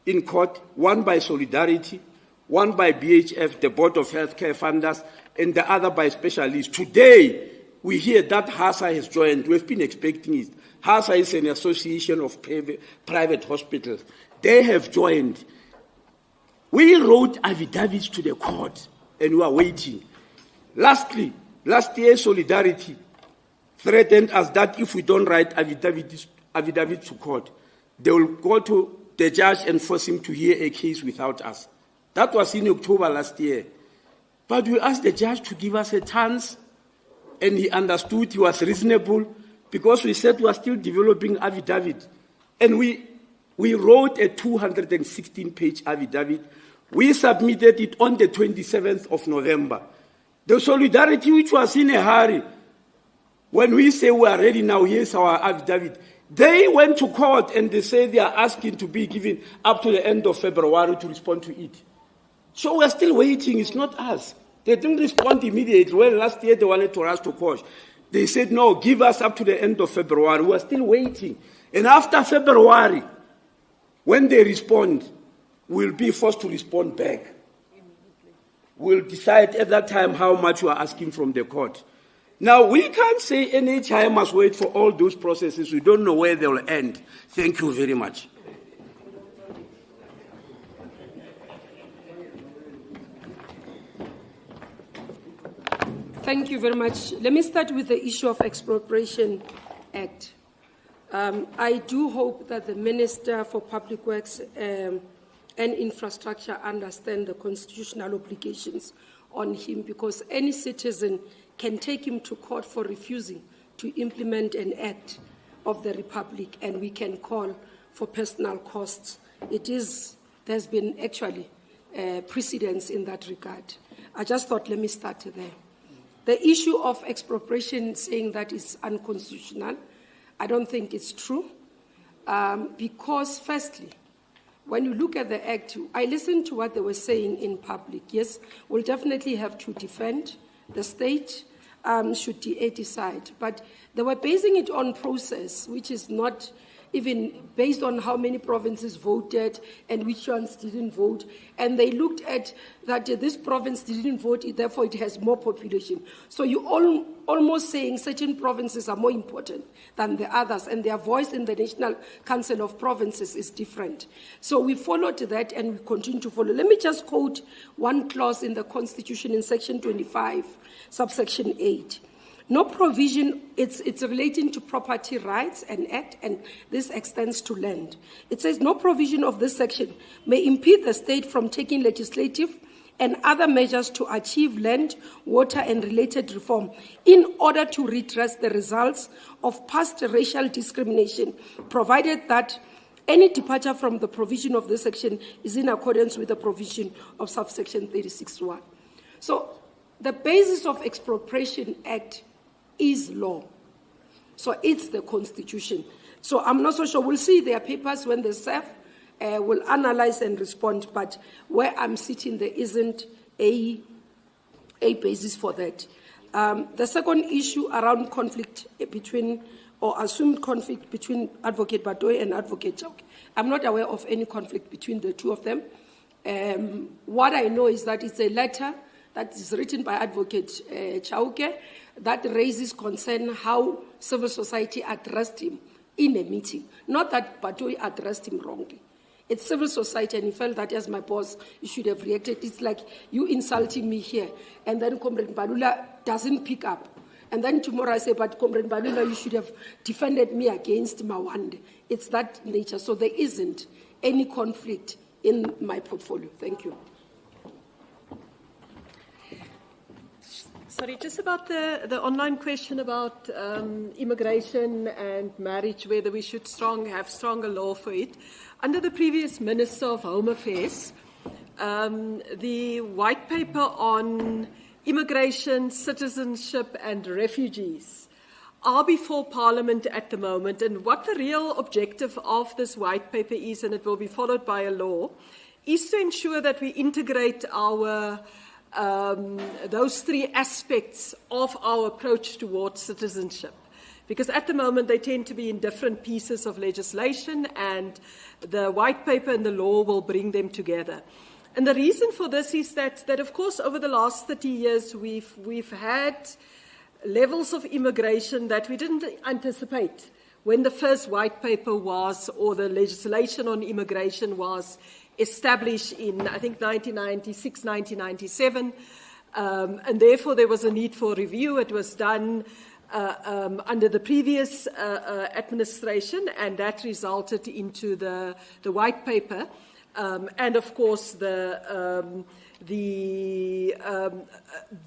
in court, one by Solidarity, one by BHF, the Board of Healthcare Funders, and the other by specialists. Today, we hear that HASA has joined. We've been expecting it. HASA is an association of private hospitals. They have joined. We wrote affidavits to the court, and we are waiting. Lastly, last year, Solidarity threatened us that if we don't write affidavits to court, they will go to the judge and force him to hear a case without us. That was in October last year. But we asked the judge to give us a chance, and he understood, he was reasonable, because we said we are still developing affidavit. And we wrote a 216-page affidavit. We submitted it on the 27th of November. The Solidarity, which was in a hurry, when we say we are ready now, here's our affidavit, they went to court and they say they are asking to be given up to the end of February to respond to it. So we're still waiting, it's not us. They didn't respond immediately. Well, last year they wanted to rush to court. They said, no, give us up to the end of February. We're still waiting. And after February, when they respond, we'll be forced to respond back. We'll decide at that time how much we are asking from the court. Now, we can't say NHI must wait for all those processes. We don't know where they will end. Thank you very much. Thank you very much. Let me start with the issue of Expropriation Act. I do hope that the Minister for Public Works and Infrastructure understand the constitutional obligations on him, because any citizen can take him to court for refusing to implement an act of the Republic, and we can call for personal costs. There's been actually precedence in that regard. I just thought, let me start there. The issue of expropriation, saying that is unconstitutional, I don't think it's true, because firstly, when you look at the Act, I listened to what they were saying in public. Yes, we'll definitely have to defend the state, should DA decide. But they were basing it on process, which is not even based on how many provinces voted and which ones didn't vote. And they looked at that this province didn't vote, therefore it has more population. So you're almost saying certain provinces are more important than the others, and their voice in the National Council of Provinces is different. So we followed that and we continue to follow. Let me just quote one clause in the Constitution in Section 25, subsection 8. No provision, it's relating to property rights and act, and this extends to land. It says no provision of this section may impede the state from taking legislative and other measures to achieve land, water, and related reform in order to redress the results of past racial discrimination, provided that any departure from the provision of this section is in accordance with the provision of subsection 36(1). So the basis of Expropriation Act is law. So it's the Constitution. So I'm not so sure. We'll see their papers when they serve. We'll analyze and respond. But where I'm sitting, there isn't a basis for that. The second issue around conflict between, or assumed conflict between Advocate Batoy and Advocate Chauke. I'm not aware of any conflict between the two of them. What I know is that it's a letter that is written by Advocate Chauke that raises concern how civil society addressed him in a meeting. Not that Batoy addressed him wrongly. It's civil society, and he felt that as my boss, you should have reacted. It's like you insulting me here, and then Comrade Balula doesn't pick up. And then tomorrow I say, but Comrade Balula, you should have defended me against Mawande. It's that nature. So there isn't any conflict in my portfolio. Thank you. Sorry, just about the online question about immigration and marriage, whether we should have stronger law for it. Under the previous Minister of Home Affairs, the white paper on immigration, citizenship and refugees are before Parliament at the moment. And what the real objective of this white paper is, and it will be followed by a law, is to ensure that we integrate our those three aspects of our approach towards citizenship. Because at the moment they tend to be in different pieces of legislation, and the white paper and the law will bring them together. And the reason for this is that of course over the last 30 years we've had levels of immigration that we didn't anticipate when the first white paper was, or the legislation on immigration was established in, I think, 1996, 1997, and therefore there was a need for review. It was done under the previous administration, and that resulted into the white paper, and of course the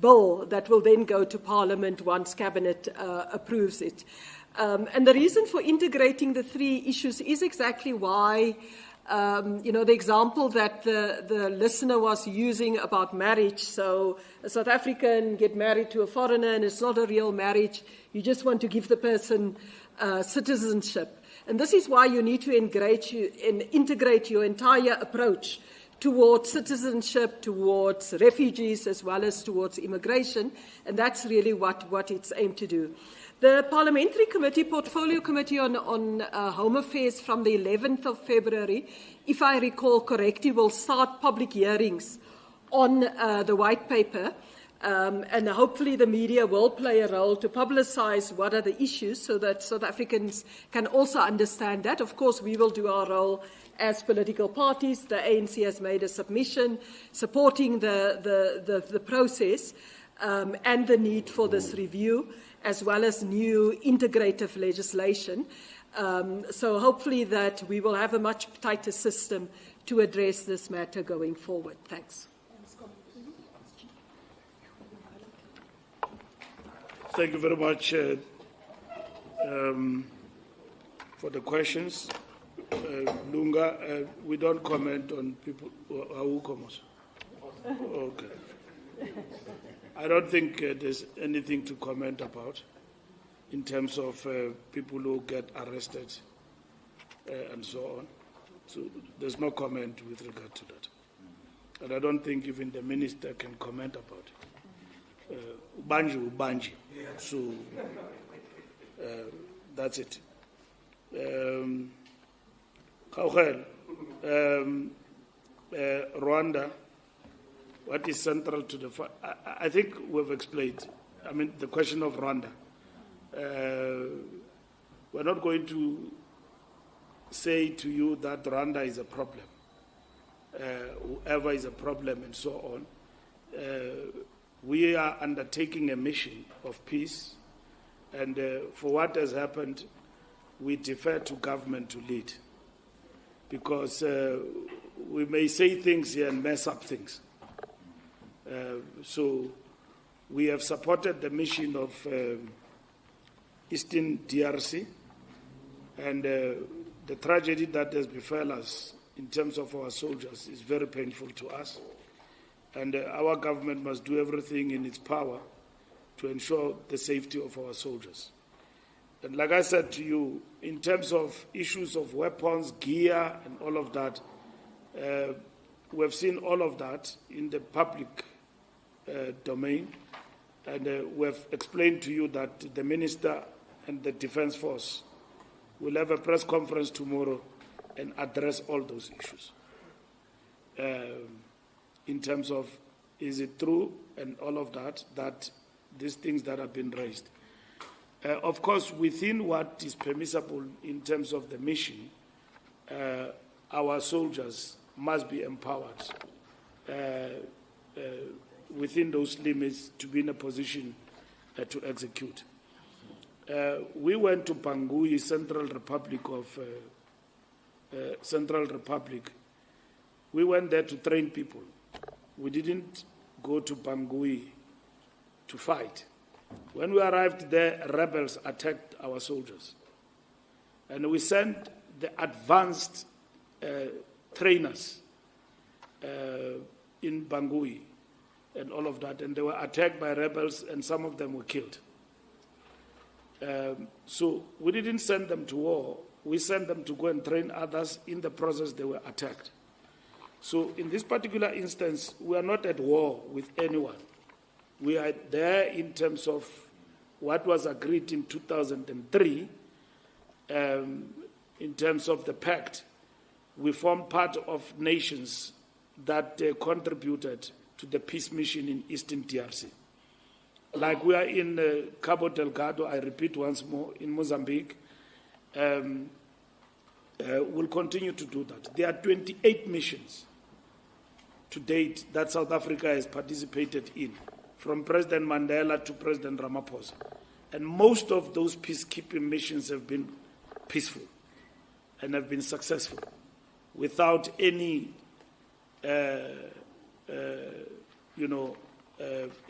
bill that will then go to Parliament once Cabinet approves it. And the reason for integrating the three issues is exactly why the example that the listener was using about marriage. So a South African get married to a foreigner and it's not a real marriage. You just want to give the person citizenship. And this is why you need to integrate your entire approach towards citizenship, towards refugees, as well as towards immigration. And that's really what it's aimed to do. The Parliamentary Committee, Portfolio Committee on Home Affairs from the 11th of February, if I recall correctly, will start public hearings on the white paper, and hopefully the media will play a role to publicize what are the issues so that South Africans can also understand that. Of course, we will do our role as political parties. The ANC has made a submission supporting the process and the need for this review, as well as new integrative legislation. So hopefully that we will have a much tighter system to address this matter going forward. Thanks. Thank you very much for the questions. Lunga, we don't comment on people who come. Okay. I don't think there's anything to comment about in terms of people who get arrested and so on. So there's no comment with regard to that. And I don't think even the minister can comment about it. Ubanji. So that's it. Rwanda, what is central to the I think we've explained. I mean, the question of Rwanda. We're not going to say to you that Rwanda is a problem. Whoever is a problem and so on. We are undertaking a mission of peace, and for what has happened, we defer to government to lead, because we may say things here and mess up things. So we have supported the mission of Eastern DRC, and the tragedy that has befell us in terms of our soldiers is very painful to us. And our government must do everything in its power to ensure the safety of our soldiers. And like I said to you, in terms of issues of weapons, gear, and all of that, we have seen all of that in the public domain. And we have explained to you that the Minister and the Defence Force will have a press conference tomorrow and address all those issues. In terms of, is it true and all of that, that these things that have been raised. Of course, within what is permissible in terms of the mission, our soldiers must be empowered within those limits to be in a position to execute. We went to Bangui, Central Republic. We went there to train people. We didn't go to Bangui to fight. When we arrived there, rebels attacked our soldiers. And we sent the advanced trainers in Bangui and all of that. And they were attacked by rebels, and some of them were killed. So we didn't send them to war. We sent them to go and train others. In the process, they were attacked. So in this particular instance, we are not at war with anyone. We are there in terms of what was agreed in 2003, in terms of the pact. We formed part of nations that contributed to the peace mission in Eastern DRC. Like we are in Cabo Delgado, I repeat once more, in Mozambique. We'll continue to do that. There are 28 missions to date that South Africa has participated in, from President Mandela to President Ramaphosa. And most of those peacekeeping missions have been peaceful and have been successful without any,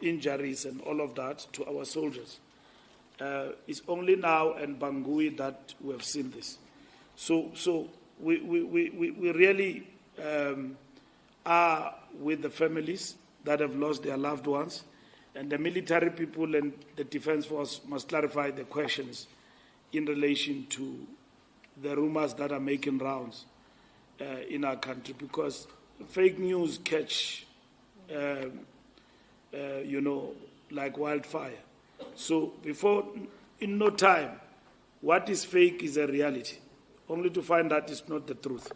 injuries and all of that to our soldiers. It's only now in Bangui that we have seen this. So we really are with the families that have lost their loved ones, and the military people and the Defence Force must clarify the questions in relation to the rumors that are making rounds in our country, because fake news catch, like wildfire. So in no time, what is fake is a reality, only to find that it's not the truth.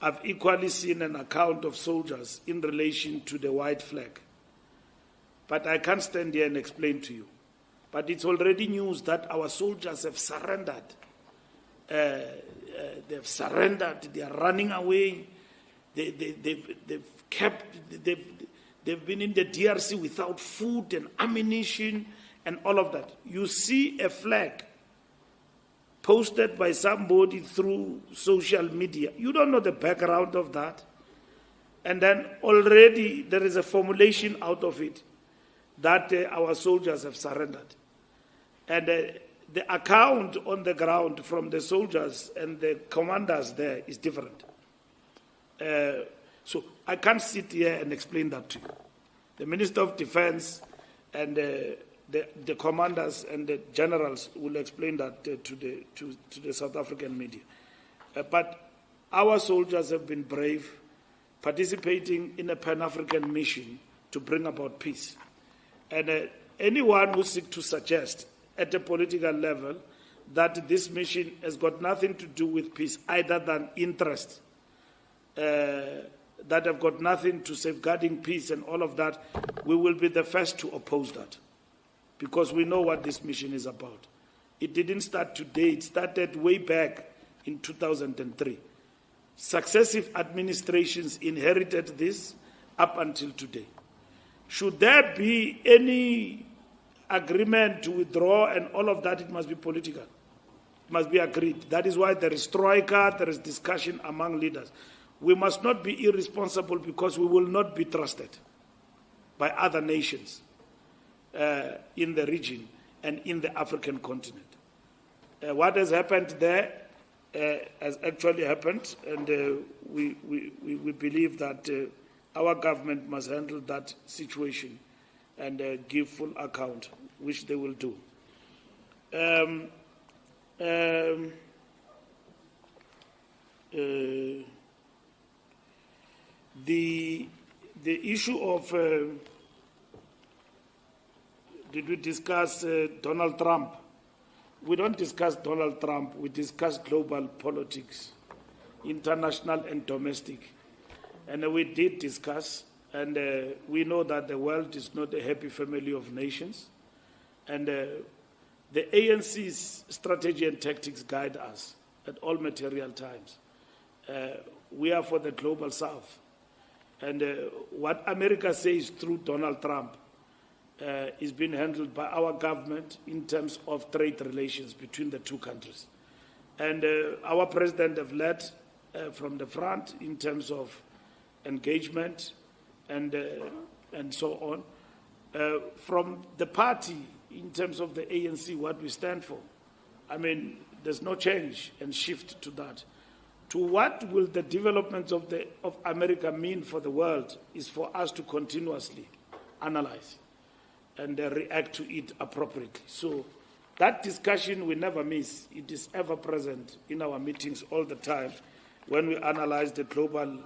I've equally seen an account of soldiers in relation to the white flag. But I can't stand here and explain to you. But it's already news that our soldiers have surrendered. They've surrendered. They are running away. They've been in the DRC without food and ammunition and all of that. You see a flag posted by somebody through social media. You don't know the background of that. And then already there is a formulation out of it that our soldiers have surrendered. And the account on the ground from the soldiers and the commanders there is different. So I can't sit here and explain that to you. The Minister of Defense and the commanders and the generals will explain that to the South African media. But our soldiers have been brave, participating in a Pan-African mission to bring about peace. And anyone who seeks to suggest at a political level that this mission has got nothing to do with peace, other than interest, that have got nothing to safeguarding peace and all of that, we will be the first to oppose that, because we know what this mission is about. It didn't start today, it started way back in 2003. Successive administrations inherited this up until today. Should there be any agreement to withdraw and all of that, it must be political. It must be agreed. That is why there is troika, there is discussion among leaders. We must not be irresponsible, because we will not be trusted by other nations in the region and in the African continent. What has happened there has actually happened, and we believe that our government must handle that situation and give full account, which they will do. The issue of, did we discuss Donald Trump? We don't discuss Donald Trump, we discuss global politics, international and domestic. And we did discuss, and we know that the world is not a happy family of nations. And the ANC's strategy and tactics guide us at all material times. We are for the global south. And what America says through Donald Trump is being handled by our government in terms of trade relations between the two countries. And our president have led from the front in terms of engagement and so on. From the party, in terms of the ANC, what we stand for, I mean, there's no change and shift to that. To what will the developments of America mean for the world is for us to continuously analyze and react to it appropriately. So that discussion we never miss. It is ever present in our meetings all the time when we analyze the global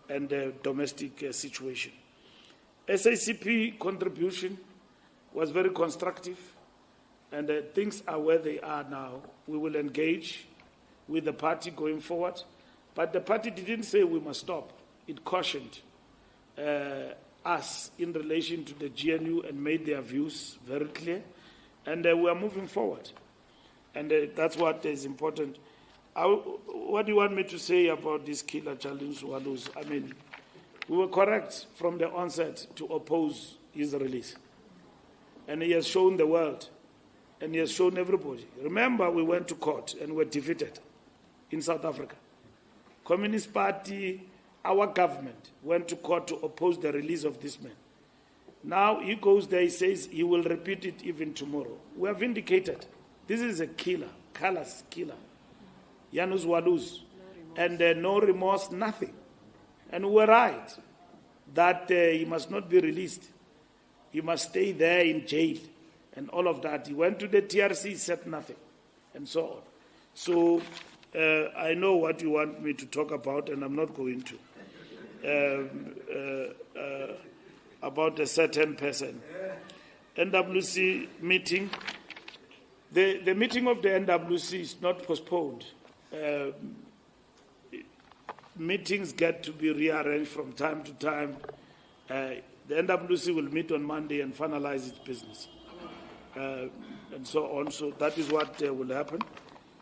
and domestic situation. SACP contribution was very constructive, and things are where they are now. We will engage with the party going forward, but the party didn't say we must stop. It cautioned us in relation to the GNU and made their views very clear, and we are moving forward, and that's what is important. What do you want me to say about this killer Charles Walus? I mean, we were correct from the onset to oppose his release, and he has shown the world, and he has shown everybody. Remember, we went to court and were defeated in South Africa. Communist Party, our government, went to court to oppose the release of this man. Now he goes there, he says he will repeat it even tomorrow. We are vindicated. This is a killer, callous killer. Janus Walus. And no remorse, nothing. And we were right that he must not be released. He must stay there in jail and all of that. He went to the TRC, said nothing, and so on. So I know what you want me to talk about, and I'm not going to. About a certain person. NWC meeting. The meeting of the NWC is not postponed. Meetings get to be rearranged from time to time. The NWC will meet on Monday and finalize its business, and so on. So that is what will happen.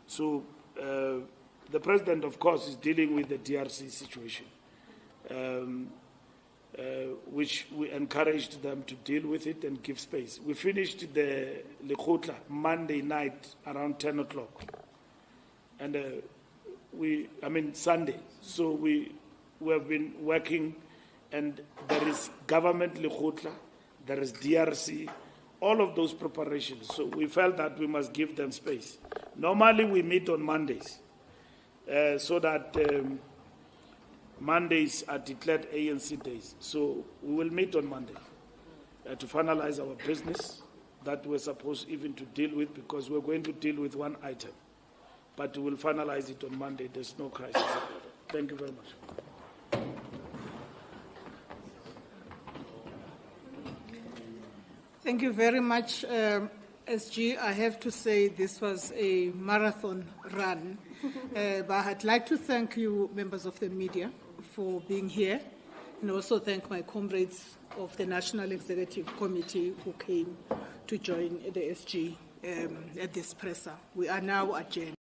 So the president, of course, is dealing with the DRC situation, which we encouraged them to deal with it and give space. We finished the Lekgotla Monday night around 10 o'clock. and Sunday. So we have been working, and there is government Lekgotla, there is DRC, all of those preparations. So we felt that we must give them space. Normally we meet on Mondays, so that Mondays are declared ANC days. So we will meet on Monday to finalize our business that we're supposed even to deal with, because we're going to deal with one item. But we will finalize it on Monday. There's no crisis about it. Thank you very much. Thank you very much, SG. I have to say this was a marathon run. But I'd like to thank you, members of the media, for being here, and also thank my comrades of the National Executive Committee who came to join the SG at this presser. We are now adjourned.